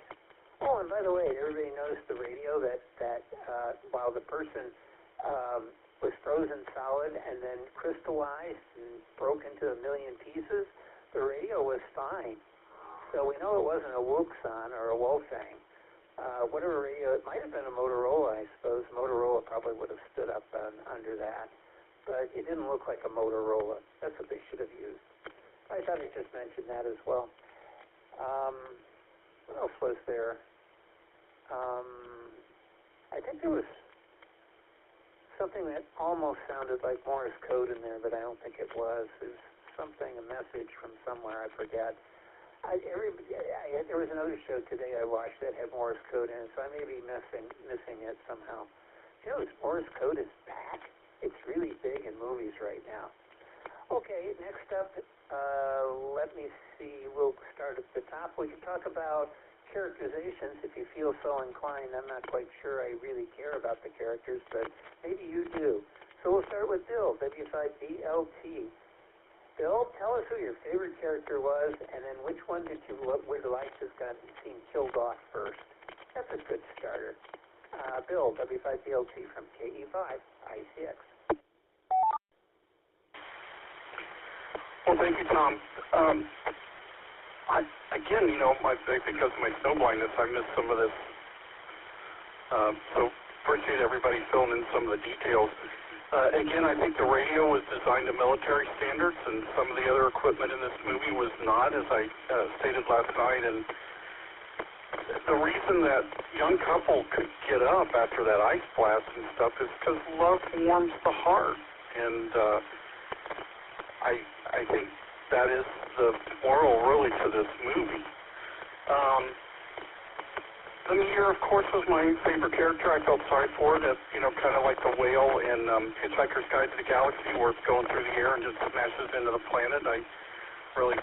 Speaker 11: Oh, and by the way, everybody noticed the radio that while the person was frozen solid and then crystallized and broke into a million pieces, the radio was fine. So we know it wasn't a Wuxon or a Wolfgang. Whatever radio, it might have been a Motorola, I suppose. Motorola probably would have stood up under that. But it didn't look like a Motorola. That's what they should have used. I thought I just mentioned that as well. What else was there? I think there was something that almost sounded like Morse code in there, but I don't think it was. It was something, a message from somewhere, I forget. There was another show today I watched that had Morse code in it, so I may be missing it somehow. This Morse code is back. It's really big in movies right now. Okay, next up, let me see. We'll start at the top. We can talk about characterizations if you feel so inclined. I'm not quite sure I really care about the characters, but maybe you do. So we'll start with Bill, W5BLT. Bill, tell us who your favorite character was, and then which one would like to have seen killed off first. That's a good starter. Bill, W5BLT from KE5, ICX.
Speaker 12: Well, thank you, Tom. Again, because of my snow blindness, I missed some of this. So appreciate everybody filling in some of the details. Again, I think the radio was designed to military standards, and some of the other equipment in this movie was not, as I stated last night. And the reason that young couple could get up after that ice blast and stuff is because love warms the heart. And I think that is the moral, really, to this movie. The meteor, of course, was my favorite character. I felt sorry for it, kind of like the whale in Hitchhiker's Guide to the Galaxy, where it's going through the air and just smashes into the planet. I really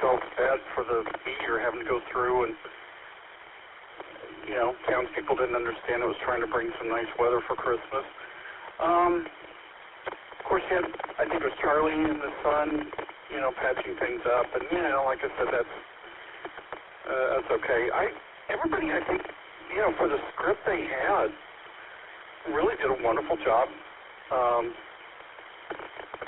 Speaker 12: felt bad for the meteor having to go through, and townspeople didn't understand it was trying to bring some nice weather for Christmas. Of course, you had, I think it was Charlie in the sun, patching things up, and like I said, that's okay. Everybody, I think, for the script they had, really did a wonderful job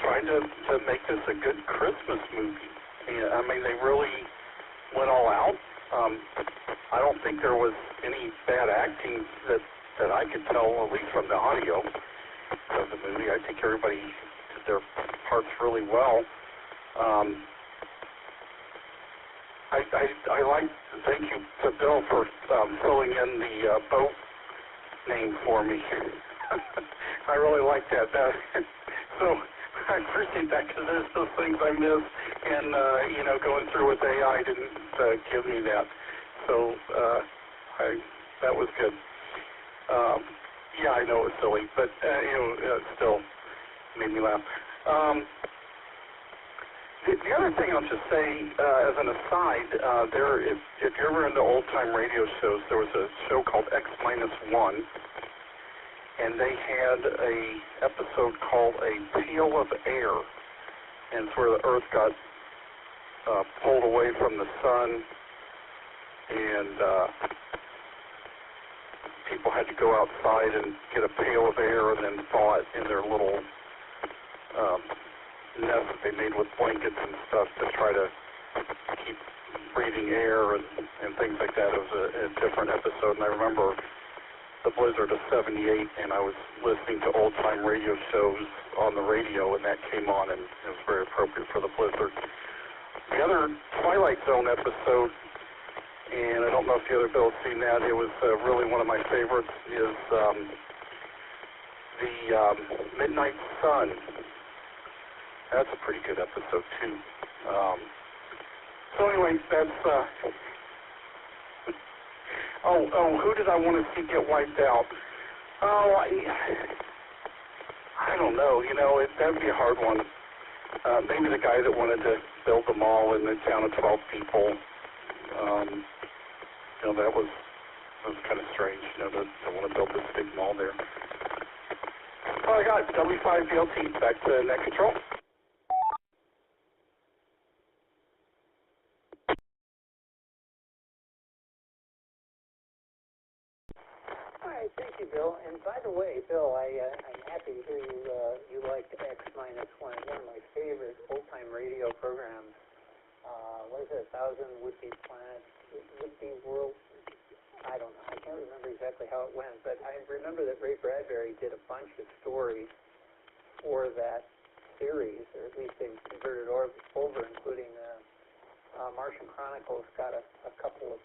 Speaker 12: trying to make this a good Christmas movie. I mean, they really went all out. I don't think there was any bad acting that I could tell, at least from the audio of the movie. I think everybody did their parts really well. I like to thank you to Bill for filling in the boat name for me. I really like that. So I appreciate that, because there's those things I miss, and going through with AI didn't give me that. So that was good. Yeah, I know it was silly, but it still made me laugh. The other thing I'll just say, as an aside, if you're ever into old-time radio shows, there was a show called X-1, and they had a episode called A Pail of Air, and it's where the Earth got pulled away from the sun, and people had to go outside and get a pail of air and then thaw it in their little nest that they made with blankets and stuff to try to keep breathing air and things like that. It was a different episode, and I remember the blizzard of '78, and I was listening to old-time radio shows on the radio, and that came on, and it was very appropriate for the blizzard. The other Twilight Zone episode, and I don't know if the other Bill's seen that, it was really one of my favorites, is the Midnight Sun. That's a pretty good episode, too. So anyway, that's, who did I want to see get wiped out? Oh, I don't know, that'd be a hard one. Maybe the guy that wanted to build the mall in the town of 12 people. That was kind of strange, to want to build this big mall there. Well, I got W5BLT, back to net control.
Speaker 11: All right, thank you, Bill. And by the way, Bill, I'm happy to hear you liked X-1. One of my favorite old-time radio programs. What is it, 1,000 Would-Be Planets, Would-Be World? I don't know. I can't remember exactly how it went, but I remember that Ray Bradbury did a bunch of stories for that series, or at least they converted over, including Martian Chronicles got a couple of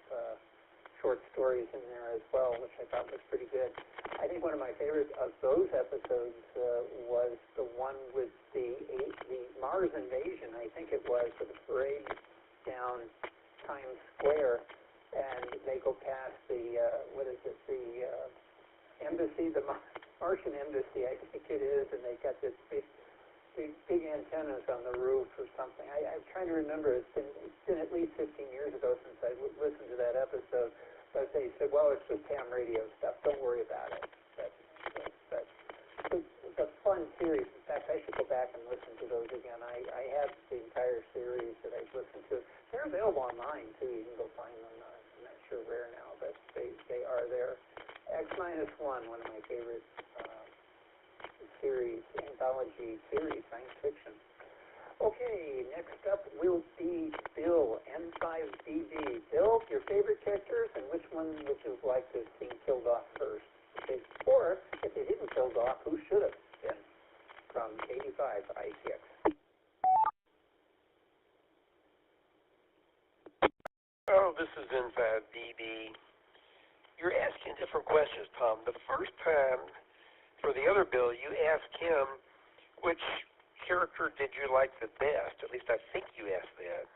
Speaker 11: short stories in there as well, which I thought was pretty good. I think one of my favorites of those episodes was the one with the Mars invasion, I think it was, with the parade down Times Square, and they go past the embassy, the Martian embassy, I think it is, and they got this big antennas on the roof or something. I'm trying to remember. It's been at least 15 years ago since I listened to that episode. But they said, well, it's just ham radio stuff. Don't worry about it. But it's a fun series. In fact, I should go back and listen to those again. I have the entire series that I've listened to. They're available online, too. You can go find them. I'm not sure where now, but they are there. X-1, one of my favorite series, anthology series, science fiction. Okay, next up will be Bill, N5BB. Bill, your favorite characters, and which one would you like to see killed off first? Okay. Or, if they didn't killed off, who should have been? From 85 ITX.
Speaker 2: Oh, this is N5BB. You're asking different questions, Tom. The first time, for the other Bill, you asked him which character did you like the best? At least I think you asked that.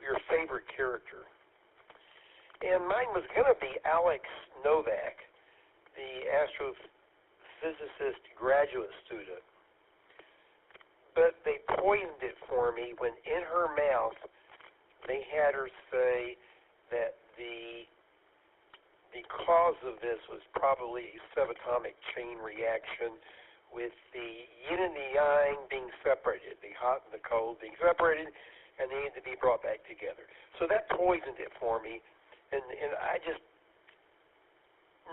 Speaker 2: Your favorite character. And mine was going to be Alex Novak, the astrophysicist graduate student. But they poisoned it for me when in her mouth they had her say that the cause of this was probably a subatomic chain reaction with the yin and the yang being separated, the hot and the cold being separated, and they need to be brought back together. So that poisoned it for me, and I just,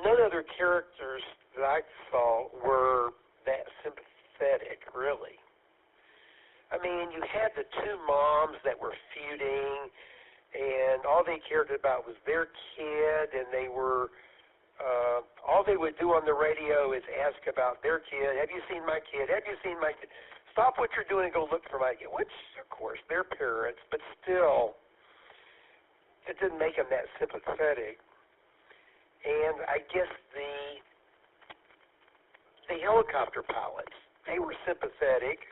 Speaker 2: none other characters that I saw were that sympathetic, really. I mean, you had the two moms that were feuding, and all they cared about was their kid, and they were, all they would do on the radio is ask about their kid. Have you seen my kid? Have you seen my kid? Stop what you're doing and go look for my kid. Which, of course, they're parents, but still, it didn't make them that sympathetic. And I guess the helicopter pilots, they were sympathetic,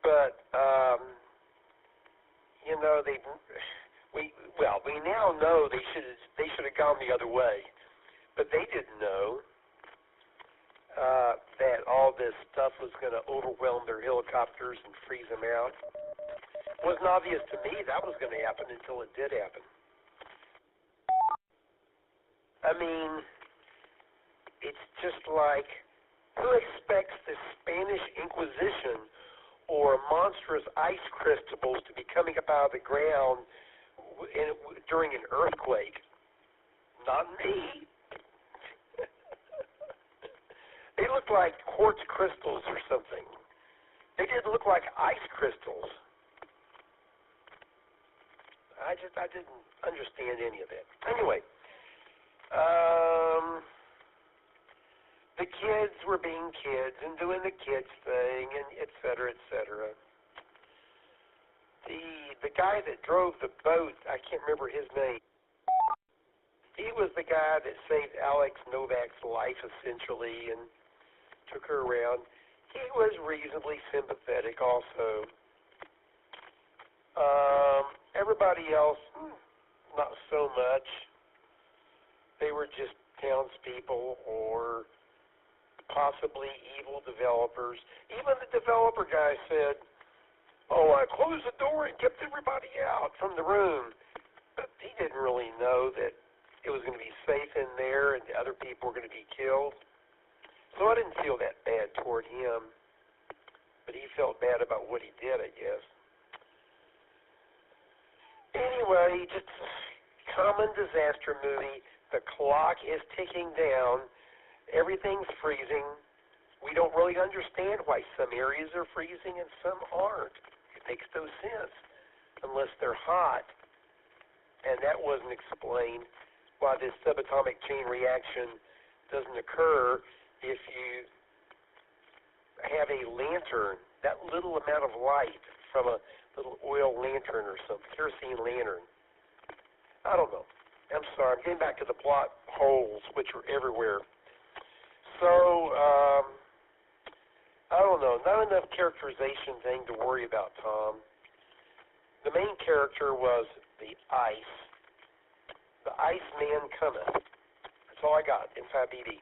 Speaker 2: but you know, we now know they should have gone the other way, but they didn't know that all this stuff was going to overwhelm their helicopters and freeze them out. It wasn't obvious to me that was going to happen until it did happen. I mean, it's just like, who expects the Spanish Inquisition or monstrous ice crystals to be coming up out of the ground during an earthquake? Not me. They looked like quartz crystals or something. They didn't look like ice crystals. I didn't understand any of it. Anyway, the kids were being kids and doing the kids thing, and et cetera, et cetera. The guy that drove the boat, I can't remember his name. He was the guy that saved Alex Novak's life, essentially, and took her around. He was reasonably sympathetic also. Everybody else, not so much. They were just townspeople or possibly evil developers. Even the developer guy said, "Oh, I closed the door and kept everybody out from the room." But he didn't really know that it was going to be safe in there and the other people were going to be killed. So I didn't feel that bad toward him. But he felt bad about what he did, I guess. Anyway, just a common disaster movie. The clock is ticking down. Everything's freezing. We don't really understand why some areas are freezing and some aren't. It makes no sense unless they're hot. And that wasn't explained why this subatomic chain reaction doesn't occur if you have a lantern, that little amount of light from a little oil lantern or some kerosene lantern. I don't know. I'm sorry. I'm getting back to the plot holes, which are everywhere. So, I don't know. Not enough characterization thing to worry about, Tom. The main character was the ice. The Iceman cometh. That's all I got. N5BB.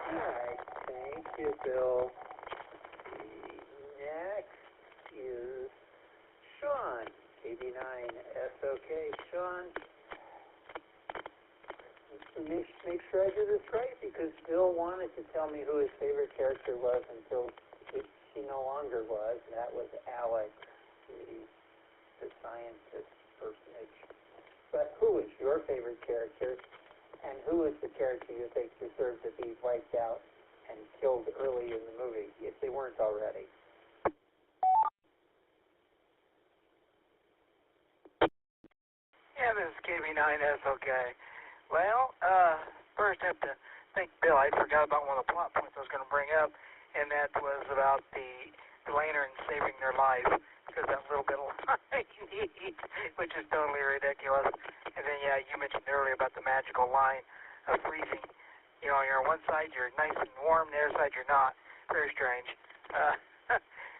Speaker 11: Alright, thank you, Bill. Next is Sean, 89 okay. Sean, make sure I do this right, because Bill wanted to tell me who his favorite character was until she no longer was. That was Alex, the scientist personage. But who is your favorite character, and who is the character you think deserved to be wiped out and killed early in the movie, if they weren't already?
Speaker 14: Yeah, this is KB9S, okay. Well, first I have to thank Bill. I forgot about one of the plot points I was going to bring up, and that was about the lantern saving their life, because that little bit of light he needs, which is totally ridiculous. And then, yeah, you mentioned earlier about the magical line of freezing. You know, you're on one side, you're nice and warm, the other side you're not. Very strange.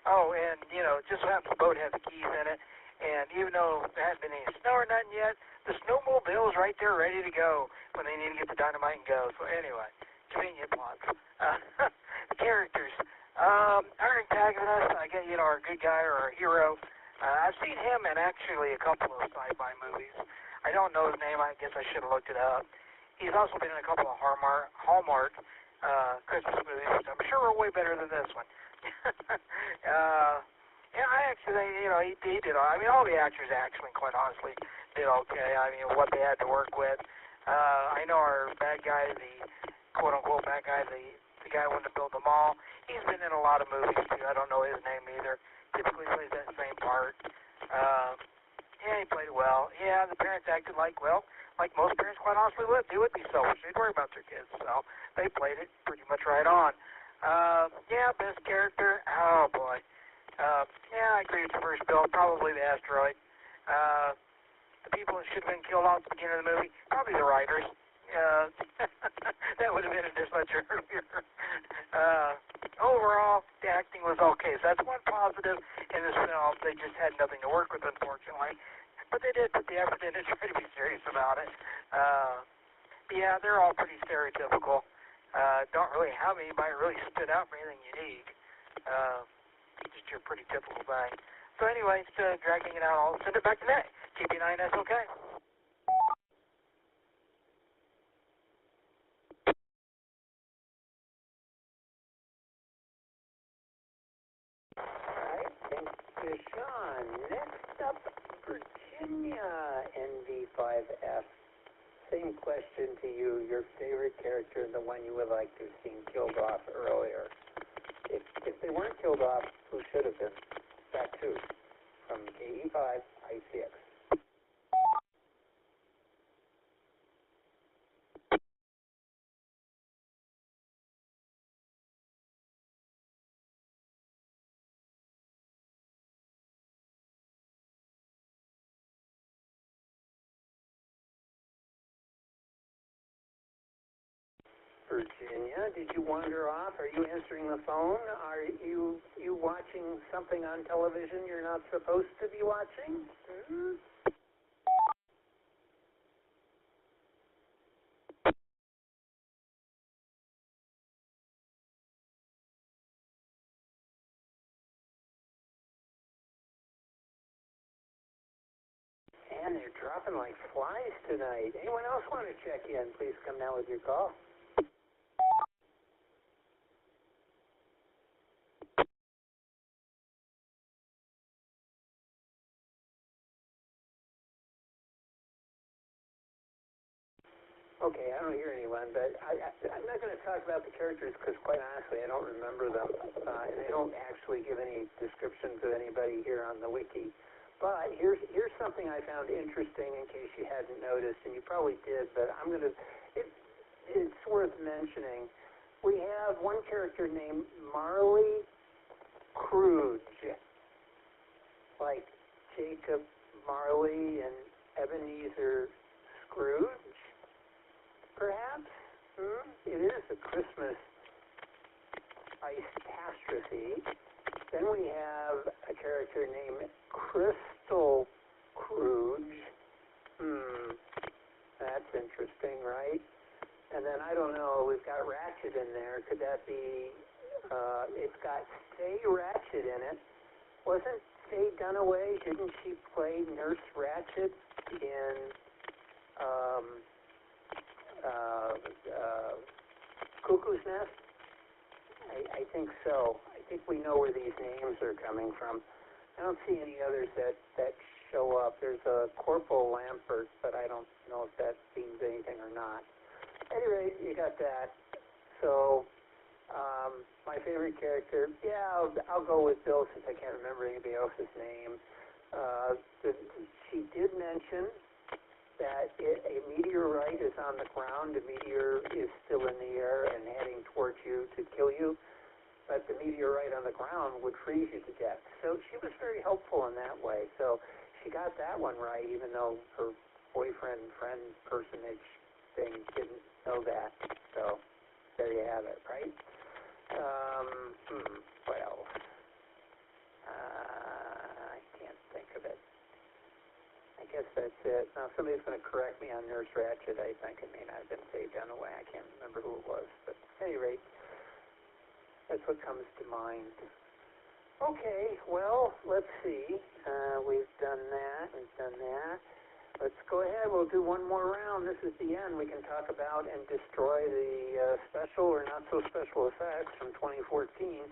Speaker 14: Oh, and, you know, just so happens the boat has the keys in it, and even though there hasn't been any snow or nothing yet, the snowmobile's right there ready to go when they need to get the dynamite and go. So anyway, convenient plots. The characters. Our antagonist, I guess, you know, our good guy or our hero, I've seen him in actually a couple of sci-fi movies. I don't know his name. I guess I should have looked it up. He's also been in a couple of Hallmark Christmas movies, which I'm sure are way better than this one. Yeah, I actually, you know, he did. I mean, all the actors actually, quite honestly, did okay. I mean, what they had to work with. I know our bad guy, the quote-unquote bad guy, the guy who wanted to build the mall. He's been in a lot of movies too. I don't know his name either. Typically plays that same part. Yeah, he played it well. Yeah, the parents acted like most parents quite honestly would. They would be selfish. They'd worry about their kids. So they played it pretty much right on. Yeah, best character. Oh boy. Yeah, I agree with the first Bill. Probably the asteroid. The people that should have been killed off at the beginning of the movie, probably the writers. That would have been this much earlier. Overall, the acting was okay. So that's one positive in this film. They just had nothing to work with, unfortunately. But they did put the effort in to try to be serious about it. Yeah, they're all pretty stereotypical. Don't really have anybody really stood out for anything unique. Just your pretty typical thing. So anyway, instead of dragging it out, I'll send it back to Nick. KB9S, okay?
Speaker 11: Alright, thank you, Sean. Next up, Virginia, NV5F. Same question to you, your favorite character and the one you would like to have seen killed off earlier. If they weren't killed off, who should have been? That too, from KE5 ICX. Virginia, did you wander off? Are you answering the phone? Are you watching something on television you're not supposed to be watching? Hmm? And they're dropping like flies tonight. Anyone else want to check in? Please come now with your call. Okay, I don't hear anyone, but I'm not going to talk about the characters because, quite honestly, I don't remember them, and they don't actually give any descriptions of anybody here on the wiki. But here's something I found interesting in case you hadn't noticed, and you probably did, but it's worth mentioning. We have one character named Marley Scrooge, like Jacob Marley and Ebenezer Scrooge. Perhaps? It is a Christmas Icetastrophe. Then we have a character named Crystal Scrooge. That's interesting, right? And then, I don't know, we've got Ratchet in there. Could that be, it's got Stay Ratchet in it, wasn't Faye Dunaway, didn't she play Nurse Ratched in Cuckoo's Nest? I think so. I think we know where these names are coming from. I don't see any others that show up. There's a Corporal Lampert, but I don't know if that means anything or not. Anyway, you got that. So, my favorite character, yeah, I'll go with Bill since I can't remember anybody else's name. She did mention that a meteorite is on the ground, a meteor is still in the air and heading towards you to kill you, but the meteorite on the ground would freeze you to death. So she was very helpful in that way. So she got that one right, even though her boyfriend, friend, personage thing didn't know that. So there you have it, right? What else? I can't think of it. I guess that's it. Now, somebody's going to correct me on Nurse Ratched. I think it may not have been Faye Dunaway. I can't remember who it was. But at any rate, that's what comes to mind. Okay, well, let's see. We've done that. We've done that. Let's go ahead. We'll do one more round. This is the end. We can talk about and destroy the special or not so special effects from 2014.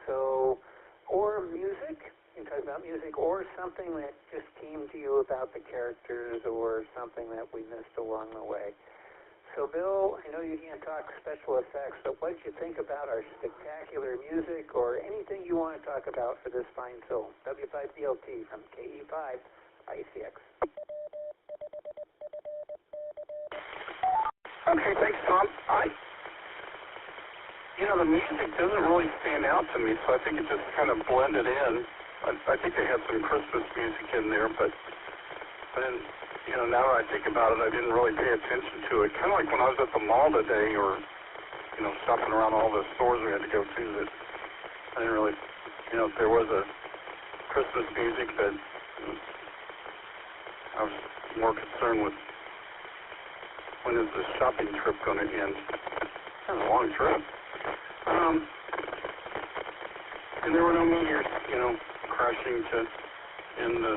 Speaker 11: So, or music. You can talk about music or something that just came to you about the characters or something that we missed along the way. So, Bill, I know you can't talk special effects, but what did you think about our spectacular music or anything you want to talk about for this fine film? W5DLT from KE5 ICX.
Speaker 12: Okay, thanks, Tom. The music doesn't really stand out to me, so I think it just kind of blended in. I think they had some Christmas music in there, but then, now that I think about it, I didn't really pay attention to it. Kind of like when I was at the mall today or, shopping around all the stores we had to go to, that I didn't really, if there was a Christmas music that I was more concerned with when is the shopping trip going to end. Kind of a long trip. And there were no meteors, crashing to end the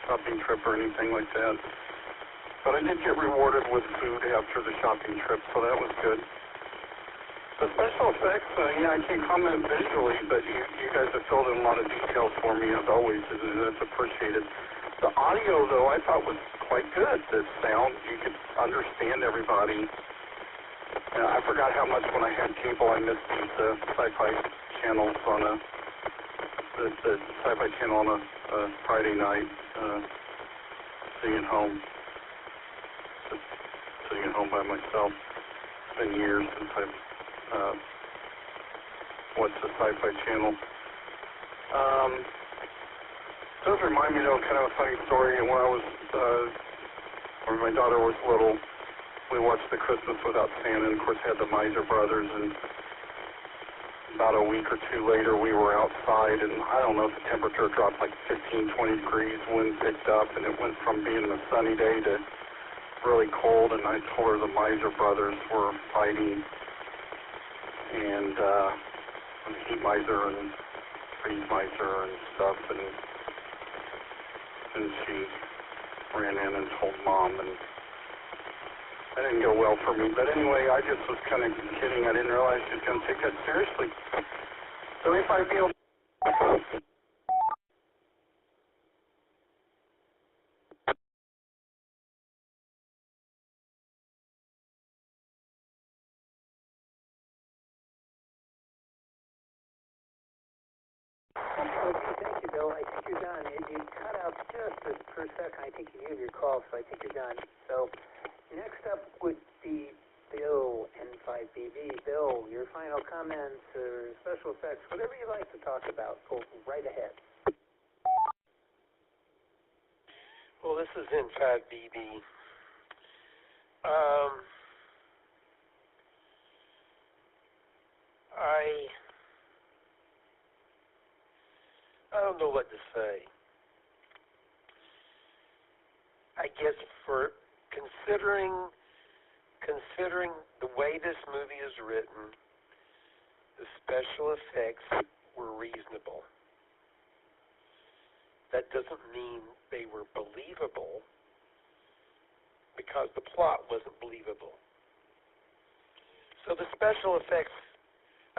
Speaker 12: shopping trip or anything like that. But I did get rewarded with food after the shopping trip, so that was good. The special effects, I can't comment visually, but you guys have filled in a lot of details for me, as always, and that's appreciated. The audio, though, I thought was quite good. The sound, you could understand everybody. I forgot how much when I had cable I missed these sci-fi channels on the sci-fi channel on a Friday night, sitting at home by myself. It's been years since I've watched the sci-fi channel. It does remind me, though, kind of a funny story. When my daughter was little, we watched the Christmas Without Santa, and of course had the Miser Brothers, and about a week or two later we were outside, and I don't know if the temperature dropped like 15, 20 degrees, wind picked up, and it went from being a sunny day to really cold, and I told her the Miser Brothers were fighting, and Heat Miser and Freeze Miser and stuff, and she ran in and told Mom, and that didn't go well for me. But anyway, I just was kind of kidding. I didn't realize she was going to take that seriously. So if I feel...
Speaker 11: Thank you, Bill. I think you're done. You cut out just for a second. I think you gave your call, so I think you're done. So next up would be Bill, N5BB. Bill, your final comments or special effects, whatever you like to talk about, go right ahead.
Speaker 2: Well, this is N5BB. I don't know what to say. I guess for considering the way this movie is written, the special effects were reasonable. that doesn't mean they were believable, because the plot wasn't believable. So the special effects,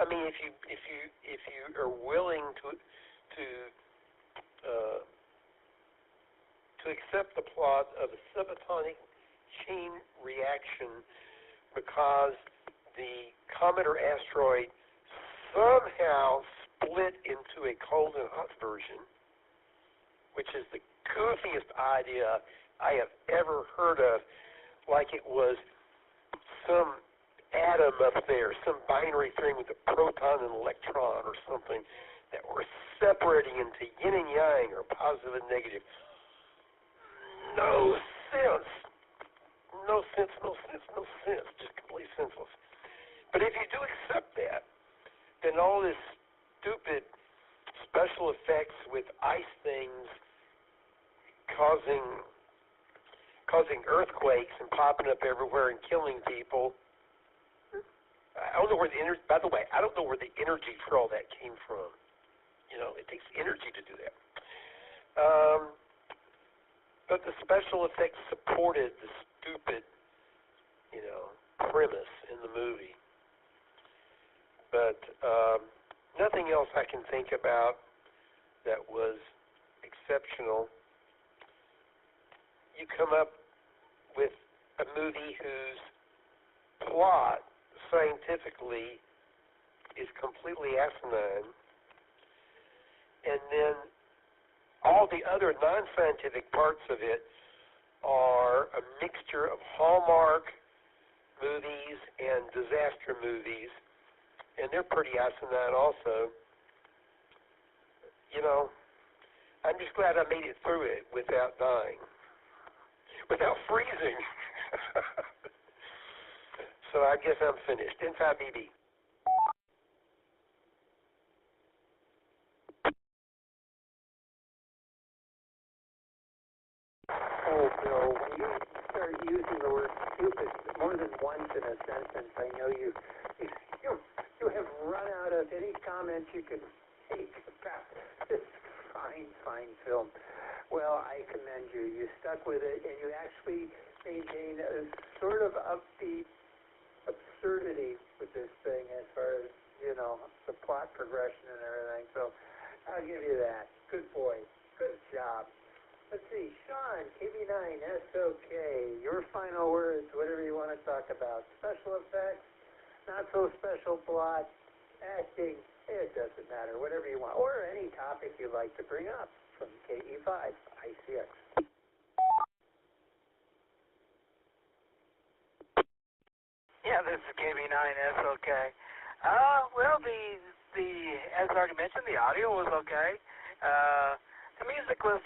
Speaker 2: I mean, if you are willing to accept the plot of a subatomic chain reaction because the comet or asteroid somehow split into a cold and hot version, which is the goofiest idea I have ever heard of, like it was some atom up there, some binary thing with a proton and electron or something that were separating into yin and yang or positive and negative. No sense. No sense, no sense, no sense. Just completely senseless. But if you do accept that, then all this stupid special effects with ice things causing earthquakes and popping up everywhere and killing people. I don't know where the energy, by the way, I don't know where the energy for all that came from. You know, it takes energy to do that. But the special effects supported the stupid, premise in the movie. But nothing else I can think about that was exceptional. You come up with a movie whose plot scientifically is completely asinine, and then all the other non-scientific parts of it are a mixture of Hallmark movies and disaster movies, and they're pretty asinine also. I'm just glad I made it through it without dying, without freezing. So I guess I'm finished. N5BB.
Speaker 11: Oh, Bill, when you start using the word stupid more than once in a sentence, I know you have run out of any comments you could make about this fine film. Well, I commend you. You stuck with it, and you actually maintained a sort of upbeat absurdity with this thing as far as, the plot progression and everything. So I'll give you that. Good boy. Good job. Let's see, Sean, KB9, SOK, your final words, whatever you want to talk about. Special effects, not so special plot, acting, it doesn't matter, whatever you want. Or any topic you'd like to bring up from KE5, ICX.
Speaker 14: Yeah, this is KB9, SOK. Well, as already mentioned, the audio was okay. The music was,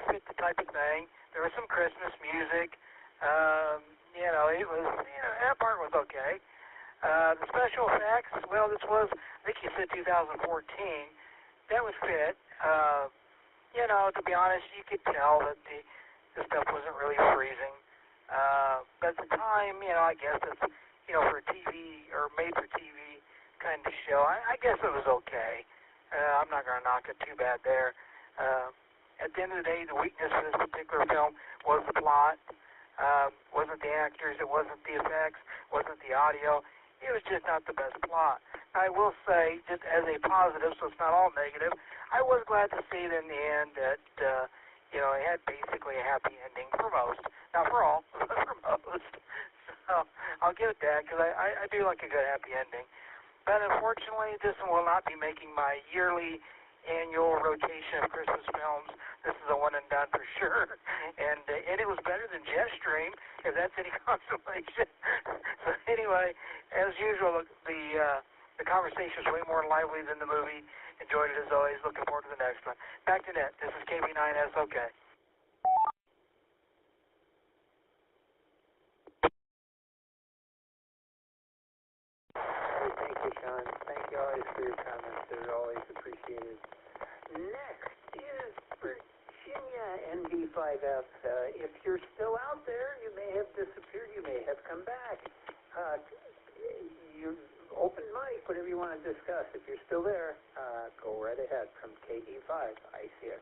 Speaker 14: fit the type of thing. There was some Christmas music. It was, that part was okay. The special effects, well, this was, I think you said 2014. That would fit. To be honest, you could tell that the stuff wasn't really freezing. But at the time, I guess it's, for a TV or made-for-TV kind of show, I guess it was okay. I'm not going to knock it too bad there. At the end of the day, the weakness of this particular film was the plot. Wasn't the actors, it wasn't the effects, wasn't the audio. It was just not the best plot. I will say, just as a positive, so it's not all negative, I was glad to see it in the end that, it had basically a happy ending for most. Not for all, but for most. So I'll give it that, because I do like a good happy ending. But unfortunately, this will not be making my yearly annual rotation of Christmas films. This is a one and done for sure, and it was better than Jetstream, if that's any consolation. So anyway, as usual, the conversation is way more lively than the movie. Enjoyed it as always. Looking forward to the next one. Back to net. This is KB9SOK.
Speaker 11: Thank you, Sean. Thank you always for your comments. They're always appreciated. Next is Virginia ND5F. If you're still out there, you may have disappeared. You may have come back. You open mic, whatever you want to discuss. If you're still there, go right ahead from KE5 ICX.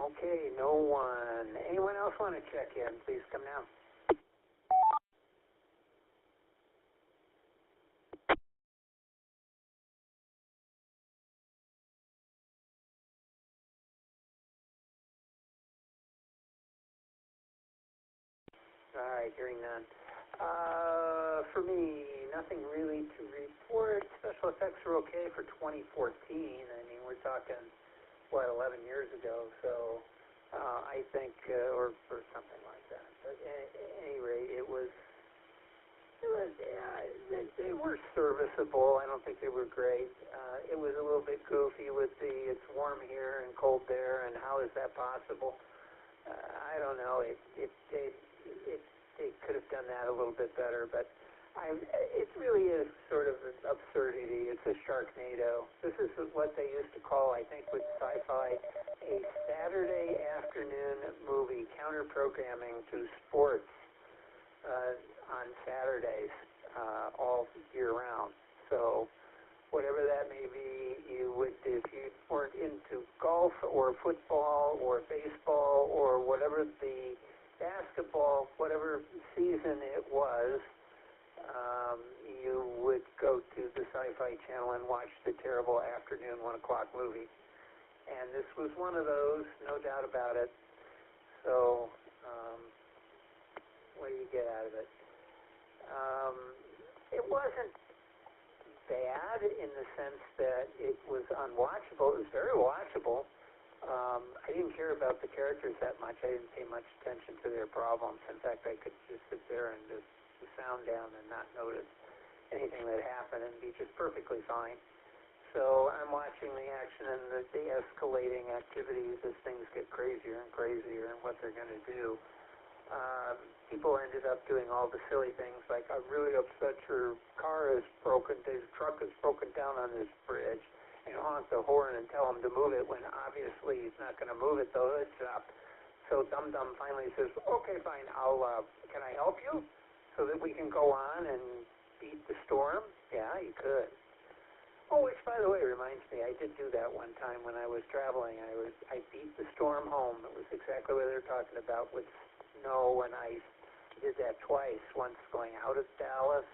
Speaker 11: Okay, no one. Anyone else want to check in? Please come now. All right, hearing none. For me, nothing really to report. Special effects are okay for 2014. I mean, we're talking, what, 11 years ago, so I think, or something like that. But at any rate, they were serviceable. I don't think they were great. It was a little bit goofy with it's warm here and cold there, and how is that possible? I don't know. They could have done that a little bit better, but it really is sort of an absurdity. It's a Sharknado. This is what they used to call, I think, with sci-fi, a Saturday afternoon movie, counter-programming to sports on Saturdays all year round. So whatever that may be, if you weren't into golf or football or baseball or whatever the basketball, whatever season it was, you would go to the Sci-Fi Channel and watch the terrible afternoon 1 o'clock movie. And this was one of those, no doubt about it. So, what do you get out of it? It wasn't bad in the sense that it was unwatchable. It was very watchable. I didn't care about the characters that much. I didn't pay much attention to their problems. In fact, I could just sit there and just the sound down and not notice anything that happened and be just perfectly fine. So I'm watching the action and the escalating activities as things get crazier and crazier and what they're going to do. People ended up doing all the silly things like, I'm really upset your car is broken, his truck is broken down on this bridge, and honk the horn and tell him to move it when obviously he's not going to move it, the hood's up. So Dum Dum finally says, okay, fine, can I help you so that we can go on and beat the storm? Yeah, you could. Oh, which, by the way, reminds me, I did do that one time when I was traveling. I beat the storm home. It was exactly what they were talking about with snow and ice. I did that twice, once going out of Dallas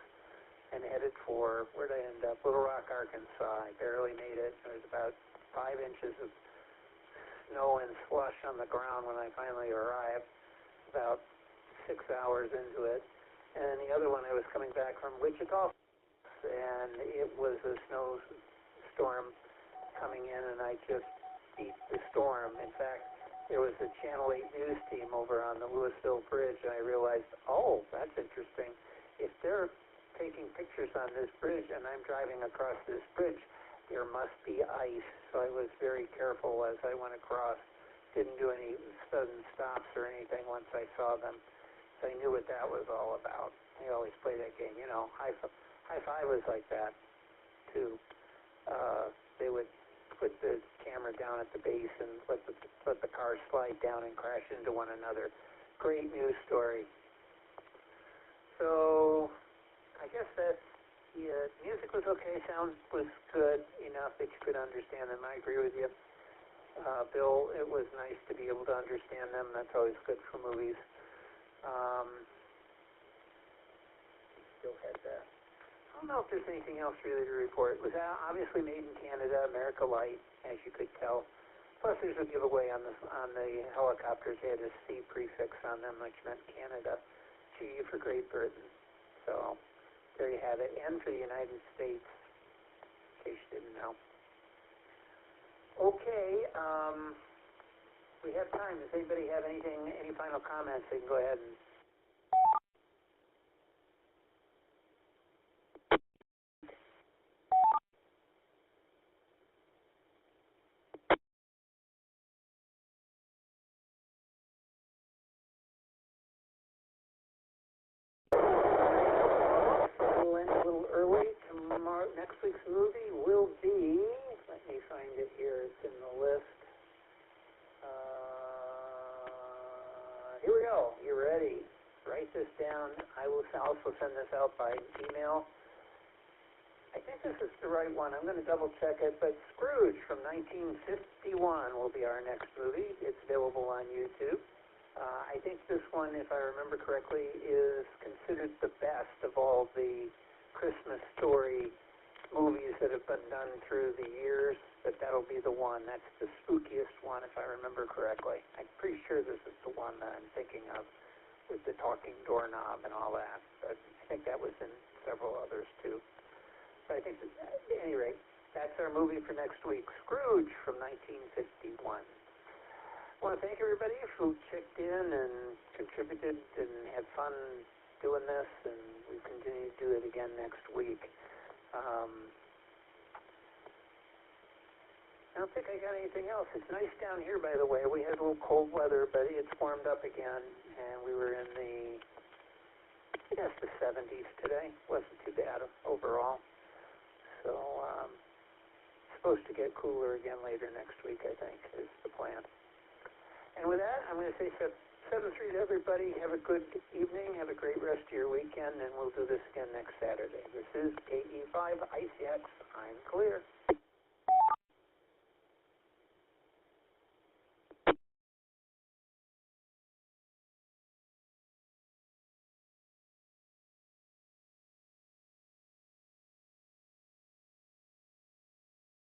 Speaker 11: and headed for, where did I end up? Little Rock, Arkansas. I barely made it. There was about 5 inches of snow and slush on the ground when I finally arrived, about 6 hours into it. And the other one, I was coming back from Wichita, and it was a snowstorm coming in, and I just beat the storm. In fact, there was a Channel 8 news team over on the Louisville Bridge, and I realized, oh, that's interesting. If they're taking pictures on this bridge and I'm driving across this bridge, there must be ice. So I was very careful as I went across. Didn't do any sudden stops or anything once I saw them. So I knew what that was all about. I always play that game. You know, High Five was like that, too. They would put the camera down at the base and let the cars slide down and crash into one another. Great news story. So I guess music was okay, sound was good enough that you could understand them. I agree with you. Bill, it was nice to be able to understand them. That's always good for movies. Still had that. I don't know if there's anything else really to report. It was obviously made in Canada, America Light, as you could tell. Plus, there's a giveaway on the helicopters. They had a C prefix on them, which meant Canada. G for Great Britain. So there you have it. N for the United States, in case you didn't know. Okay, we have time. Does anybody have any final comments? They can go ahead and... We'll end a little early. Next week's movie will be, let me find it here, it's in the list. Here we go. You ready? Write this down. I will also send this out by email. I think this is the right one. I'm going to double check it, but Scrooge from 1951 will be our next movie. It's available on YouTube. I think this one, if I remember correctly, is considered the best of all the Christmas story movies that have been done through the years, but that'll be the one. That's the spookiest one, if I remember correctly. I'm pretty sure this is the one that I'm thinking of, with the talking doorknob and all that. But I think that was in several others, too. But I think, at any rate, that's our movie for next week, Scrooge from 1951. I want to thank everybody who checked in and contributed and had fun doing this, and we continue to do it again next week. I don't think I got anything else. It's nice down here, by the way. We had a little cold weather, but it's warmed up again, and we were in the 70s today. Wasn't too bad overall. So, supposed to get cooler again later next week, I think, is the plan. And with that, I'm going to say 7-3 to everybody. Have a good evening. Have a great rest of your weekend, and we'll do this again next Saturday. This is KE5 ICX. I'm clear.